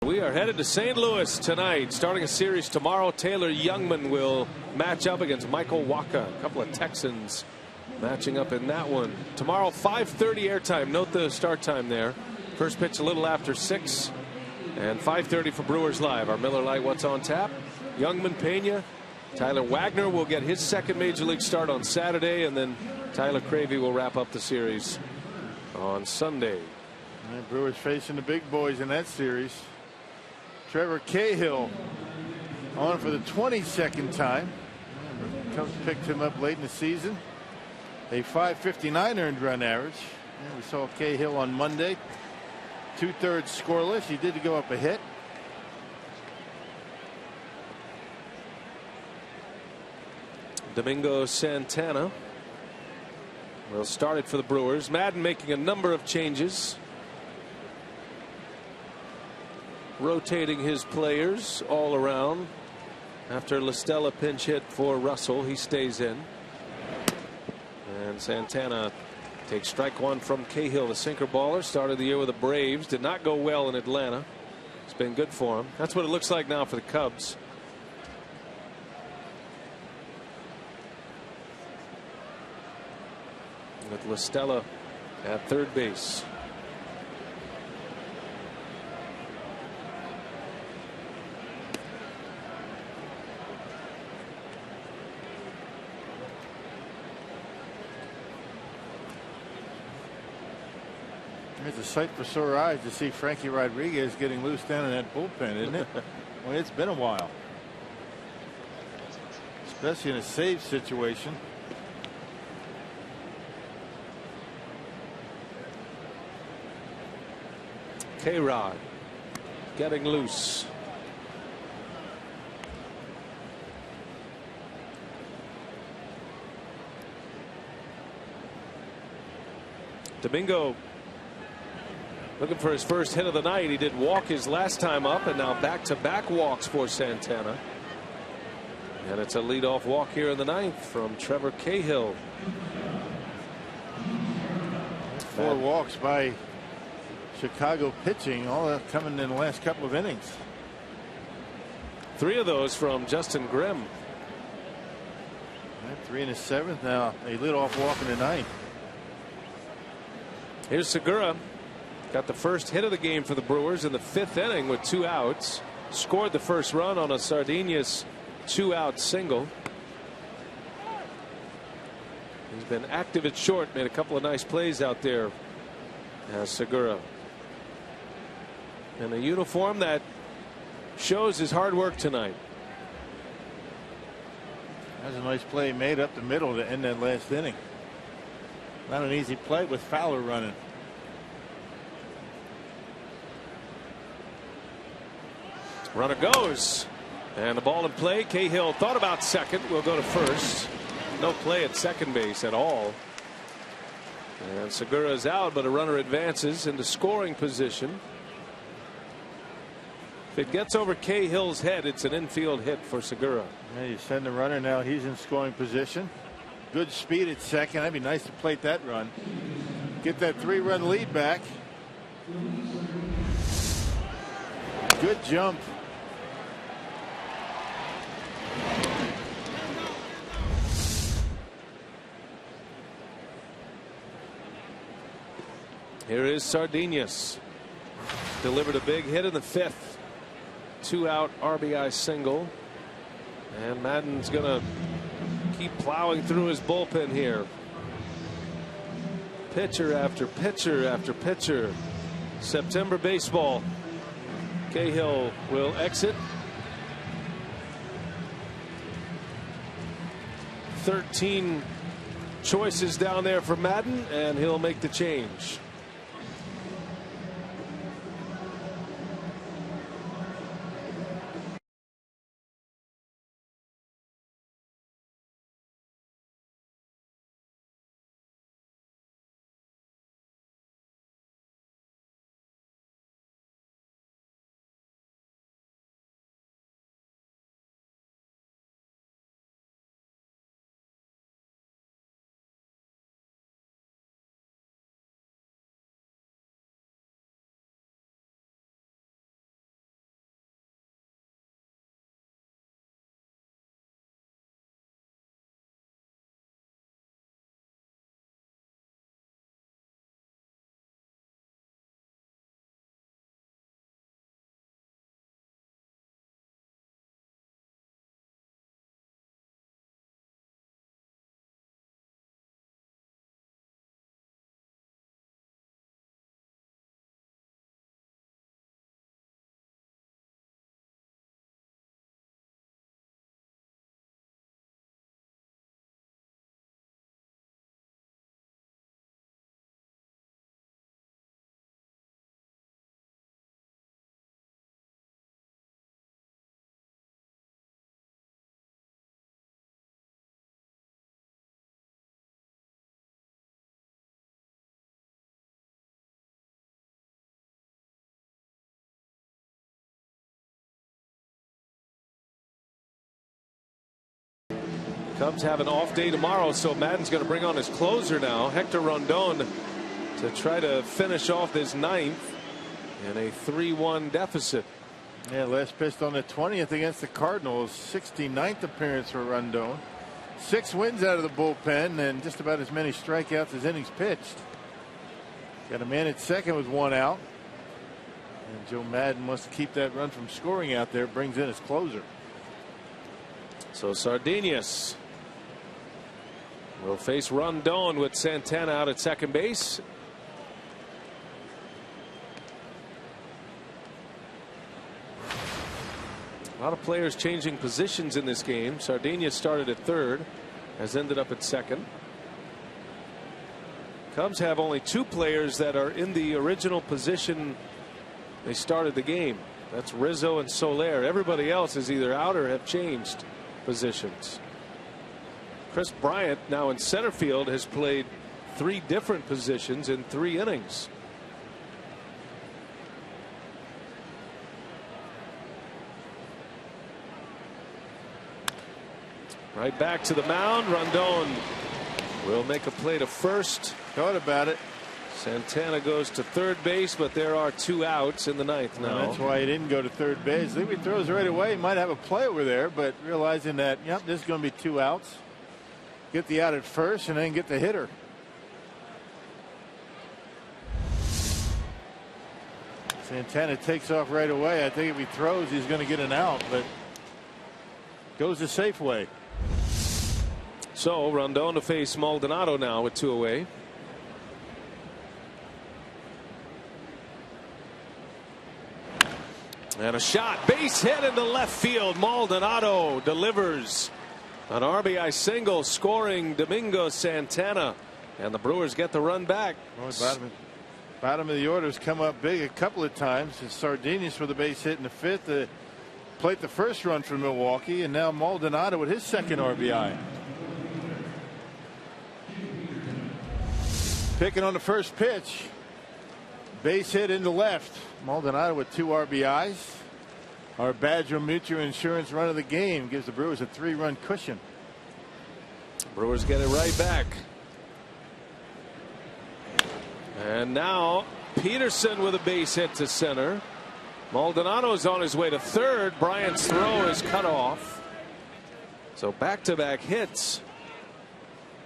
We are headed to St. Louis tonight, starting a series tomorrow. Taylor Youngman will match up against Michael Wacha. A couple of Texans matching up in that one. Tomorrow, 5:30 airtime. Note the start time there. First pitch a little after 6. And 5:30 for Brewers Live. Our Miller Lite What's on Tap. Youngman, Pena, Tyler Wagner will get his second Major League start on Saturday. And then Tyler Cravey will wrap up the series on Sunday. And Brewers facing the big boys in that series. Trevor Cahill on for the 22nd time. Cubs picked him up late in the season. A .559 earned run average. And we saw Cahill on Monday. 2/3 scoreless. He did go up a hit. Domingo Santana will start it for the Brewers. Madden making a number of changes. Rotating his players all around. After LaStella pinch hit for Russell, he stays in. And Santana takes strike 1 from Cahill. The sinker baller started the year with the Braves. Did not go well in Atlanta. It's been good for him. That's what it looks like now for the Cubs. With LaStella at third base. It's a sight for sore eyes to see Frankie Rodriguez getting loose down in that bullpen, isn't it? Well, it's been a while, especially in a save situation. K-Rod getting loose. Domingo looking for his first hit of the night. He did walk his last time up, and now back-to-back walks for Santana. And it's a leadoff walk here in the ninth from Trevor Cahill. 4 walks by Chicago pitching, all that coming in the last couple of innings. 3 of those from Justin Grimm. 3 in the 7th now. A leadoff walk in the 9th. Here's Segura. Got the first hit of the game for the Brewers in the 5th inning with 2 outs. Scored the first run on a Sardinius 2-out single. He's been active at short, made a couple of nice plays out there as Segura. In a uniform that shows his hard work tonight. That's a nice play made up the middle to end that last inning. Not an easy play with Fowler running. Runner goes, and the ball in play. Cahill thought about second. Will go to first. No play at second base at all. And Segura is out, but a runner advances into scoring position. If it gets over Cahill's head, it's an infield hit for Segura. Yeah, you send the runner, now he's in scoring position. Good speed at second. That'd be nice to plate that run. Get that 3-run lead back. Good jump. Here is Sardinius. Delivered a big hit in the 5th. 2-out RBI single. And Madden's going to keep plowing through his bullpen here. Pitcher after pitcher after pitcher. September baseball. Cahill will exit. 13 choices down there for Madden, and he'll make the change. Cubs have an off day tomorrow, so Madden's going to bring on his closer now, Hector Rondon, to try to finish off this 9th in a 3-1 deficit. Yeah, last pitched on the 20th against the Cardinals. 69th appearance for Rondon. 6 wins out of the bullpen and just about as many strikeouts as innings pitched. Got a man at second with 1 out. And Joe Madden wants to keep that run from scoring out there. Brings in his closer. So Sardinius will face Rondon with Santana out at second base. A lot of players changing positions in this game. Sardinia started at third, has ended up at second. Cubs have only 2 players that are in the original position they started the game. That's Rizzo and Soler. Everybody else is either out or have changed positions. Chris Bryant, now in center field, has played 3 different positions in 3 innings. Right back to the mound. Rondon will make a play to first. Thought about it. Santana goes to third base, but there are 2 outs in the ninth now. Well, that's why he didn't go to third base. I think if he throws right away, he might have a play over there, but realizing that, yep, this is going to be 2 outs. Get the out at first and then get the hitter. Santana takes off right away. I think if he throws, he's going to get an out, but goes the safe way. So Rondon to face Maldonado now with 2 away. And a shot, base hit into left field. Maldonado delivers an RBI single, scoring Domingo Santana, and the Brewers get the run back. Well, bottom of the order has come up big a couple of times. It's Sardinius for the base hit in the 5th. Played the first run for Milwaukee, and now Maldonado with his 2nd RBI. Picking on the first pitch. Base hit into left. Maldonado with 2 RBIs. Our Badger Mutual Insurance run of the game gives the Brewers a 3-run cushion. Brewers get it right back. And now Peterson with a base hit to center. Maldonado's on his way to third. Bryant's throw is cut off. So back-to-back hits.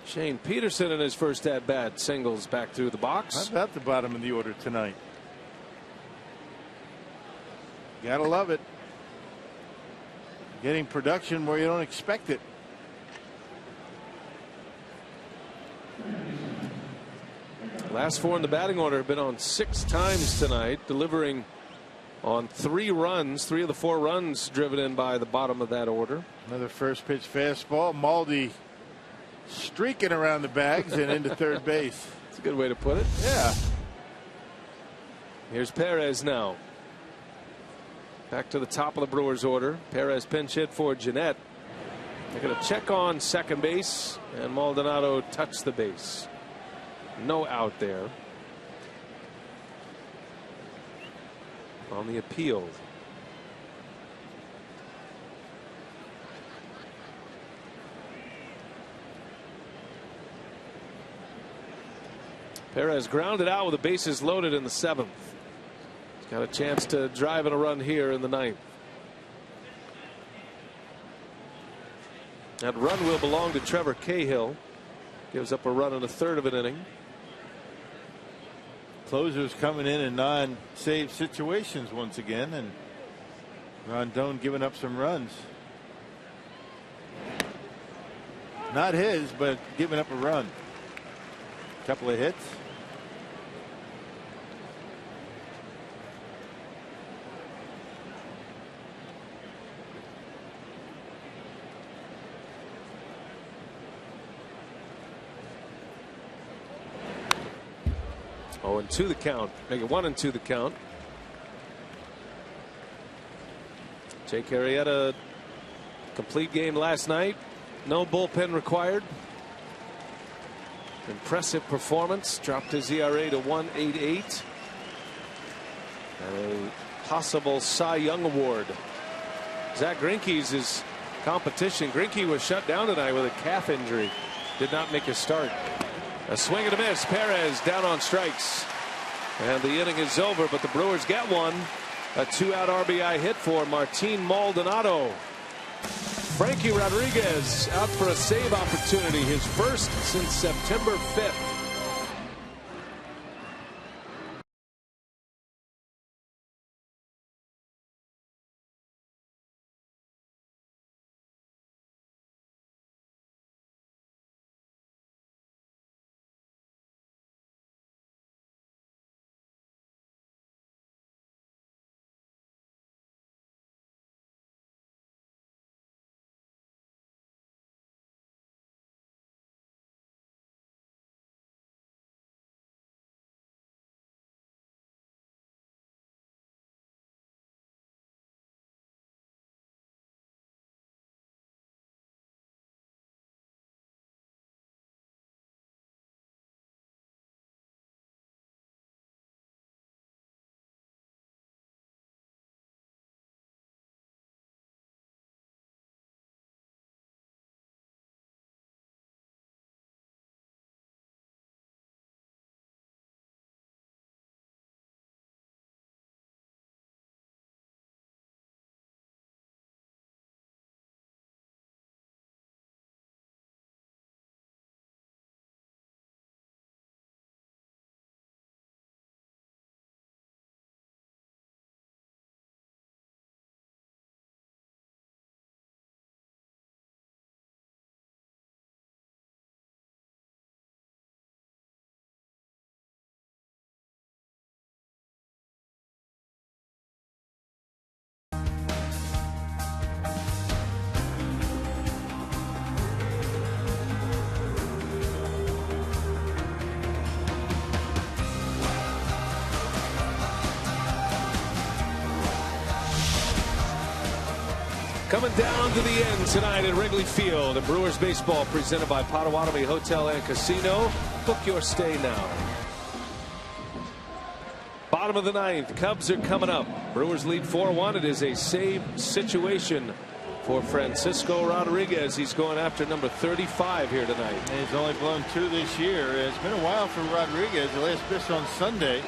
Shane Peterson in his first at-bat singles back through the box. How about the bottom of the order tonight? Gotta love it. Getting production where you don't expect it. Last 4 in the batting order have been on 6 times tonight, delivering on 3 runs. 3 of the 4 runs driven in by the bottom of that order. Another first pitch fastball. Maldi streaking around the bags and into third base. That's a good way to put it. Yeah. Here's Perez now. Back to the top of the Brewers order. Perez pinch hit for Jeanette. They're going to check on second base, and Maldonado touched the base. No out there on the appeal. Perez grounded out with the bases loaded in the 7th. He's got a chance to drive in a run here in the 9th. That run will belong to Trevor Cahill. Gives up a run in the 3rd of an inning. Closers coming in non-save situations once again, and Rondon giving up some runs. Not his, but giving up a run. Couple of hits. Oh, and 2 the count. Make it 1-2 the count. Jake Arrieta, complete game last night. No bullpen required. Impressive performance. Dropped his ERA to 1.88. And a possible Cy Young award. Zach Greinke's his competition. Greinke was shut down tonight with a calf injury. Did not make a start. A swing and a miss. Perez down on strikes. And the inning is over, but the Brewers get one. A 2-out RBI hit for Martin Maldonado. Frankie Rodriguez out for a save opportunity, his first since September 5th. Coming down to the end tonight at Wrigley Field. And Brewers baseball presented by Potawatomi Hotel and Casino. Book your stay now. Bottom of the ninth. Cubs are coming up. Brewers lead 4-1. It is a save situation for Francisco Rodriguez. He's going after number 35 here tonight. And he's only blown 2 this year. It's been a while for Rodriguez. The last pitch on Sunday.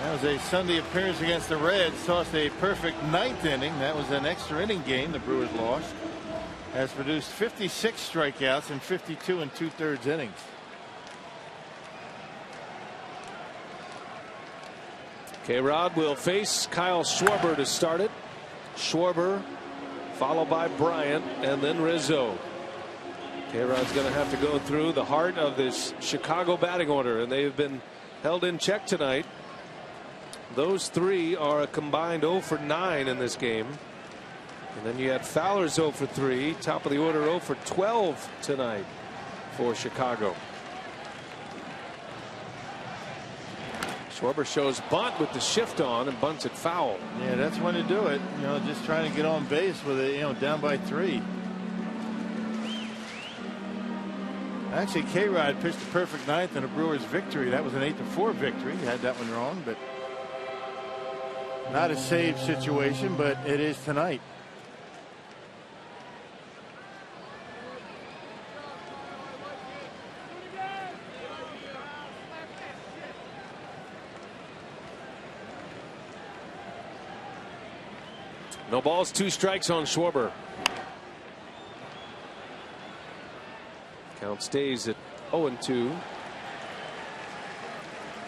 That was a Sunday appearance against the Reds. Tossed a perfect 9th inning. That was an extra inning game the Brewers lost. Has produced 56 strikeouts in 52 2/3 innings. K-Rod will face Kyle Schwarber to start it. Schwarber followed by Bryant and then Rizzo. K-Rod's going to have to go through the heart of this Chicago batting order, and they've been held in check tonight. Those three are a combined 0 for 9 in this game. And then you had Fowler's 0 for 3. Top of the order 0 for 12 tonight for Chicago. Schwarber shows bunt with the shift on and bunts it foul. Yeah, that's when to do it. You know, just trying to get on base with it, you know, down by 3. Actually, K-Rod pitched a perfect 9th in a Brewers victory. That was an 8-4 victory. He had that one wrong, but not a save situation, but it is tonight. No balls, 2 strikes on Schwarber. Count stays at 0-2.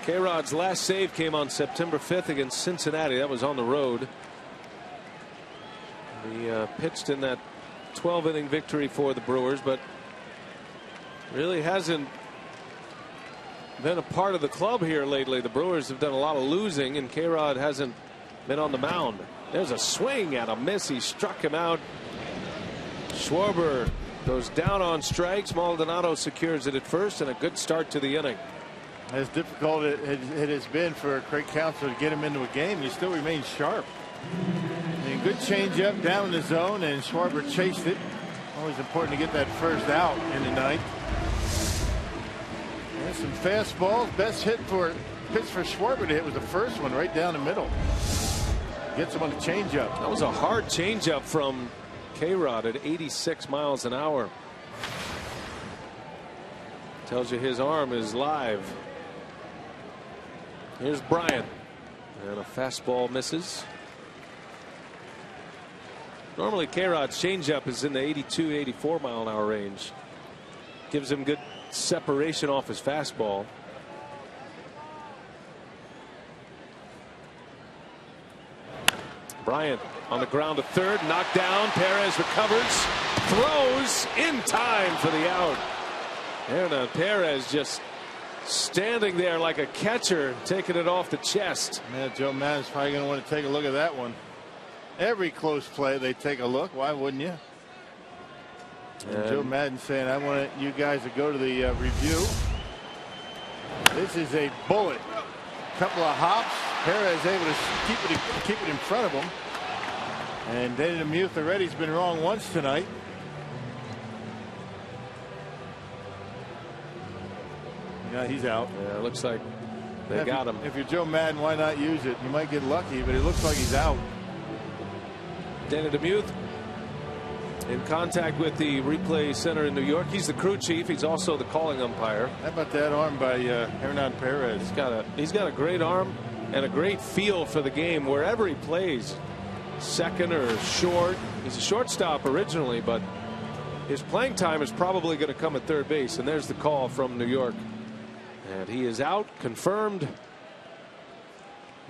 K-Rod's last save came on September 5th against Cincinnati. That was on the road. He pitched in that 12-inning victory for the Brewers, but really hasn't been a part of the club here lately. The Brewers have done a lot of losing, and K-Rod hasn't been on the mound. There's a swing and a miss. He struck him out. Schwarber goes down on strikes. Maldonado secures it at first, and a good start to the inning. As difficult it has been for Craig Counsell to get him into a game, he still remains sharp. And good changeup down in the zone, and Schwarber chased it. Always important to get that first out in the ninth. And some fastballs. Best pitch for Schwarber to hit was the first one right down the middle. Gets him on the changeup. That was a hard changeup from K-Rod at 86 miles an hour. Tells you his arm is live. Here's Bryant, and a fastball misses. Normally K-Rod's changeup is in the 82, 84 mile an hour range. Gives him good separation off his fastball. Bryant on the ground to third, knocked down. Perez recovers, throws in time for the out. And Perez just standing there like a catcher, taking it off the chest. Yeah, Joe Maddon's probably going to want to take a look at that one. Every close play, they take a look. Why wouldn't you? And Joe Maddon saying, I want you guys to go to the review. This is a bullet. Couple of hops. Perez able to keep it in front of him. And Danny DeMuth already's been wrong once tonight. Yeah, he's out. Yeah, it looks like they got him. If you're Joe Maddon, why not use it? You might get lucky, but it looks like he's out. Danny DeMuth in contact with the replay center in New York. He's the crew chief. He's also the calling umpire. How about that arm by Hernan Perez? He's got a great arm and a great feel for the game wherever he plays. Second or short. He's a shortstop originally, but his playing time is probably going to come at third base. And there's the call from New York. And he is out, confirmed.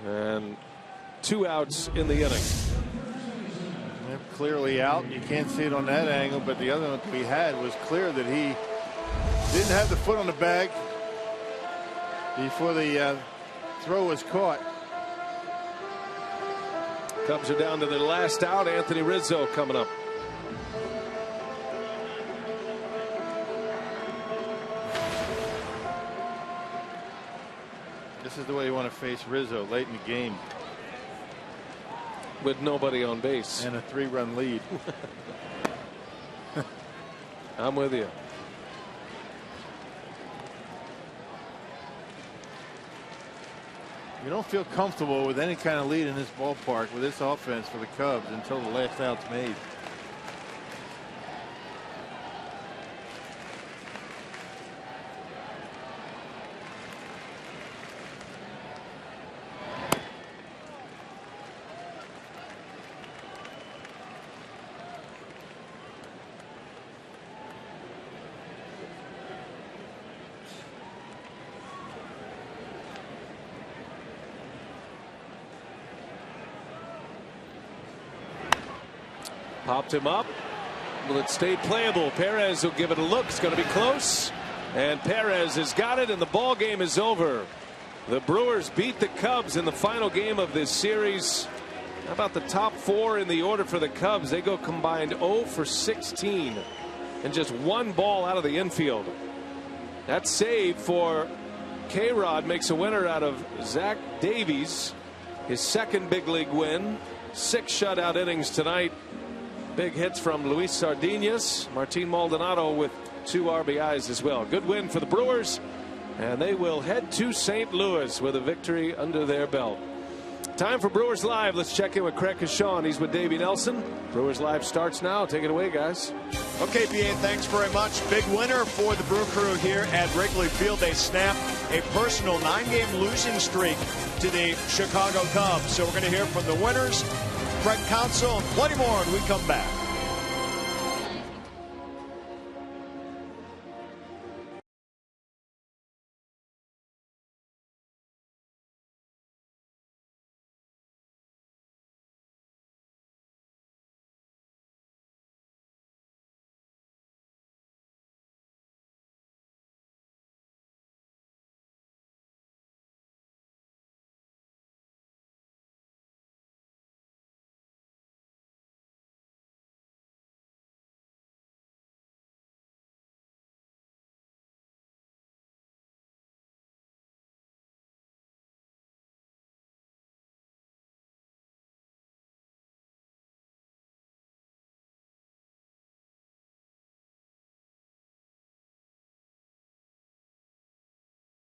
And 2 outs in the inning. Yep, clearly out. You can't see it on that angle, but the other one we had was clear that he didn't have the foot on the bag before the throw was caught. Cubs are down to their last out. Anthony Rizzo coming up. This is the way you want to face Rizzo late in the game. with nobody on base. And a 3-run lead. I'm with you. You don't feel comfortable with any kind of lead in this ballpark with this offense for the Cubs until the last out's made. Popped him up. Well, it stayed playable. Perez will give it a look. It's going to be close. And Perez has got it, and the ball game is over. The Brewers beat the Cubs in the final game of this series. How about the top 4 in the order for the Cubs? They go combined 0 for 16 and just 1 ball out of the infield. That save for K-Rod makes a winner out of Zach Davies. His second big league win. 6 shutout innings tonight. Big hits from Luis Sardinas. Martin Maldonado with 2 RBIs as well. Good win for the Brewers, and they will head to St. Louis with a victory under their belt. Time for Brewers Live. Let's check in with Craig CHN. He's with Davey Nelson. Brewers Live starts now. Take it away, guys. Okay, BA, thanks very much. Big winner for the Brew Crew here at Wrigley Field. They snapped a personal 9-game losing streak to the Chicago Cubs. So we're going to hear from the winners, Craig Counsell, and plenty more when we come back.